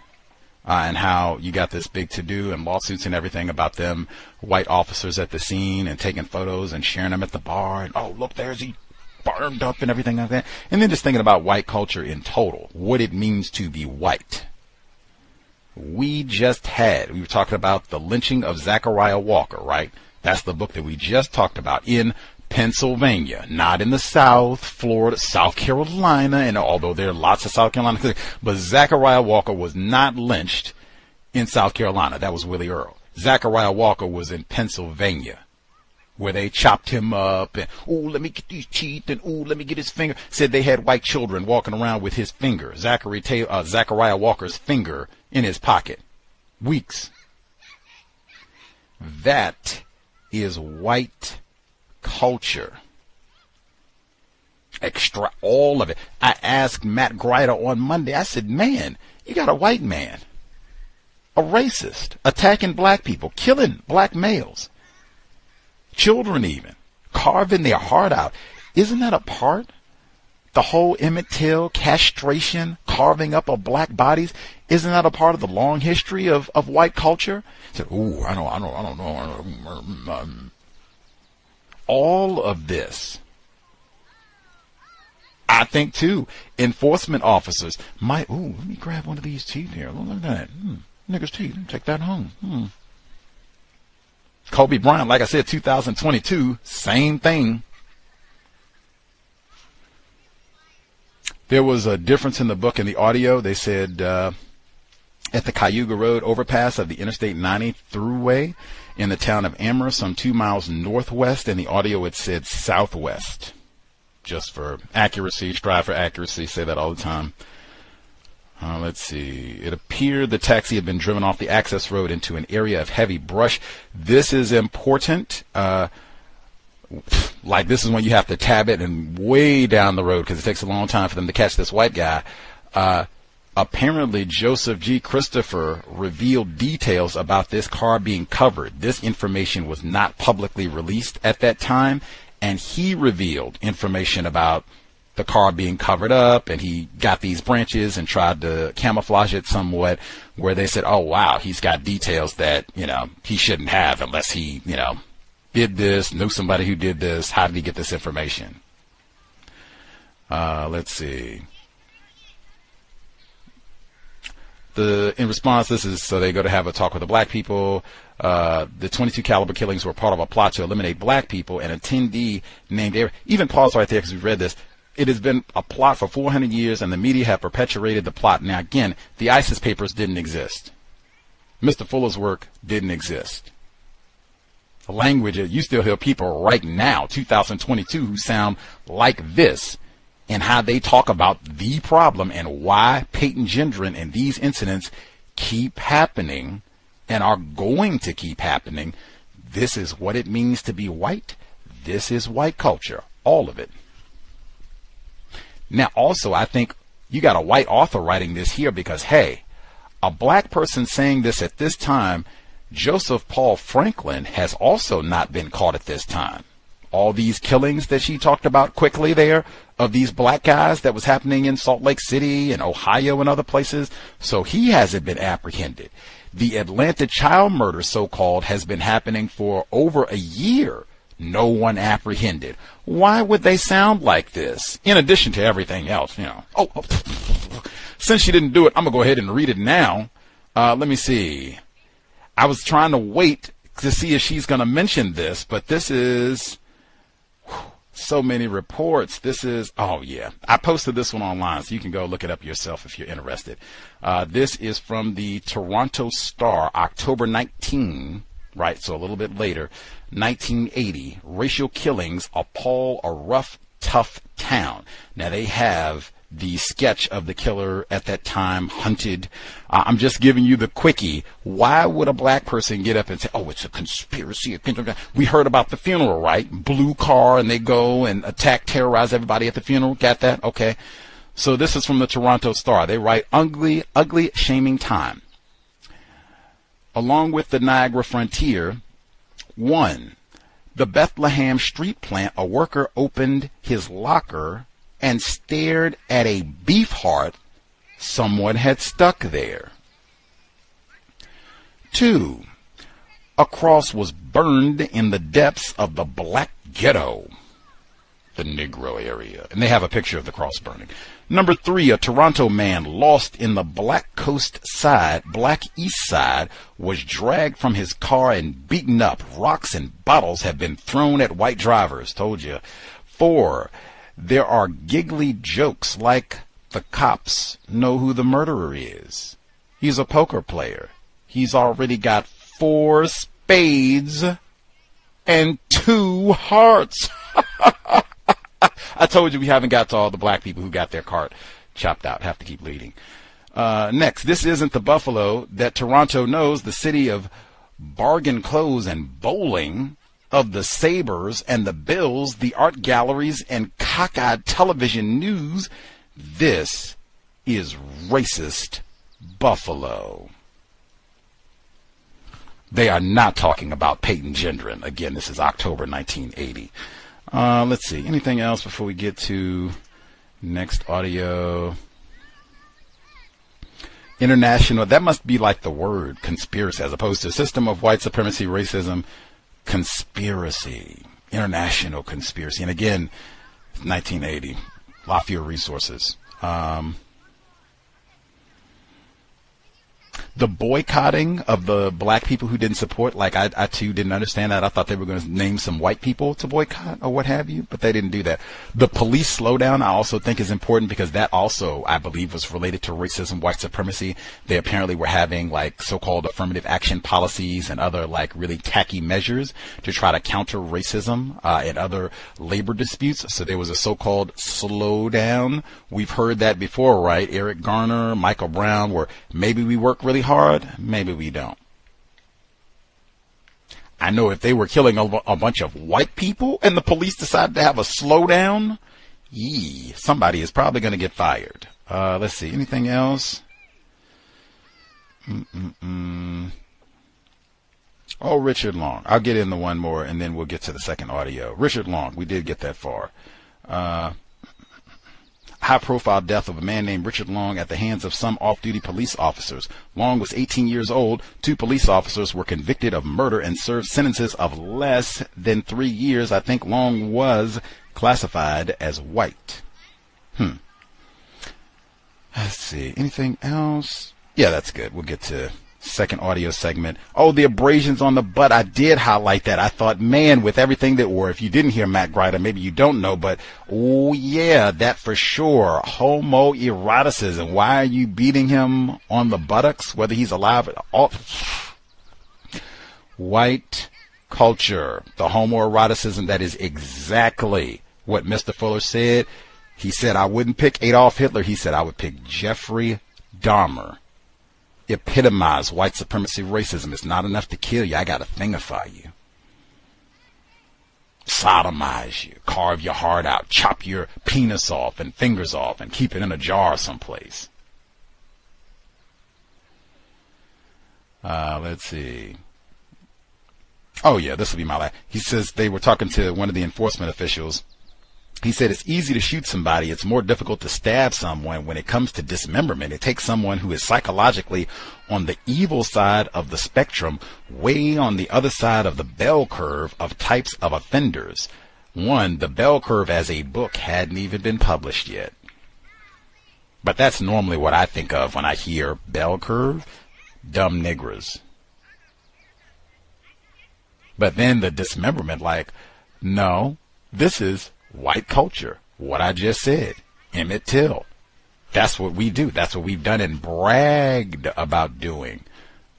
And how you got this big to-do and lawsuits and everything about them white officers at the scene and taking photos and sharing them at the bar. And, oh, look, there's he burned up and everything like that. And then just thinking about white culture in total, what it means to be white. We were talking about the lynching of Zachariah Walker, right? That's the book that we just talked about in Pennsylvania, not in the South, Florida, South Carolina, and although there are lots of South Carolina, but Zachariah Walker was not lynched in South Carolina. That was Willie Earl. Zachariah Walker was in Pennsylvania, where they chopped him up and, oh, let me get these teeth and, oh, let me get his finger. Said they had white children walking around with his finger, Zachariah Walker's finger in his pocket. Weeks. That is white culture. Extra all of it. I asked Matt Greider on Monday, I said, man, you got a white man, a racist, attacking black people, killing black males, children even, carving their heart out. Isn't that a part? The whole Emmett Till castration, carving up of black bodies, isn't that a part of the long history of white culture? I said, ooh, I don't know. All of this, I think, too, enforcement officers might, ooh, let me grab one of these teeth here. Look at that. Nigger's teeth. Take that home. Kobe Bryant, like I said, 2022, same thing. There was a difference in the book and the audio. They said at the Cayuga Road overpass of the Interstate 90 throughway in the town of Amherst, some 2 miles northwest. In the audio, it said southwest. Just for accuracy, strive for accuracy, say that all the time. Let's see. It appeared the taxi had been driven off the access road into an area of heavy brush. This is important. Like, this is when you have to tab it and way down the road because it takes a long time for them to catch this white guy. Apparently, Joseph G. Christopher revealed details about this car being covered. This information was not publicly released at that time, and he revealed information about the car being covered up, and he got these branches and tried to camouflage it somewhat, where they said, oh, wow, he's got details that, he shouldn't have unless he, did this, knew somebody who did this. How did he get this information? Let's see. In response, so they go to have a talk with the black people. The 22 caliber killings were part of a plot to eliminate black people. An attendee named Eric, even pause right there because we've read this. It has been a plot for 400 years, and the media have perpetuated the plot. Now, again, the ISIS papers didn't exist. Mr. Fuller's work didn't exist. The language, you still hear people right now, 2022, who sound like this, and how they talk about the problem and why Payton Gendron and these incidents keep happening and are going to keep happening. This is what it means to be white. This is white culture, all of it. Now, also, I think you got a white author writing this here because, hey, a black person saying this at this time, Joseph Paul Franklin has also not been caught at this time. All these killings that she talked about quickly there of these black guys that was happening in Salt Lake City and Ohio and other places, so he hasn't been apprehended. The Atlanta child murder, so-called, has been happening for over a year. No one apprehended. Why would they sound like this? In addition to everything else, since she didn't do it, I'm going to go ahead and read it now. Let me see. I was trying to wait to see if she's going to mention this, but this is so many reports. This is, oh yeah, I posted this one online, so you can go look it up yourself if you're interested. This is from the Toronto Star, October 19, right, so a little bit later, 1980. Racial killings appall a rough, tough town. Now they have the sketch of the killer at that time hunted. I'm just giving you the quickie. Why would a black person get up and say, oh, it's a conspiracy? We heard about the funeral, right? Blue car, and they go and attack, terrorize everybody at the funeral. Got that? Okay. So this is from the Toronto Star. They write, ugly, shaming time. along with the Niagara frontier. 1. The Bethlehem street plant, a worker opened his locker and stared at a beef heart someone had stuck there. 2. A cross was burned in the depths of the black ghetto, the Negro area. And they have a picture of the cross burning. Number 3, a Toronto man lost in the Black East Side was dragged from his car and beaten up. Rocks and bottles have been thrown at white drivers. Told you. 4, there are giggly jokes like the cops know who the murderer is. He's a poker player. He's already got 4 spades and 2 hearts. I told you we haven't got to all the black people who got their cart chopped out. Have to keep leading. Next, this isn't the Buffalo that Toronto knows, the city of bargain clothes and bowling, of the Sabres and the Bills, the art galleries and cockeyed television news. This is racist Buffalo. They are not talking about Payton Gendron. Again, this is October 1980. Let's see. Anything else before we get to next audio? International. That must be like the word conspiracy as opposed to system of white supremacy, racism, conspiracy. International conspiracy. And again, 1980. A lot fewer resources. The boycotting of the black people who didn't support, like I too didn't understand that. I thought they were going to name some white people to boycott or what have you, but they didn't do that. The police slowdown I also think is important because that also, I believe, was related to racism, white supremacy. They apparently were having like so-called affirmative action policies and other like really tacky measures to try to counter racism and other labor disputes. So there was a so-called slowdown. We've heard that before, right? Eric Garner, Michael Brown, where maybe we work really hard, maybe we don't. I know if they were killing a bunch of white people and the police decided to have a slowdown, somebody is probably going to get fired. Let's see, anything else? Oh, Richard Long. I'll get into one more and then we'll get to the second audio. Richard Long, we did get that far. High-profile death of a man named Richard Long at the hands of some off-duty police officers. Long was 18 years old. 2 police officers were convicted of murder and served sentences of less than 3 years. I think Long was classified as white. Let's see. Anything else? Yeah, that's good. We'll get to second audio segment. Oh, the abrasions on the butt. I did highlight that. I thought, man, with everything that, or if you didn't hear Matt Grider, maybe you don't know, but oh yeah, that for sure. Homoeroticism. Why are you beating him on the buttocks, whether he's alive at all? White culture. The homoeroticism, that is exactly what Mr. Fuller said. He said, I wouldn't pick Adolf Hitler. He said, I would pick Jeffrey Dahmer. Epitomize white supremacy racism. It's not enough to kill you. I got to thingify you. Sodomize you. Carve your heart out. Chop your penis off and fingers off and keep it in a jar someplace. Let's see. Oh, yeah, this will be my last. He says they were talking to one of the enforcement officials. He said it's easy to shoot somebody. It's more difficult to stab someone. When it comes to dismemberment, it takes someone who is psychologically on the evil side of the spectrum, way on the other side of the bell curve of types of offenders. One, the bell curve as a book hadn't even been published yet. But that's normally what I think of when I hear bell curve. Dumb niggers. But then the dismemberment, like, no, this is white culture. What I just said. Emmett Till. That's what we do. That's what we've done and bragged about doing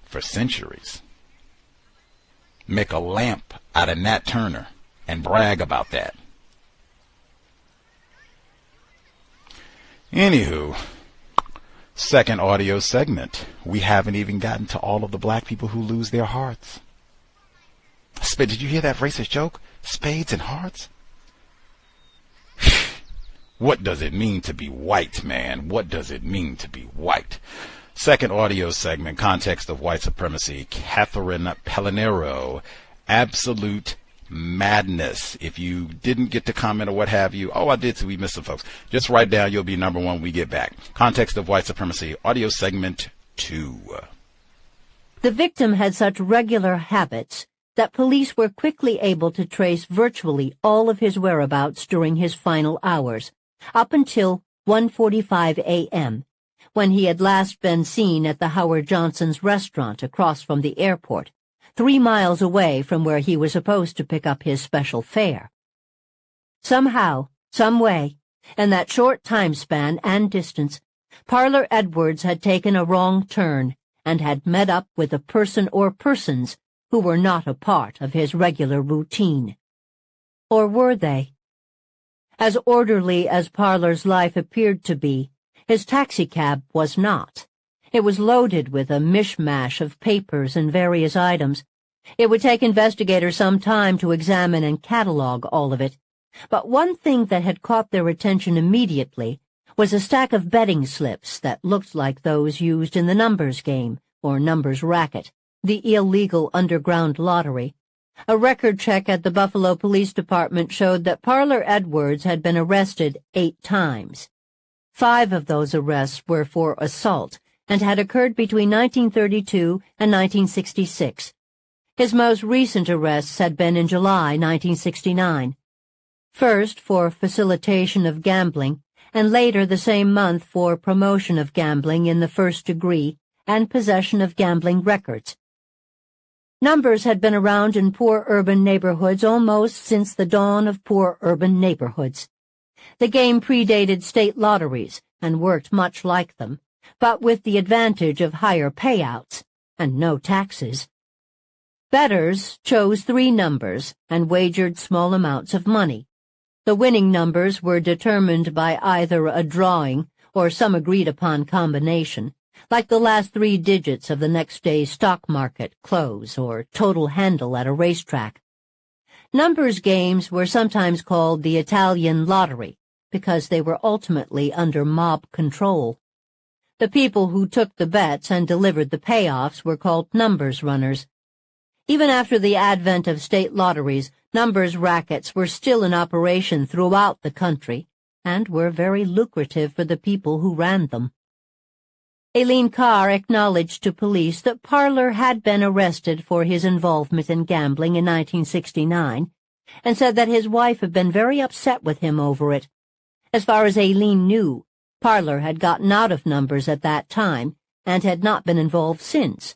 for centuries. Make a lamp out of Nat Turner and brag about that. Anywho, second audio segment. We haven't even gotten to all of the black people who lose their hearts. Did you hear that racist joke? Spades and hearts? What does it mean to be white, man? What does it mean to be white? Second audio segment, Context of White Supremacy, Catherine Pelonero, Absolute Madness. If you didn't get to comment or what have you, I did, so we missed some folks. Just write down, you'll be number one when we get back. Context of White Supremacy, audio segment 2. The victim had such regular habits that police were quickly able to trace virtually all of his whereabouts during his final hours, up until 1:45 a.m., when he had last been seen at the Howard Johnson's restaurant across from the airport, 3 miles away from where he was supposed to pick up his special fare. Somehow, some way, in that short time span and distance, Parlor Edwards had taken a wrong turn and had met up with a person or persons who were not a part of his regular routine. Or were they? As orderly as Parlor's life appeared to be, his taxicab was not. It was loaded with a mishmash of papers and various items. It would take investigators some time to examine and catalog all of it, but one thing that had caught their attention immediately was a stack of betting slips that looked like those used in the numbers game, or numbers racket, the illegal underground lottery. A record check at the Buffalo Police Department showed that Parlor Edwards had been arrested 8 times. 5 of those arrests were for assault and had occurred between 1932 and 1966. His most recent arrests had been in July 1969. First for facilitation of gambling, and later the same month for promotion of gambling in the first degree and possession of gambling records. Numbers had been around in poor urban neighborhoods almost since the dawn of poor urban neighborhoods. The game predated state lotteries and worked much like them, but with the advantage of higher payouts and no taxes. Bettors chose 3 numbers and wagered small amounts of money. The winning numbers were determined by either a drawing or some agreed-upon combination, like the last 3 digits of the next day's stock market close or total handle at a racetrack. Numbers games were sometimes called the Italian lottery because they were ultimately under mob control. The people who took the bets and delivered the payoffs were called numbers runners. Even after the advent of state lotteries, numbers rackets were still in operation throughout the country and were very lucrative for the people who ran them. Aileen Carr acknowledged to police that Parlor had been arrested for his involvement in gambling in 1969 and said that his wife had been very upset with him over it. As far as Aileen knew, Parlor had gotten out of numbers at that time and had not been involved since.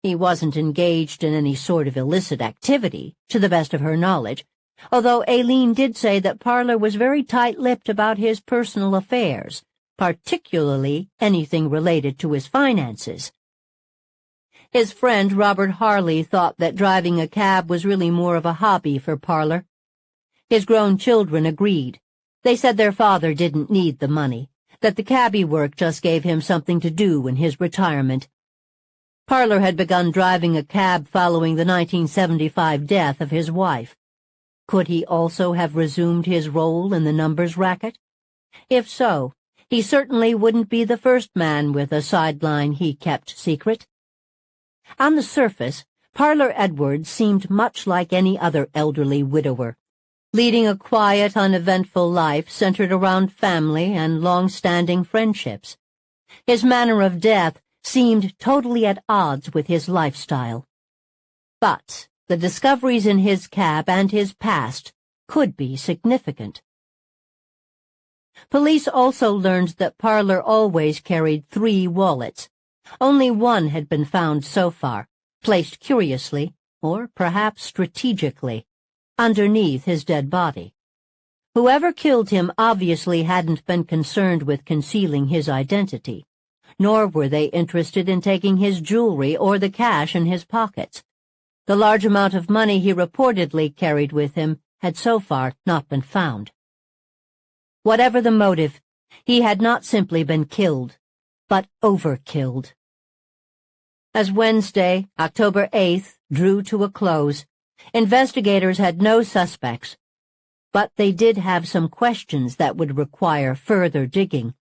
He wasn't engaged in any sort of illicit activity, to the best of her knowledge, although Aileen did say that Parlor was very tight-lipped about his personal affairs, particularly anything related to his finances. His friend Robert Harley thought that driving a cab was really more of a hobby for Parlor. His grown children agreed. They said their father didn't need the money, that the cabbie work just gave him something to do in his retirement. Parlor had begun driving a cab following the 1975 death of his wife. Could he also have resumed his role in the numbers racket? If so, he certainly wouldn't be the first man with a sideline he kept secret. On the surface, Parlor Edwards seemed much like any other elderly widower, leading a quiet, uneventful life centered around family and long-standing friendships. His manner of death seemed totally at odds with his lifestyle. But the discoveries in his cab and his past could be significant. Police also learned that Parlor always carried 3 wallets. Only one had been found so far, placed curiously, or perhaps strategically, underneath his dead body. Whoever killed him obviously hadn't been concerned with concealing his identity, nor were they interested in taking his jewelry or the cash in his pockets. The large amount of money he reportedly carried with him had so far not been found. Whatever the motive, he had not simply been killed, but overkilled. As Wednesday, October 8th, drew to a close, investigators had no suspects, but they did have some questions that would require further digging.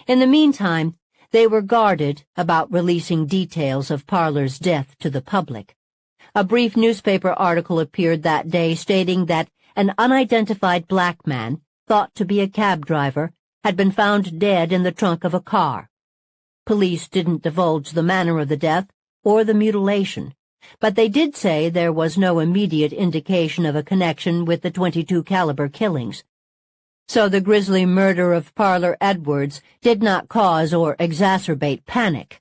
In the meantime, They were guarded about releasing details of Parler's death to the public. A brief newspaper article appeared that day stating that an unidentified black man, thought to be a cab driver, had been found dead in the trunk of a car. Police didn't divulge the manner of the death or the mutilation, but they did say there was no immediate indication of a connection with the .22 caliber killings. So the grisly murder of Parler Edwards did not cause or exacerbate panic.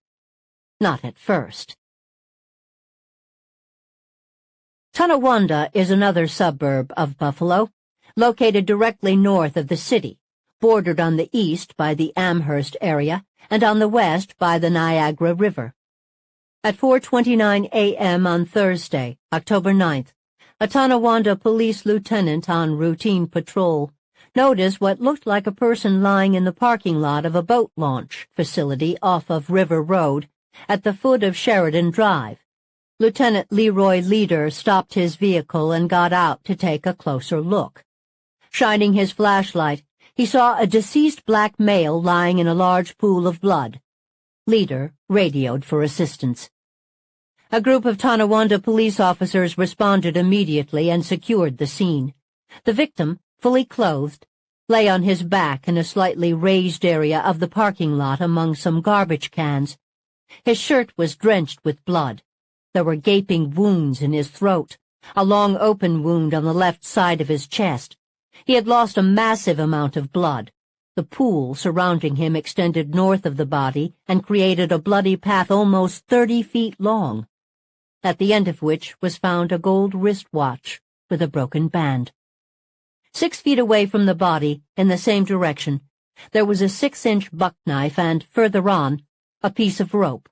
Not at first. Tonawanda is another suburb of Buffalo, located directly north of the city, bordered on the east by the Amherst area and on the west by the Niagara River. At 4:29 a.m. on Thursday, October 9th, a Tonawanda police lieutenant on routine patrol noticed what looked like a person lying in the parking lot of a boat launch facility off of River Road at the foot of Sheridan Drive. Lieutenant Leroy Leader stopped his vehicle and got out to take a closer look. Shining his flashlight, he saw a deceased black male lying in a large pool of blood. Leader radioed for assistance. A group of Tonawanda police officers responded immediately and secured the scene. The victim, fully clothed, lay on his back in a slightly raised area of the parking lot among some garbage cans. His shirt was drenched with blood. There were gaping wounds in his throat, a long open wound on the left side of his chest. He had lost a massive amount of blood. The pool surrounding him extended north of the body and created a bloody path almost 30 feet long, at the end of which was found a gold wristwatch with a broken band. 6 feet away from the body, in the same direction, there was a 6-inch buck knife and, further on, a piece of rope.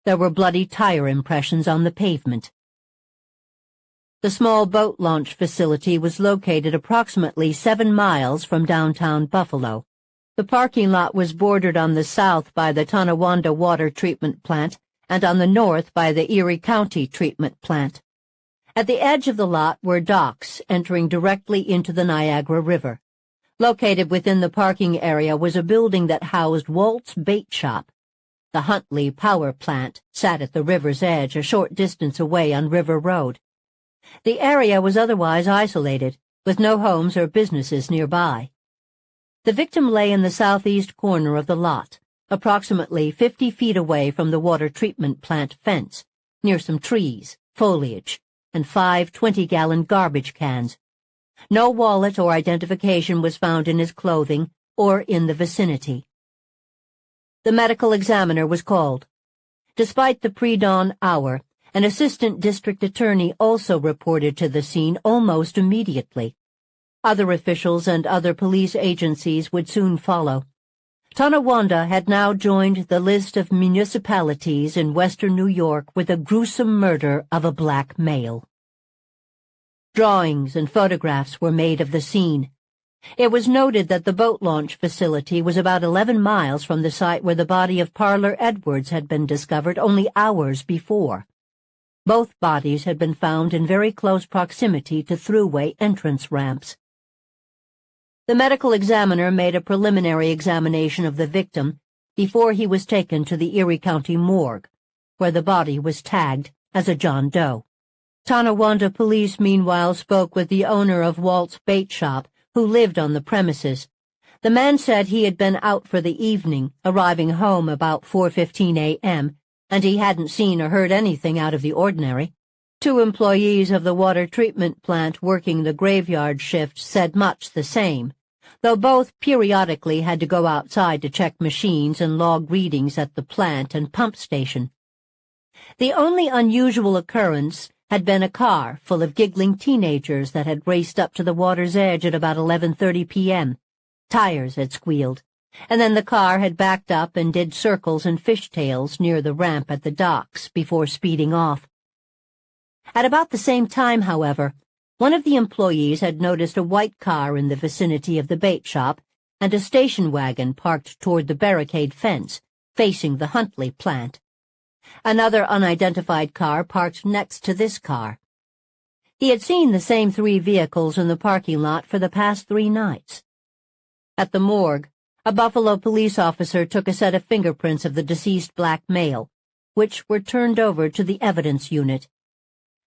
There were bloody tire impressions on the pavement. The small boat launch facility was located approximately 7 miles from downtown Buffalo. The parking lot was bordered on the south by the Tonawanda Water Treatment Plant and on the north by the Erie County Treatment Plant. At the edge of the lot were docks entering directly into the Niagara River. Located within the parking area was a building that housed Walt's Bait Shop. The Huntley Power Plant sat at the river's edge a short distance away on River Road. The area was otherwise isolated, with no homes or businesses nearby. The victim lay in the southeast corner of the lot, approximately 50 feet away from the water treatment plant fence, near some trees, foliage, and 5 20-gallon garbage cans. No wallet or identification was found in his clothing or in the vicinity. The medical examiner was called. Despite the pre-dawn hour, an assistant district attorney also reported to the scene almost immediately. Other officials and other police agencies would soon follow. Tonawanda had now joined the list of municipalities in western New York with a gruesome murder of a black male. Drawings and photographs were made of the scene. It was noted that the boat launch facility was about 11 miles from the site where the body of Parler Edwards had been discovered only hours before. Both bodies had been found in very close proximity to throughway entrance ramps. The medical examiner made a preliminary examination of the victim before he was taken to the Erie County morgue, where the body was tagged as a John Doe. Tonawanda police meanwhile spoke with the owner of Walt's Bait Shop, who lived on the premises. The man said he had been out for the evening, arriving home about 4:15 a.m., and he hadn't seen or heard anything out of the ordinary. 2 employees of the water treatment plant working the graveyard shift said much the same, though both periodically had to go outside to check machines and log readings at the plant and pump station. The only unusual occurrence had been a car full of giggling teenagers that had raced up to the water's edge at about 11:30 p.m. Tires had squealed, and then the car had backed up and did circles and fishtails near the ramp at the docks before speeding off. At about the same time, however, one of the employees had noticed a white car in the vicinity of the bait shop and a station wagon parked toward the barricade fence, facing the Huntley plant. Another unidentified car parked next to this car. He had seen the same 3 vehicles in the parking lot for the past 3 nights. At the morgue, A Buffalo police officer took a set of fingerprints of the deceased black male, which were turned over to the evidence unit.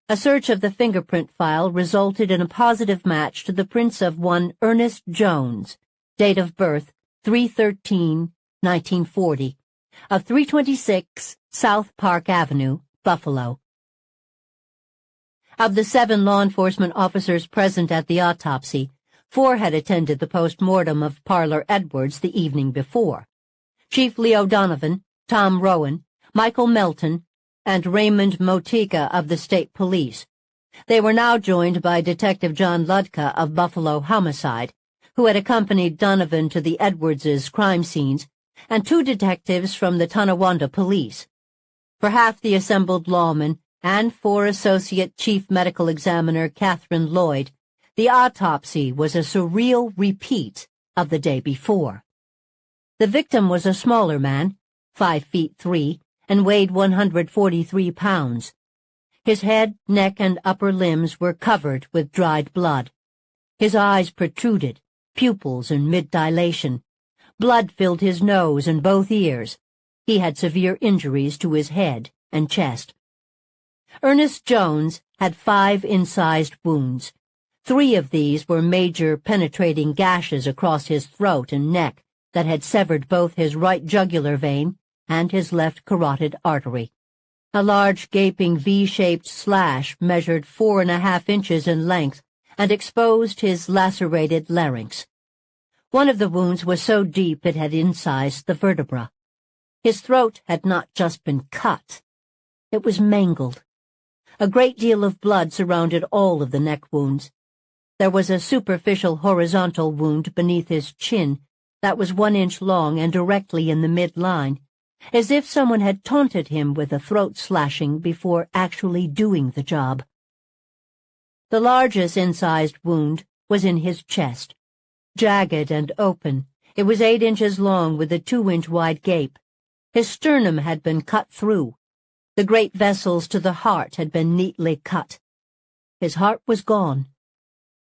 A search of the fingerprint file resulted in a positive match to the prints of one Ernest Jones, date of birth 3/13/1940, of 326 South Park Avenue, Buffalo. Of the 7 law enforcement officers present at the autopsy, 4 had attended the post-mortem of Parlor Edwards the evening before. Chief Leo Donovan, Tom Rowan, Michael Melton, and Raymond Motika of the State Police. They were now joined by Detective John Ludka of Buffalo Homicide, who had accompanied Donovan to the Edwards' crime scenes, and 2 detectives from the Tonawanda Police. For half the assembled lawmen, and for Associate Chief Medical Examiner Catherine Lloyd, the autopsy was a surreal repeat of the day before. The victim was a smaller man, 5'3", and weighed 143 pounds. His head, neck, and upper limbs were covered with dried blood. His eyes protruded, pupils in mid-dilation. Blood filled his nose and both ears. He had severe injuries to his head and chest. Ernest Jones had 5 incised wounds. 3 of these were major penetrating gashes across his throat and neck that had severed both his right jugular vein and his left carotid artery. A large gaping V-shaped slash measured 4.5 inches in length and exposed his lacerated larynx. One of the wounds was so deep it had incised the vertebra. His throat had not just been cut. It was mangled. A great deal of blood surrounded all of the neck wounds. There was a superficial horizontal wound beneath his chin that was 1 inch long and directly in the midline, as if someone had taunted him with a throat slashing before actually doing the job. The largest incised wound was in his chest. Jagged and open, it was 8 inches long with a 2-inch wide gape. His sternum had been cut through. The great vessels to the heart had been neatly cut. His heart was gone.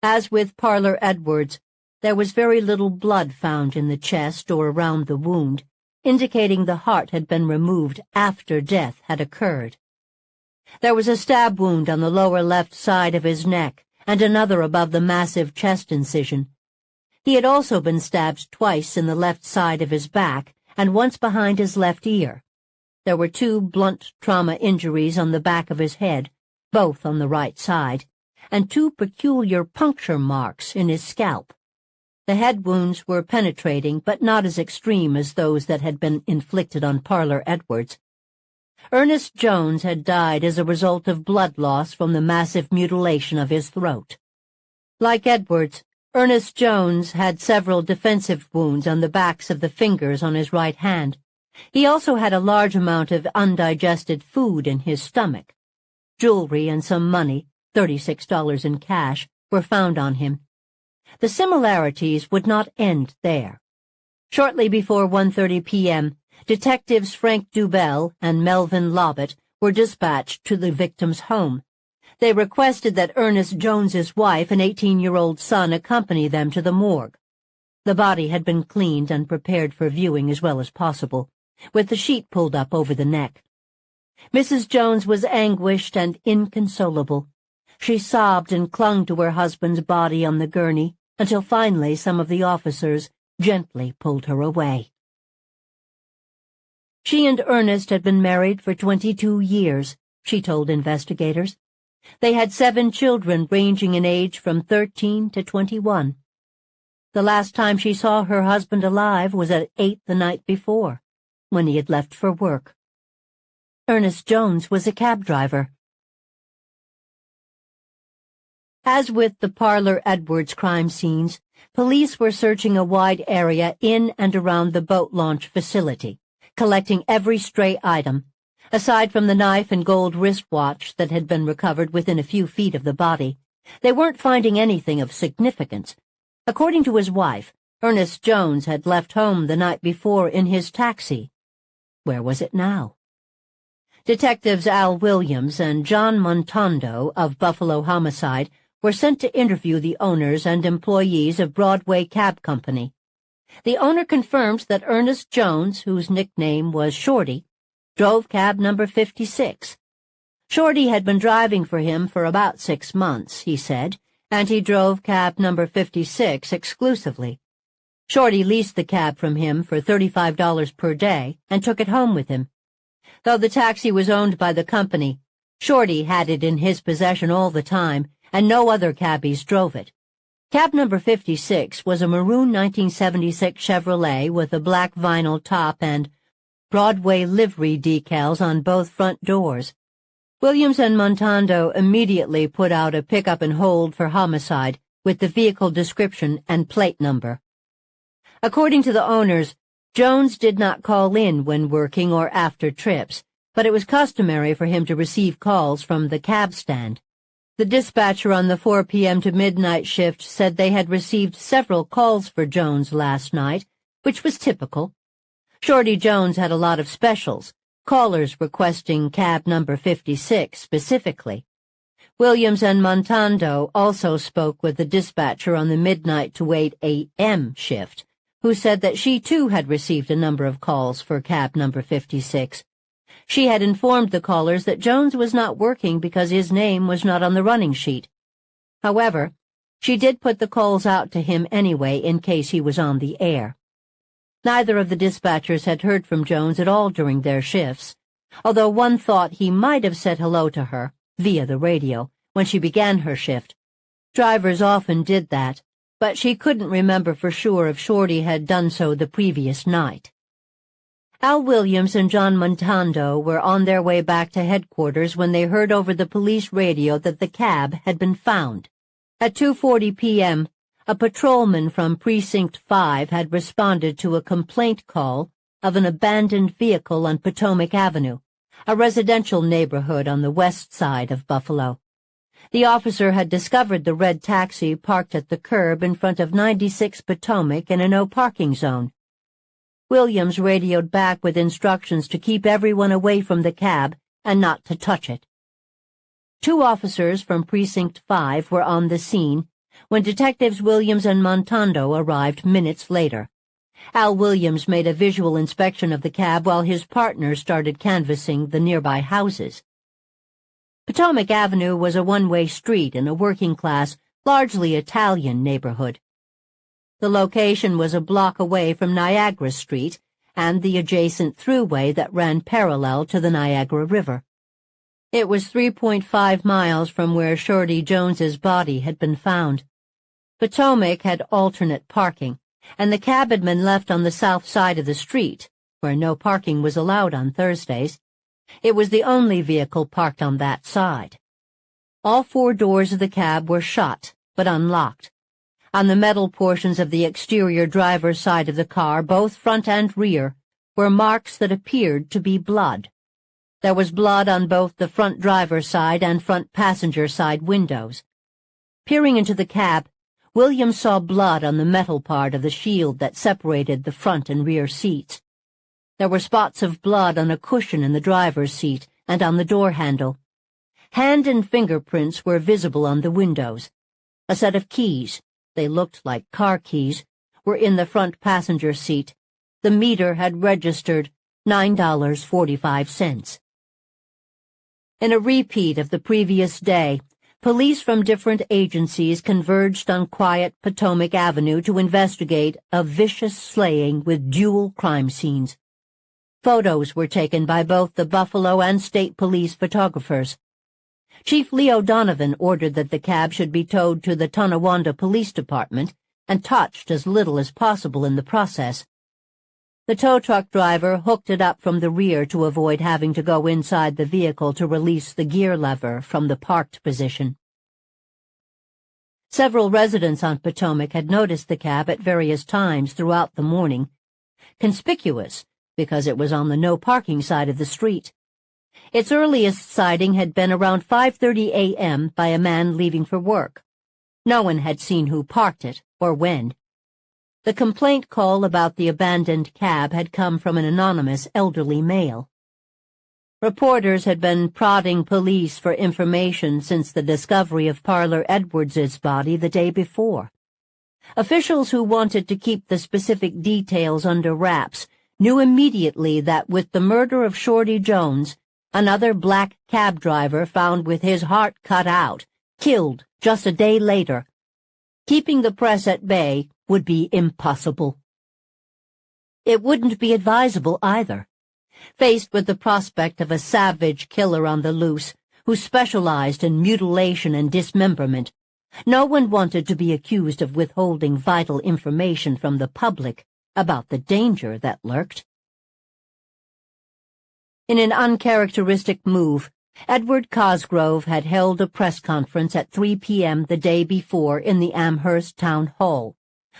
As with Parlor Edwards, there was very little blood found in the chest or around the wound, indicating the heart had been removed after death had occurred. There was a stab wound on the lower left side of his neck and another above the massive chest incision. He had also been stabbed twice in the left side of his back and once behind his left ear. There were 2 blunt trauma injuries on the back of his head, both on the right side, and 2 peculiar puncture marks in his scalp. The head wounds were penetrating, but not as extreme as those that had been inflicted on Parlor Edwards. Ernest Jones had died as a result of blood loss from the massive mutilation of his throat. Like Edwards, Ernest Jones had several defensive wounds on the backs of the fingers on his right hand. He also had a large amount of undigested food in his stomach. Jewelry and some money, $36 in cash, were found on him. The similarities would not end there. Shortly before 1:30 p.m., detectives Frank Dubell and Melvin Lobbett were dispatched to the victim's home. They requested that Ernest Jones's wife and 18-year-old son accompany them to the morgue. The body had been cleaned and prepared for viewing as well as possible, with the sheet pulled up over the neck. Mrs. Jones was anguished and inconsolable. She sobbed and clung to her husband's body on the gurney until finally some of the officers gently pulled her away. She and Ernest had been married for 22 years, she told investigators. They had 7 children ranging in age from 13 to 21. The last time she saw her husband alive was at 8 the night before, when he had left for work. Ernest Jones was a cab driver. As with the Parlor Edwards crime scenes, police were searching a wide area in and around the boat launch facility, collecting every stray item. Aside from the knife and gold wristwatch that had been recovered within a few feet of the body, they weren't finding anything of significance. According to his wife, Ernest Jones had left home the night before in his taxi. Where was it now? Detectives Al Williams and John Montando of Buffalo Homicide were sent to interview the owners and employees of Broadway Cab Company. The owner confirmed that Ernest Jones, whose nickname was Shorty, drove cab number 56. Shorty had been driving for him for about 6 months, he said, and he drove cab number 56 exclusively. Shorty leased the cab from him for $35 per day and took it home with him. Though the taxi was owned by the company, Shorty had it in his possession all the time, and no other cabbies drove it. Cab number 56 was a maroon 1976 Chevrolet with a black vinyl top and Broadway livery decals on both front doors. Williams and Montando immediately put out a pickup and hold for homicide with the vehicle description and plate number. According to the owners, Jones did not call in when working or after trips, but it was customary for him to receive calls from the cab stand. The dispatcher on the 4 p.m. to midnight shift said they had received several calls for Jones last night, which was typical. Shorty Jones had a lot of specials, callers requesting cab number 56 specifically. Williams and Montando also spoke with the dispatcher on the midnight to 8 a.m. shift, who said that she too had received a number of calls for cab number 56. She had informed the callers that Jones was not working because his name was not on the running sheet. However, she did put the calls out to him anyway in case he was on the air. Neither of the dispatchers had heard from Jones at all during their shifts, although one thought he might have said hello to her, via the radio, when she began her shift. Drivers often did that, but she couldn't remember for sure if Shorty had done so the previous night. Al Williams and John Montando were on their way back to headquarters when they heard over the police radio that the cab had been found. At 2:40 p.m., a patrolman from Precinct 5 had responded to a complaint call of an abandoned vehicle on Potomac Avenue, a residential neighborhood on the west side of Buffalo. The officer had discovered the red taxi parked at the curb in front of 96 Potomac in a no-parking zone. Williams radioed back with instructions to keep everyone away from the cab and not to touch it. 2 officers from Precinct 5 were on the scene when Detectives Williams and Montando arrived minutes later. Al Williams made a visual inspection of the cab while his partner started canvassing the nearby houses. Potomac Avenue was a one-way street in a working-class, largely Italian neighborhood. The location was a block away from Niagara Street and the adjacent thruway that ran parallel to the Niagara River. It was 3.5 miles from where Shorty Jones's body had been found. Potomac had alternate parking, and the cab had been left on the south side of the street, where no parking was allowed on Thursdays. It was the only vehicle parked on that side. All 4 doors of the cab were shut, but unlocked. On the metal portions of the exterior driver's side of the car, both front and rear, were marks that appeared to be blood. There was blood on both the front driver's side and front passenger side windows. Peering into the cab, Williams saw blood on the metal part of the shield that separated the front and rear seats. There were spots of blood on a cushion in the driver's seat and on the door handle. Hand and fingerprints were visible on the windows. A set of keys, they looked like car keys, were in the front passenger seat. The meter had registered $9.45. In a repeat of the previous day, police from different agencies converged on quiet Potomac Avenue to investigate a vicious slaying with dual crime scenes. Photos were taken by both the Buffalo and state police photographers. Chief Leo Donovan ordered that the cab should be towed to the Tonawanda Police Department and touched as little as possible in the process. The tow truck driver hooked it up from the rear to avoid having to go inside the vehicle to release the gear lever from the parked position. Several residents on Potomac had noticed the cab at various times throughout the morning, conspicuous because it was on the no-parking side of the street. Its earliest sighting had been around 5:30 a.m. by a man leaving for work. No one had seen who parked it or when. The complaint call about the abandoned cab had come from an anonymous elderly male. Reporters had been prodding police for information since the discovery of Parlor Edwards's body the day before. Officials who wanted to keep the specific details under wraps knew immediately that with the murder of Shorty Jones, another black cab driver found with his heart cut out, killed just a day later, keeping the press at bay would be impossible. It wouldn't be advisable either. Faced with the prospect of a savage killer on the loose, who specialized in mutilation and dismemberment, no one wanted to be accused of withholding vital information from the public about the danger that lurked. In an uncharacteristic move, Edward Cosgrove had held a press conference at 3 p.m. the day before in the Amherst Town Hall,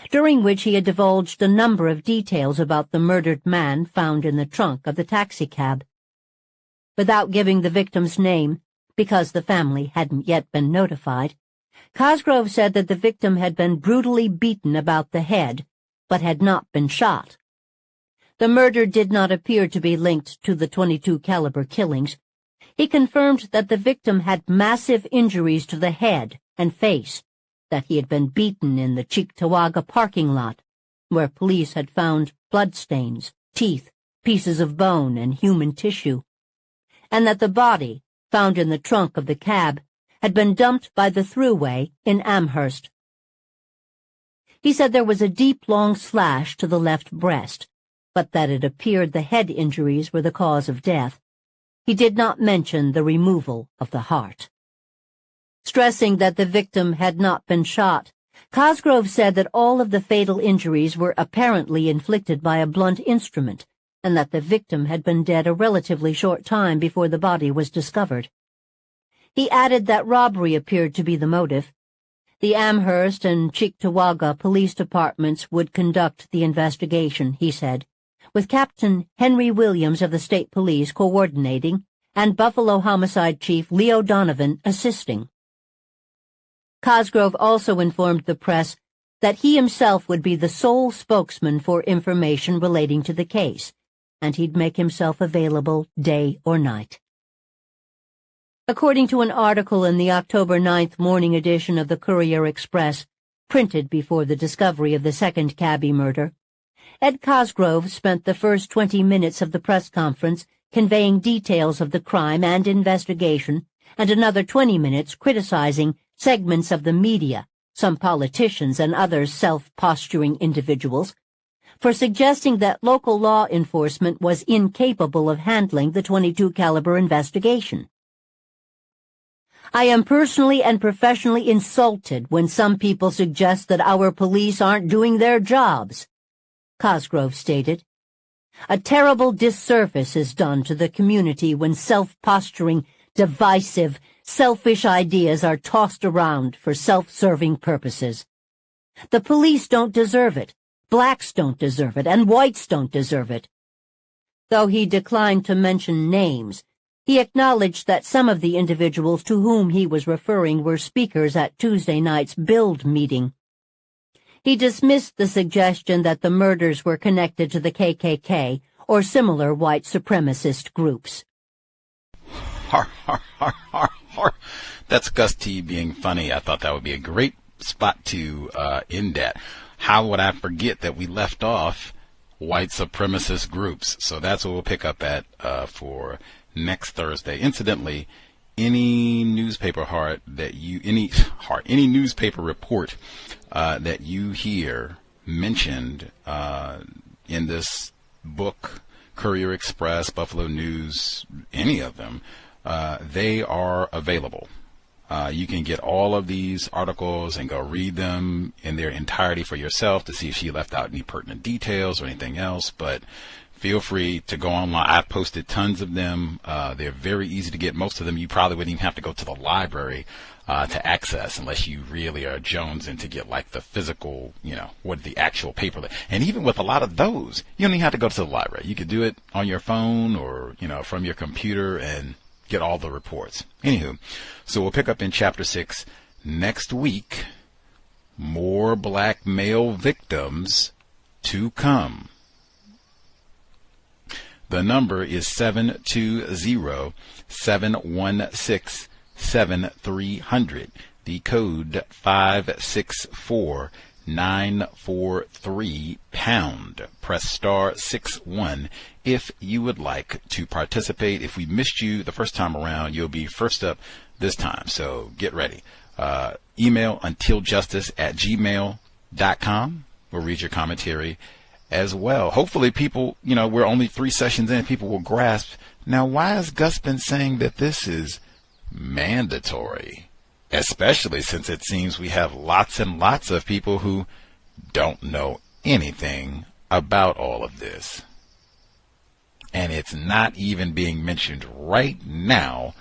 during which he had divulged a number of details about the murdered man found in the trunk of the taxicab. Without giving the victim's name, because the family hadn't yet been notified, Cosgrove said that the victim had been brutally beaten about the head, but had not been shot. The murder did not appear to be linked to the .22 caliber killings. He confirmed that the victim had massive injuries to the head and face, that he had been beaten in the Cheektowaga parking lot, where police had found bloodstains, teeth, pieces of bone, and human tissue, and that the body, found in the trunk of the cab, had been dumped by the thruway in Amherst. He said there was a deep, long slash to the left breast, but that it appeared the head injuries were the cause of death. He did not mention the removal of the heart. Stressing that the victim had not been shot, Cosgrove said that all of the fatal injuries were apparently inflicted by a blunt instrument, and that the victim had been dead a relatively short time before the body was discovered. He added that robbery appeared to be the motive. The Amherst and Cheektowaga police departments would conduct the investigation, he said, with Captain Henry Williams of the State Police coordinating and Buffalo Homicide Chief Leo Donovan assisting. Cosgrove also informed the press that he himself would be the sole spokesman for information relating to the case, and he'd make himself available day or night. According to an article in the October 9th morning edition of the Courier-Express, printed before the discovery of the second cabbie murder, Ed Cosgrove spent the first 20 minutes of the press conference conveying details of the crime and investigation, and another 20 minutes criticizing segments of the media, some politicians and other self-posturing individuals, for suggesting that local law enforcement was incapable of handling the .22 caliber investigation. I am personally and professionally insulted when some people suggest that our police aren't doing their jobs, Cosgrove stated. A terrible disservice is done to the community when self-posturing, divisive, selfish ideas are tossed around for self-serving purposes. The police don't deserve it, blacks don't deserve it, and whites don't deserve it. Though he declined to mention names, he acknowledged that some of the individuals to whom he was referring were speakers at Tuesday night's Build meeting. He dismissed the suggestion that the murders were connected to the KKK or similar white supremacist groups. Har, har, har, har, har. That's Gus T being funny. I thought that would be a great spot to end at. How would I forget that we left off white supremacist groups? So that's what we'll pick up at for next Thursday. Incidentally, any newspaper any newspaper report that you hear mentioned in this book, Courier Express, Buffalo News, any of them, they are available. You can get all of these articles and go read them in their entirety for yourself to see if she left out any pertinent details or anything else, but feel free to go online. I've posted tons of them. They're very easy to get. Most of them you probably wouldn't even have to go to the library to access unless you really are jonesing to get like the physical, what the actual paper. And even with a lot of those, you don't even have to go to the library. You could do it on your phone or, from your computer and get all the reports. Anywho, so we'll pick up in Chapter 6 next week. More black male victims to come. The number is 720-716-7300. The code 564 943-POUND. Press star 61 if you would like to participate. If we missed you the first time around, you'll be first up this time, so get ready. Email untiljustice@gmail.com. We'll read your commentary as well. Hopefully people, we're only 3 sessions in, people will grasp. Now, why has Gus been saying that this is mandatory? Especially since it seems we have lots and lots of people who don't know anything about all of this. And it's not even being mentioned right now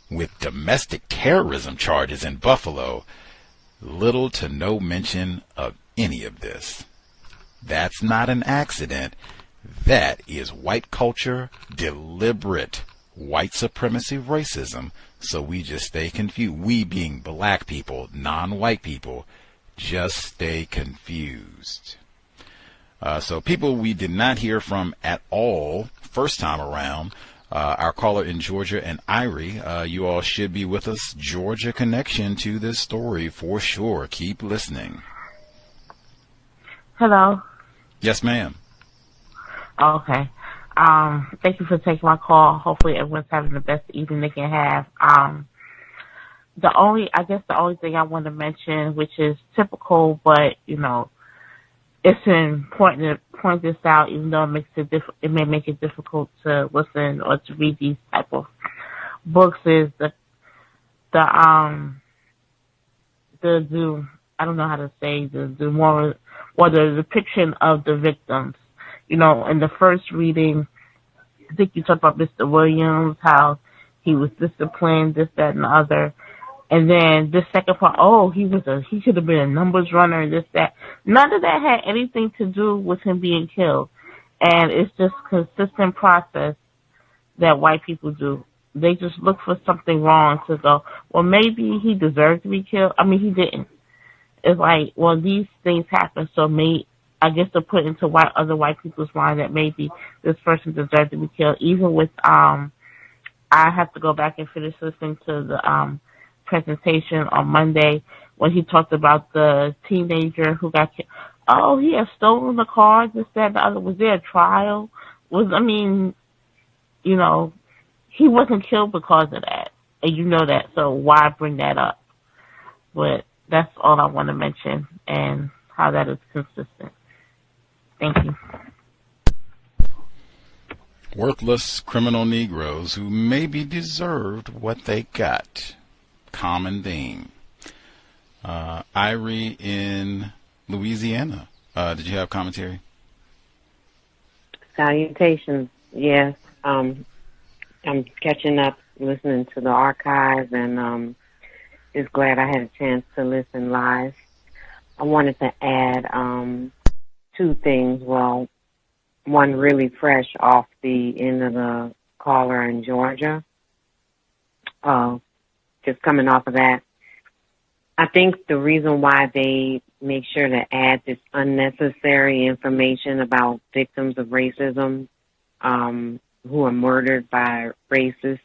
with domestic terrorism charges in Buffalo. Little to no mention of any of this. That's not an accident. That is white culture, deliberate white supremacy racism. So we just stay confused. We being black people, non-white people, just stay confused. So people we did not hear from at all first time around, our caller in Georgia and Irie, you all should be with us. Georgia connection to this story for sure. Keep listening. Hello. Yes, ma'am. Okay. Thank you for taking my call. Hopefully everyone's having the best evening they can have. The only thing I want to mention, which is typical, but, it's important to point this out, even though it may make it difficult to listen or to read these type of books, is the I don't know how to say, the depiction of the victims. In the first reading, I think you talked about Mr. Williams, how he was disciplined, this, that, and the other. And then this second part, he should have been a numbers runner, this, that. None of that had anything to do with him being killed. And it's just consistent process that white people do. They just look for something wrong to go, well, maybe he deserved to be killed. I mean, he didn't. It's like, well, these things happen, so I guess to put into other white people's mind that maybe this person deserved to be killed. Even with, I have to go back and finish listening to the presentation on Monday when he talked about the teenager who got killed. Oh, he had stolen the car, this, that, and the other. Was there a trial? He wasn't killed because of that. And you know that, so why bring that up? But that's all I want to mention and how that is consistent. Thank you. Worthless criminal Negroes who maybe deserved what they got. Common theme. Irie in Louisiana. Did you have commentary? Salutations. Yes. I'm catching up, listening to the archive, and just glad I had a chance to listen live. I wanted to add 2 things. Well, one really fresh off the end of the caller in Georgia. Just coming off of that. I think the reason why they make sure to add this unnecessary information about victims of racism who are murdered by racists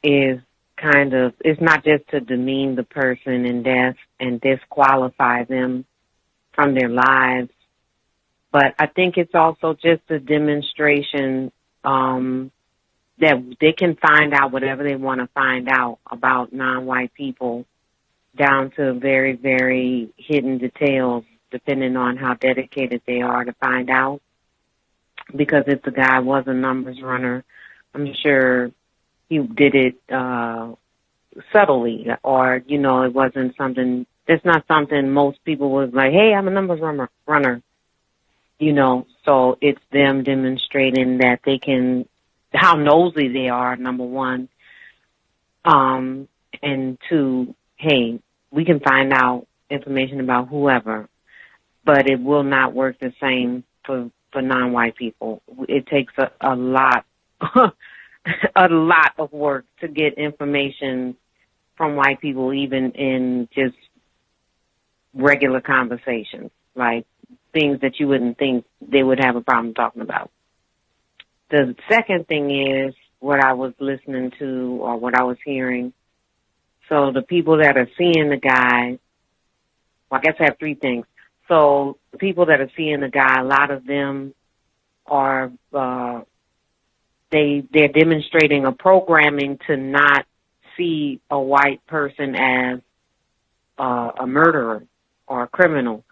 is it's not just to demean the person in death and disqualify them from their lives, but I think it's also just a demonstration that they can find out whatever they want to find out about non-white people down to very, very hidden details, depending on how dedicated they are to find out. Because if the guy was a numbers runner, I'm sure he did it subtly, or, it wasn't something, it's not something most people was like, hey, I'm a numbers runner. So it's them demonstrating that they can, how nosy they are, number one, and 2, hey, we can find out information about whoever, but it will not work the same for non-white people. It takes a lot, a lot of work to get information from white people, even in just regular conversations, like things that you wouldn't think they would have a problem talking about. The second thing is what I was listening to or what I was hearing. So the people that are seeing the guy, well, I guess I have 3 things. So the people that are seeing the guy, a lot of them are they're demonstrating a programming to not see a white person as a murderer or a criminal,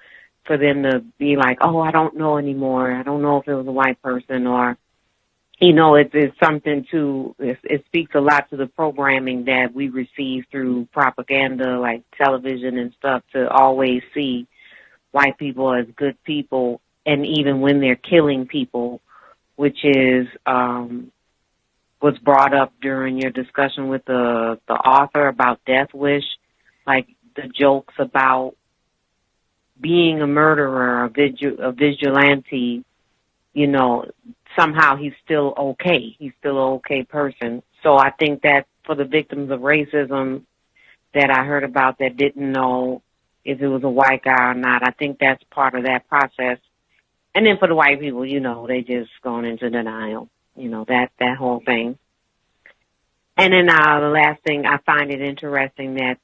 for them to be like, oh, I don't know anymore. I don't know if it was a white person, or, you know, it's something it speaks a lot to the programming that we receive through propaganda, like television and stuff, to always see white people as good people, and even when they're killing people, which is was brought up during your discussion with the author about Death Wish, like the jokes about being a murderer, a vigilante, you know, somehow he's still okay. He's still an okay person. So I think that for the victims of racism that I heard about that didn't know if it was a white guy or not, I think that's part of that process. And then for the white people, you know, they just gone into denial, you know, that whole thing. And then the last thing, I find it interesting that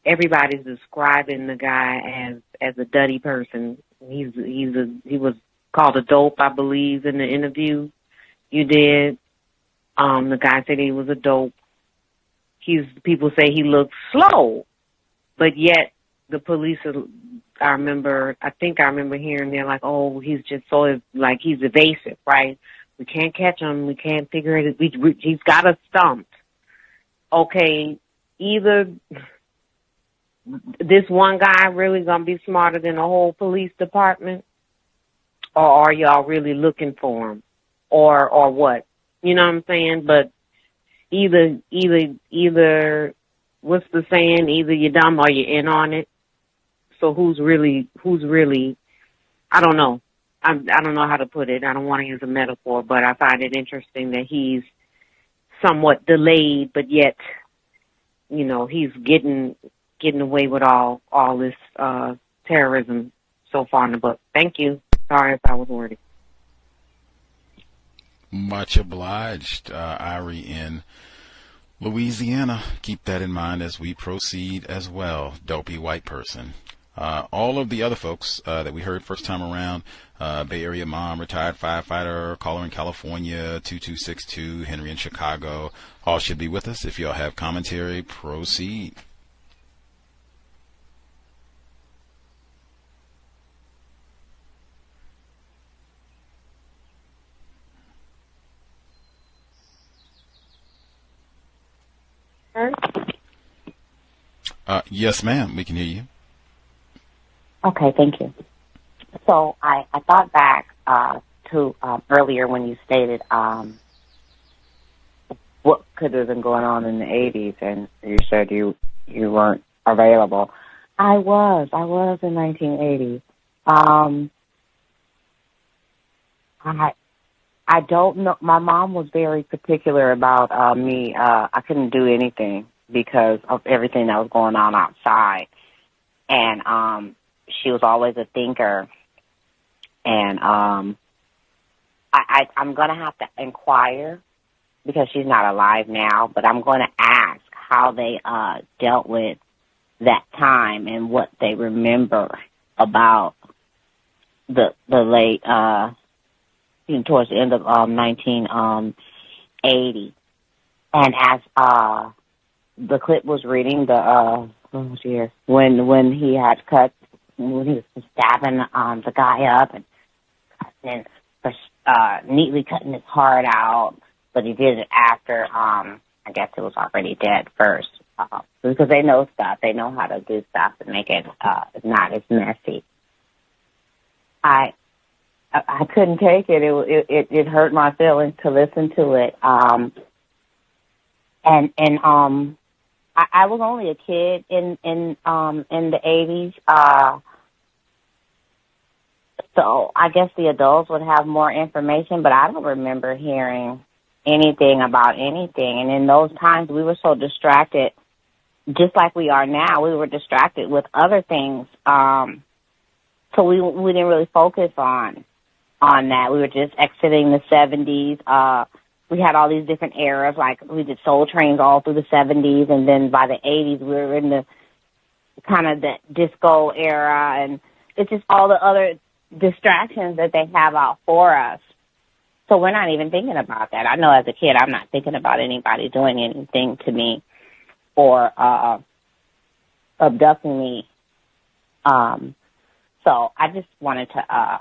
everybody's describing the guy as a duddy person. He was called a dope, I believe, in the interview you did. The guy said he was a dope. People say he looks slow, but yet the police I think I remember hearing they're like, oh, he's just so, like, he's evasive, right? We can't catch him. We can't figure it. He's got us stumped. Okay, either this one guy really gonna be smarter than the whole police department, or are y'all really looking for him, or what? You know what I'm saying? But either what's the saying? Either you're dumb or you're in on it. So who's really? I don't know. I don't know how to put it. I don't want to use a metaphor, but I find it interesting that he's somewhat delayed, but yet, you know, he's getting away with all this terrorism so far in the book. Thank you. Sorry if I was wordy. Much obliged, Irie in Louisiana. Keep that in mind as we proceed as well. Dopey white person. All of the other folks that we heard first time around, Bay Area mom, retired firefighter, caller in California, 2262, Henry in Chicago, all should be with us. If y'all have commentary, proceed. Yes, ma'am, we can hear you. Okay, thank you. So I thought back to earlier when you stated what could have been going on in the 80s, and you said you weren't available. I was in 1980. I don't know. My mom was very particular about me. I couldn't do anything because of everything that was going on outside. And she was always a thinker. And I'm going to have to inquire, because she's not alive now, but I'm going to ask how they dealt with that time and what they remember about the late, towards the end of 1980. And as the clip was reading, when he had when he was stabbing the guy up and neatly cutting his heart out, but he did it after, I guess it was already dead first, because they know stuff. They know how to do stuff and make it not as messy. I couldn't take it. It hurt my feelings to listen to it. I was only a kid in the 80s. So I guess the adults would have more information, but I don't remember hearing anything about anything. And in those times, we were so distracted, just like we are now. We were distracted with other things. So we didn't really focus on that. We were just exiting the 70s. We had all these different eras, like we did Soul Trains all through the 70s, and then by the 80s we were in the kind of the disco era, and it's just all the other distractions that they have out for us. So we're not even thinking about that. I know as a kid, I'm not thinking about anybody doing anything to me or abducting me. So I just wanted to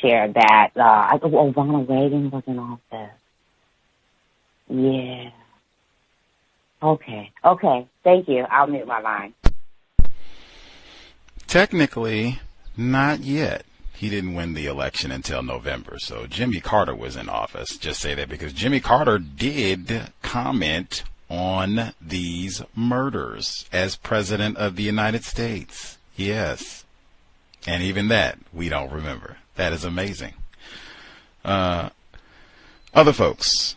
share that. Ronald Reagan was in office. Yeah. Okay. Thank you. I'll mute my line. Technically, not yet. He didn't win the election until November, so Jimmy Carter was in office. Just say that because Jimmy Carter did comment on these murders as President of the United States. Yes. And even that, we don't remember. That is amazing. Other folks,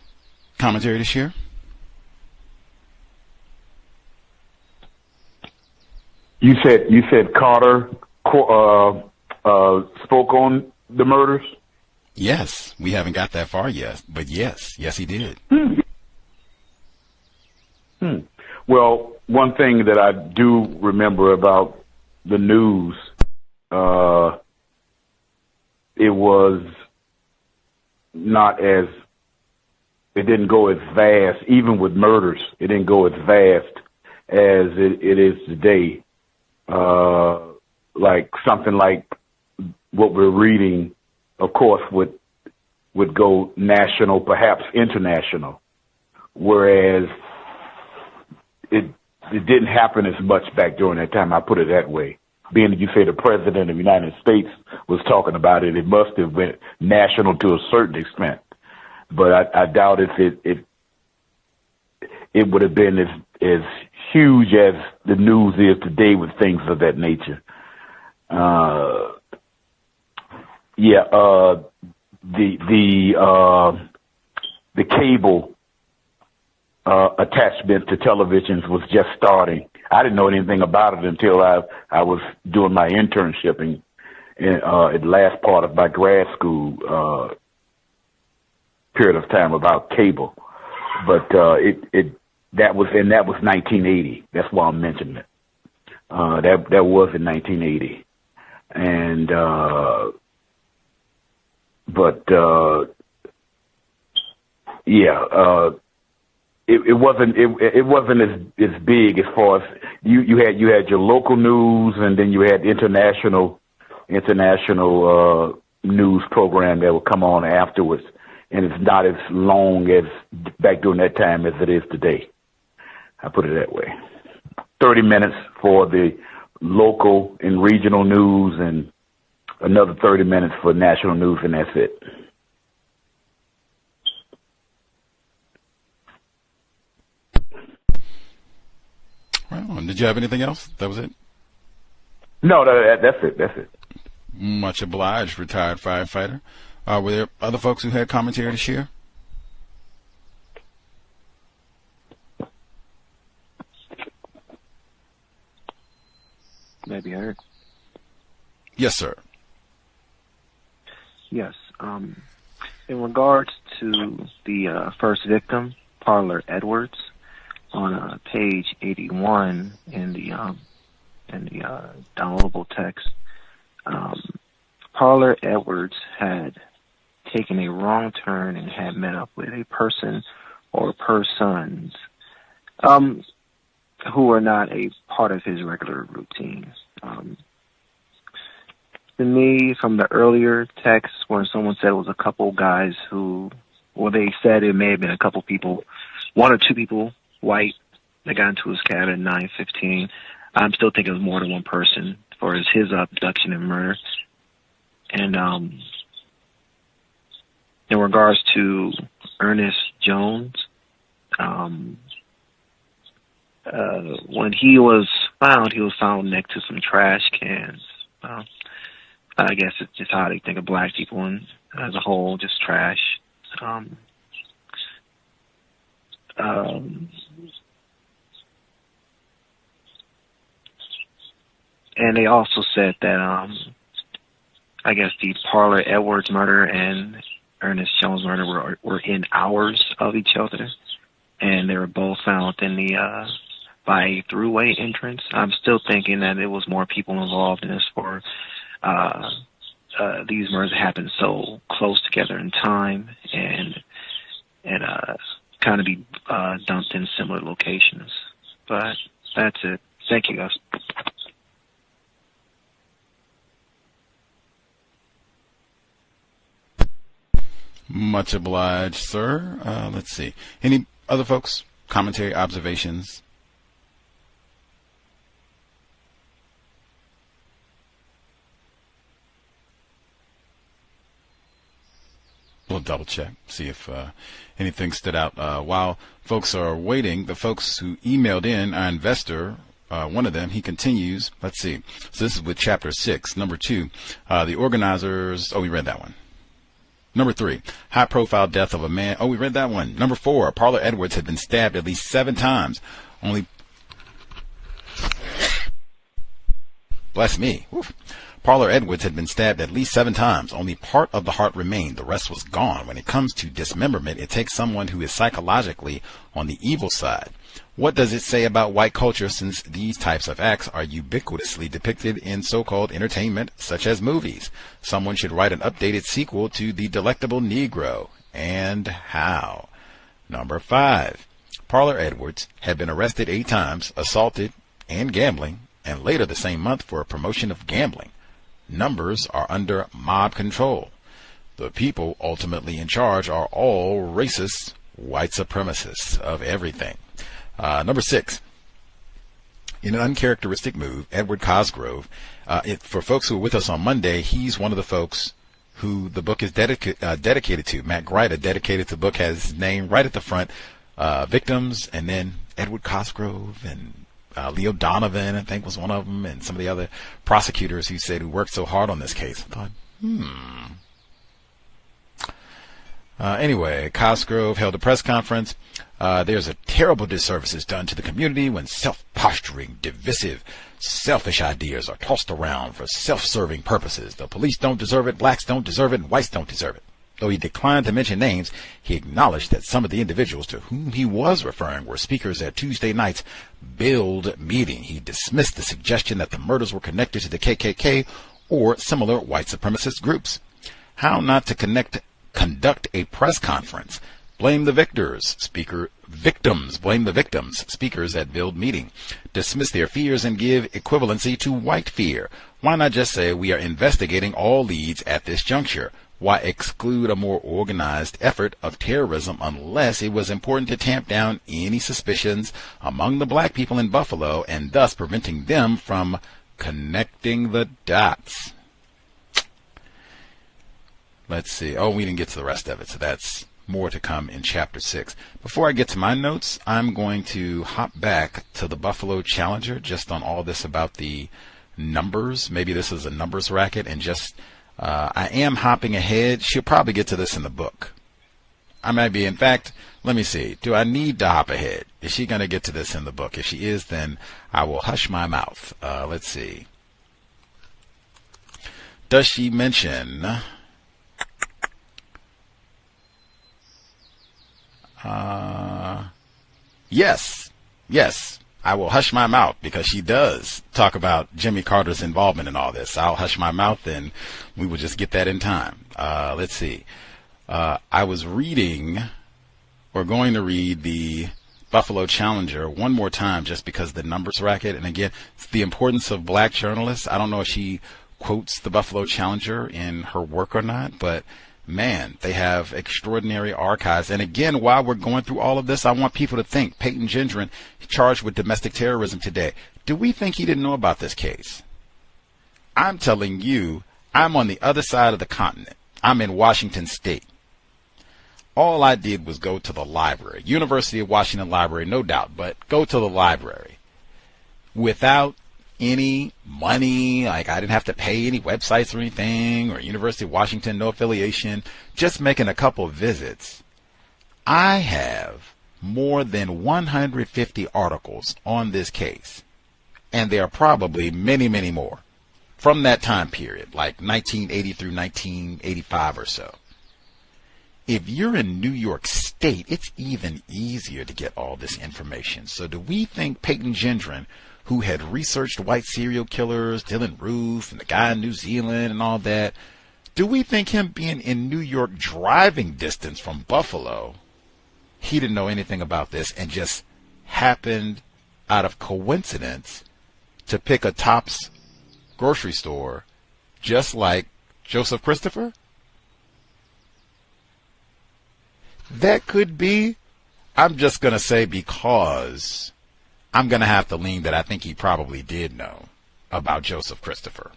commentary to share? You said Carter spoke on the murders? Yes. We haven't got that far yet, but yes, he did. Well, one thing that I do remember about the news, it was not as, it didn't go as vast, even with murders, it didn't go as vast as it is today. Like something like what we're reading, of course, would go national, perhaps international, whereas it didn't happen as much back during that time. I put it that way. Being that you say the President of the United States was talking about it, it must have been national to a certain extent. But I doubt if it would have been as huge as the news is today with things of that nature. The cable attachment to televisions was just starting. I didn't know anything about it until I was doing my internship in the last part of my grad school period of time about cable. But that was 1980. That's why I'm mentioning it. That was in 1980, and it wasn't as big as far as you had your local news, and then you had international news program that would come on afterwards, and it's not as long as back during that time as it is today. I put it that way. 30 minutes for the local and regional news, and another 30 minutes for national news, and that's it. Well, did you have anything else? That was it? No, that's it. That's it. Much obliged, retired firefighter. Were there other folks who had commentary to share? Maybe heard. Yes, sir. Yes. In regards to the first victim, Parler Edwards, on page 81 in the downloadable text, Parler Edwards had taken a wrong turn and had met up with a person or persons who were not a part of his regular routine. To me, from the earlier text, where someone said it was a couple guys who, well, they said it may have been a couple people, one or two people, white, that got into his cabin at 9:15. I'm still thinking it was more than one person as far as his abduction and murder. And in regards to Ernest Jones, when he was found next to some trash cans. I guess it's just how they think of black people and as a whole, just trash. And they also said that I guess the Parler Edwards murder and Ernest Jones murder were in hours of each other, and they were both found in the by a throughway entrance. I'm still thinking that it was more people involved in this for these murders happen so close together in time and kind of be dumped in similar locations. But that's it. Thank you, guys. Much obliged, sir. Let's see. Any other folks? Commentary, observations? We'll double check, see if anything stood out. While folks are waiting, the folks who emailed in, our investor, one of them, he continues. Let's see. So this is with chapter 6, number 2. The organizers, we read that one. Number 3, high-profile death of a man. We read that one. Number 4, Parler Edwards had been stabbed at least 7 times. Only, bless me. Oof. Parler Edwards had been stabbed at least 7 times. Only part of the heart remained. The rest was gone. When it comes to dismemberment, it takes someone who is psychologically on the evil side. What does it say about white culture, since these types of acts are ubiquitously depicted in so-called entertainment, such as movies? Someone should write an updated sequel to The Delectable Negro. And how? Number 5. Parler Edwards had been arrested 8 times, assaulted, and gambling, and later the same month for a promotion of gambling. Numbers are under mob control. The people ultimately in charge are all racist white supremacists of everything. Number 6, in an uncharacteristic move, Edward Cosgrove, for folks who are with us on Monday, he's one of the folks who the book is dedicated to. Matt Greiter dedicated the book, has his name right at the front, victims, and then Edward Cosgrove and Leo Donovan, I think, was one of them, and some of the other prosecutors who worked so hard on this case. I thought, anyway, Cosgrove held a press conference. There's a terrible disservice done to the community when self-posturing, divisive, selfish ideas are tossed around for self-serving purposes. The police don't deserve it, blacks don't deserve it, and whites don't deserve it. Though he declined to mention names, he acknowledged that some of the individuals to whom he was referring were speakers at Tuesday night's Build meeting. He dismissed the suggestion that the murders were connected to the KKK or similar white supremacist groups. How not to conduct a press conference? Blame the victors, blame the victims, speakers at Build meeting. Dismiss their fears and give equivalency to white fear. Why not just say we are investigating all leads at this juncture? Why exclude a more organized effort of terrorism unless it was important to tamp down any suspicions among the black people in Buffalo and thus preventing them from connecting the dots? Let's see. We didn't get to the rest of it, so that's more to come in chapter 6. Before I get to my notes, I'm going to hop back to the Buffalo Challenger just on all this about the numbers. Maybe this is a numbers racket, and just I am hopping ahead. She'll probably get to this in the book. I might be. In fact, let me see. Do I need to hop ahead? Is she going to get to this in the book? If she is, then I will hush my mouth. Let's see. Does she mention... Yes, I will hush my mouth because she does talk about Jimmy Carter's involvement in all this. I'll hush my mouth and we will just get that in time. Let's see. I was reading, or going to read, the Buffalo Challenger one more time just because of the numbers racket. And again, it's the importance of black journalists. I don't know if she quotes the Buffalo Challenger in her work or not, but man, they have extraordinary archives. And again, while we're going through all of this, I want people to think. Payton Gendron, charged with domestic terrorism today. Do we think he didn't know about this case? I'm telling you, I'm on the other side of the continent. I'm in Washington State. All I did was go to the library, University of Washington Library, no doubt, but go to the library without any money. Like, I didn't have to pay any websites or anything, or University of Washington, no affiliation, just making a couple of visits. I have more than 150 articles on this case, and there are probably many, many more from that time period, like 1980 through 1985 or so. If you're in New York State, it's even easier to get all this information. So do we think Payton Gendron, who had researched white serial killers, Dylan Roof, and the guy in New Zealand and all that, do we think him being in New York driving distance from Buffalo, he didn't know anything about this and just happened out of coincidence to pick a Tops grocery store just like Joseph Christopher? That could be. I'm just going to say, because I'm going to have to lean that I think he probably did know about Joseph Christopher.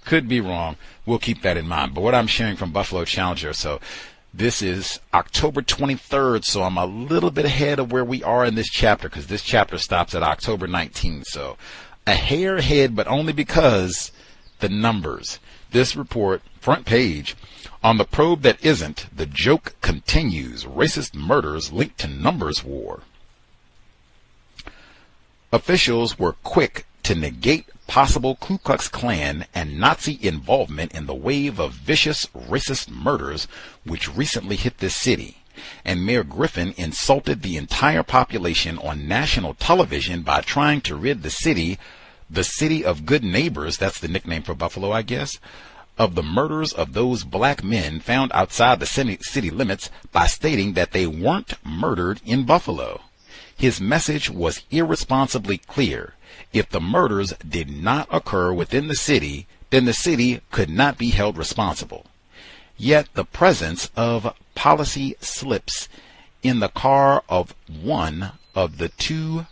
Could be wrong. We'll keep that in mind. But what I'm sharing from Buffalo Challenger, so this is October 23rd, so I'm a little bit ahead of where we are in this chapter, because this chapter stops at October 19th. So a hair ahead, but only because the numbers. This report, front page, on the probe that isn't, the joke continues. Racist murders linked to numbers war. Officials were quick to negate possible Ku Klux Klan and Nazi involvement in the wave of vicious racist murders which recently hit this city. And Mayor Griffin insulted the entire population on national television by trying to rid the city of good neighbors, that's the nickname for Buffalo, I guess, of the murders of those black men found outside the city limits by stating that they weren't murdered in Buffalo. His message was irresponsibly clear. If the murders did not occur within the city, then the city could not be held responsible. Yet the presence of policy slips in the car of one of the two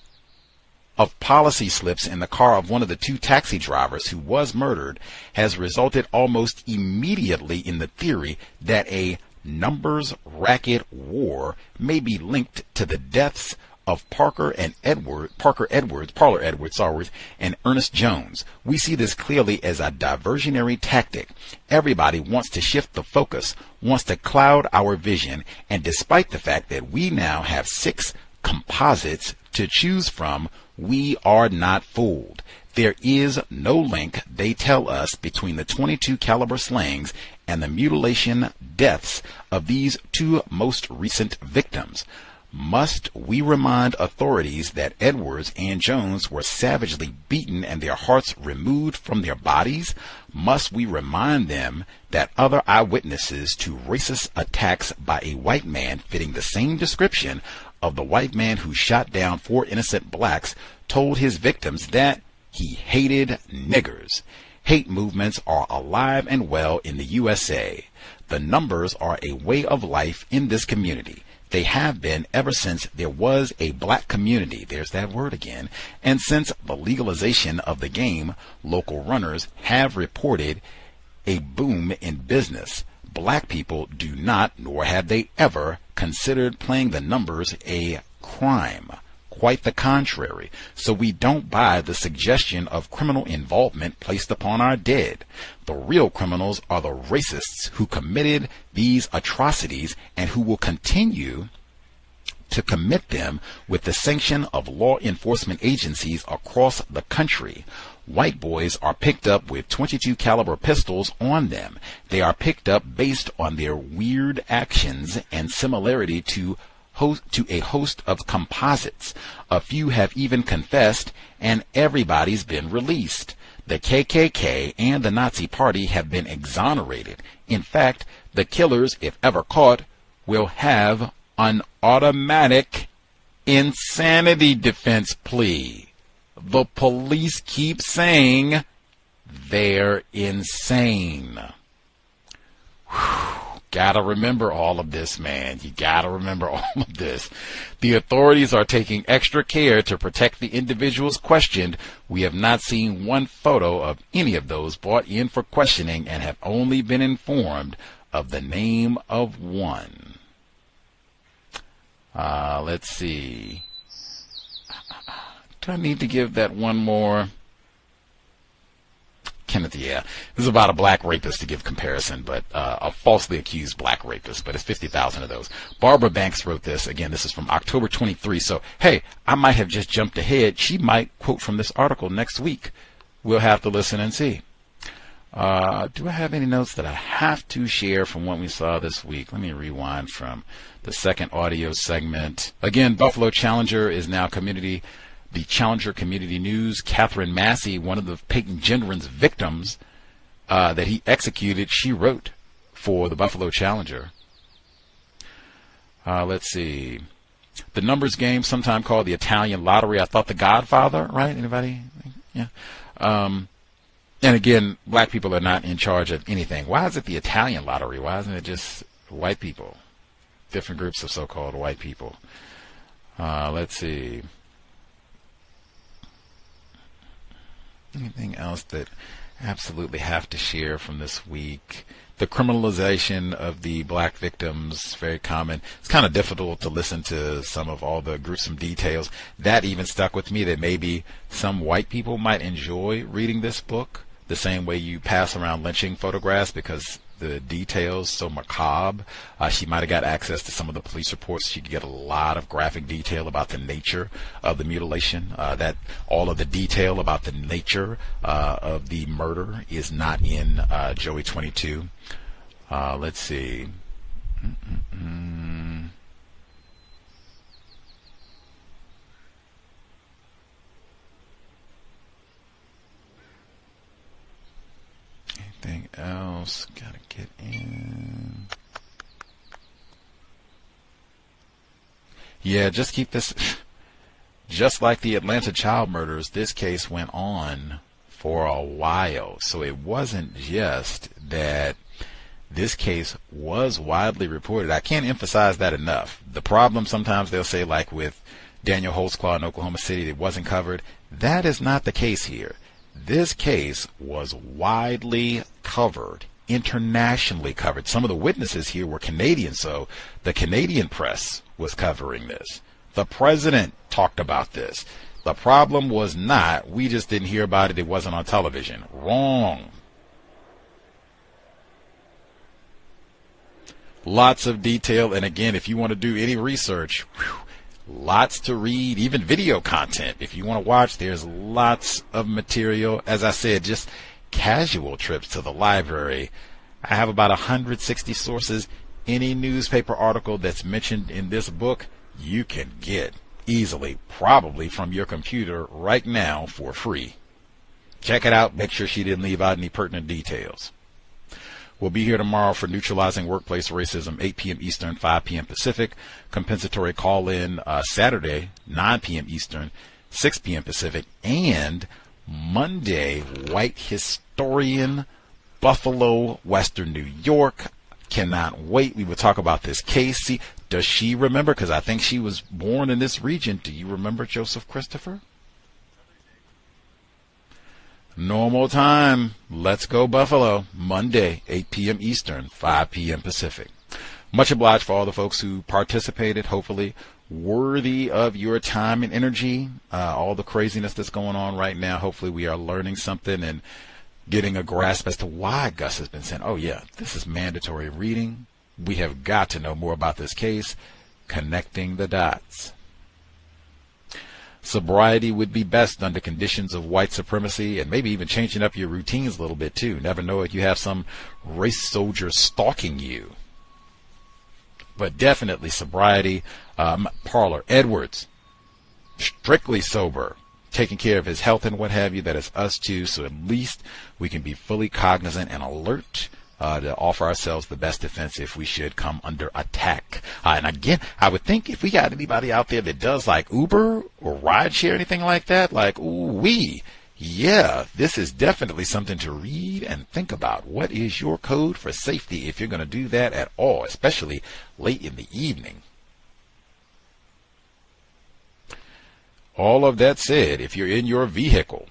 taxi drivers who was murdered has resulted almost immediately in the theory that a numbers racket war may be linked to the deaths of Parler Edwards, and Ernest Jones. We see this clearly as a diversionary tactic. Everybody wants to shift the focus, wants to cloud our vision, and despite the fact that we now have 6 composites to choose from, we are not fooled. There is no link, they tell us, between the .22 caliber slangs and the mutilation deaths of these 2 most recent victims. Must we remind authorities that Edwards and Jones were savagely beaten and their hearts removed from their bodies? Must we remind them that other eyewitnesses to racist attacks by a white man fitting the same description of the white man who shot down 4 innocent blacks told his victims that he hated niggers? Hate movements are alive and well in the USA. The numbers are a way of life in this community. They have been ever since there was a black community, there's that word again, and since the legalization of the game, local runners have reported a boom in business. Black people do not, nor have they ever, considered playing the numbers a crime. Quite the contrary. So we don't buy the suggestion of criminal involvement placed upon our dead. The real criminals are the racists who committed these atrocities and who will continue to commit them with the sanction of law enforcement agencies across the country. White boys are picked up with .22 caliber pistols on them. They are picked up based on their weird actions and similarity to a host of composites. A few have even confessed, and everybody's been released. The KKK and the Nazi Party have been exonerated. In fact, the killers, if ever caught, will have an automatic insanity defense plea. The police keep saying they're insane. Whew. Gotta remember all of this, man. You gotta remember all of this. The authorities are taking extra care to protect the individuals questioned. We have not seen one photo of any of those brought in for questioning and have only been informed of the name of one. Let's see. Do I need to give that one more? Kenneth, yeah. This is about a black rapist to give comparison, but a falsely accused black rapist, but it's 50,000 of those. Barbara Banks wrote this. Again, this is from October 23. So, hey, I might have just jumped ahead. She might quote from this article next week. We'll have to listen and see. Do I have any notes that I have to share from what we saw this week? Let me rewind from the second audio segment. Again, Buffalo Challenger is now the Challenger Community News. Catherine Massey, one of the Payton Gendron's victims that he executed, she wrote for the Buffalo Challenger. Let's see. The numbers game, sometime called the Italian Lottery. I thought The Godfather, right? Anybody? Yeah. And again, black people are not in charge of anything. Why is it the Italian Lottery? Why isn't it just white people? Different groups of so-called white people. Let's see. Anything else that I absolutely have to share from this week? The criminalization of the black victims, very common. It's kind of difficult to listen to some of all the gruesome details. That even stuck with me, that maybe some white people might enjoy reading this book the same way you pass around lynching photographs, because the details so macabre. She might have got access to some of the police reports. She could get a lot of graphic detail about the nature of the mutilation. That all of the detail about the nature of the murder is not in Joey 22. Let's see. Anything else? Gotta get in. Yeah, just keep this. Just like the Atlanta child murders, this case went on for a while. So it wasn't just that this case was widely reported. I can't emphasize that enough. The problem, sometimes they'll say, like with Daniel Holtzclaw in Oklahoma City, it wasn't covered. That is not the case here. This case was widely covered, internationally covered. Some of the witnesses here were Canadian, so the Canadian press was covering this. The president talked about this. The problem was not, we just didn't hear about it, it wasn't on television. Wrong. Lots of detail, and again, if you want to do any research, lots to read, even video content. If you want to watch, there's lots of material. As I said, just casual trips to the library. I have about 160 sources. Any newspaper article that's mentioned in this book, you can get easily, probably from your computer right now for free. Check it out. Make sure she didn't leave out any pertinent details. We'll be here tomorrow for Neutralizing Workplace Racism, 8 p.m. Eastern, 5 p.m. Pacific. Compensatory call-in Saturday, 9 p.m. Eastern, 6 p.m. Pacific. And Monday, White Historian, Buffalo, Western New York. Cannot wait. We will talk about this case. See, does she remember? Because I think she was born in this region. Do you remember Joseph Christopher? Normal time. Let's go Buffalo. Monday, 8 p.m. Eastern, 5 p.m. Pacific. Much obliged for all the folks who participated. Hopefully worthy of your time and energy. All the craziness that's going on right now. Hopefully we are learning something and getting a grasp as to why Gus has been saying, oh yeah, this is mandatory reading. We have got to know more about this case. Connecting the dots. Sobriety would be best under conditions of white supremacy, and maybe even changing up your routines a little bit too. Never know if you have some race soldier stalking you. But definitely sobriety. Parlor Edwards, strictly sober, taking care of his health and what have you. That is us too. So at least we can be fully cognizant and alert to offer ourselves the best defense if we should come under attack. And again, I would think if we got anybody out there that does like Uber or rideshare, anything like that, like, yeah, this is definitely something to read and think about. What is your code for safety if you're going to do that at all, especially late in the evening? All of that said, if you're in your vehicle,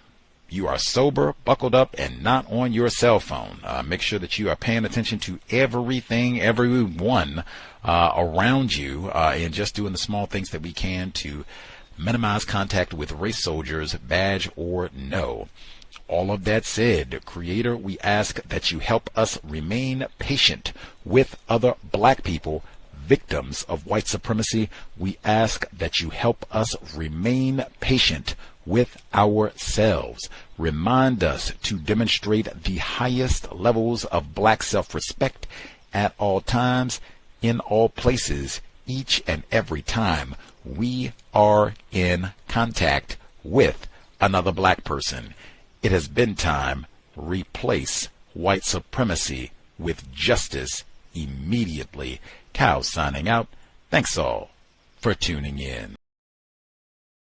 you are sober, buckled up, and not on your cell phone. Make sure that you are paying attention to everything, everyone around you, and just doing the small things that we can to minimize contact with race soldiers, badge or no. All of that said, Creator, we ask that you help us remain patient with other black people, victims of white supremacy. We ask that you help us remain patient with ourselves. Remind us to demonstrate the highest levels of black self-respect at all times, in all places, each and every time we are in contact with another black person. It has been time. Replace white supremacy with justice immediately. Cal signing out. Thanks all for tuning in.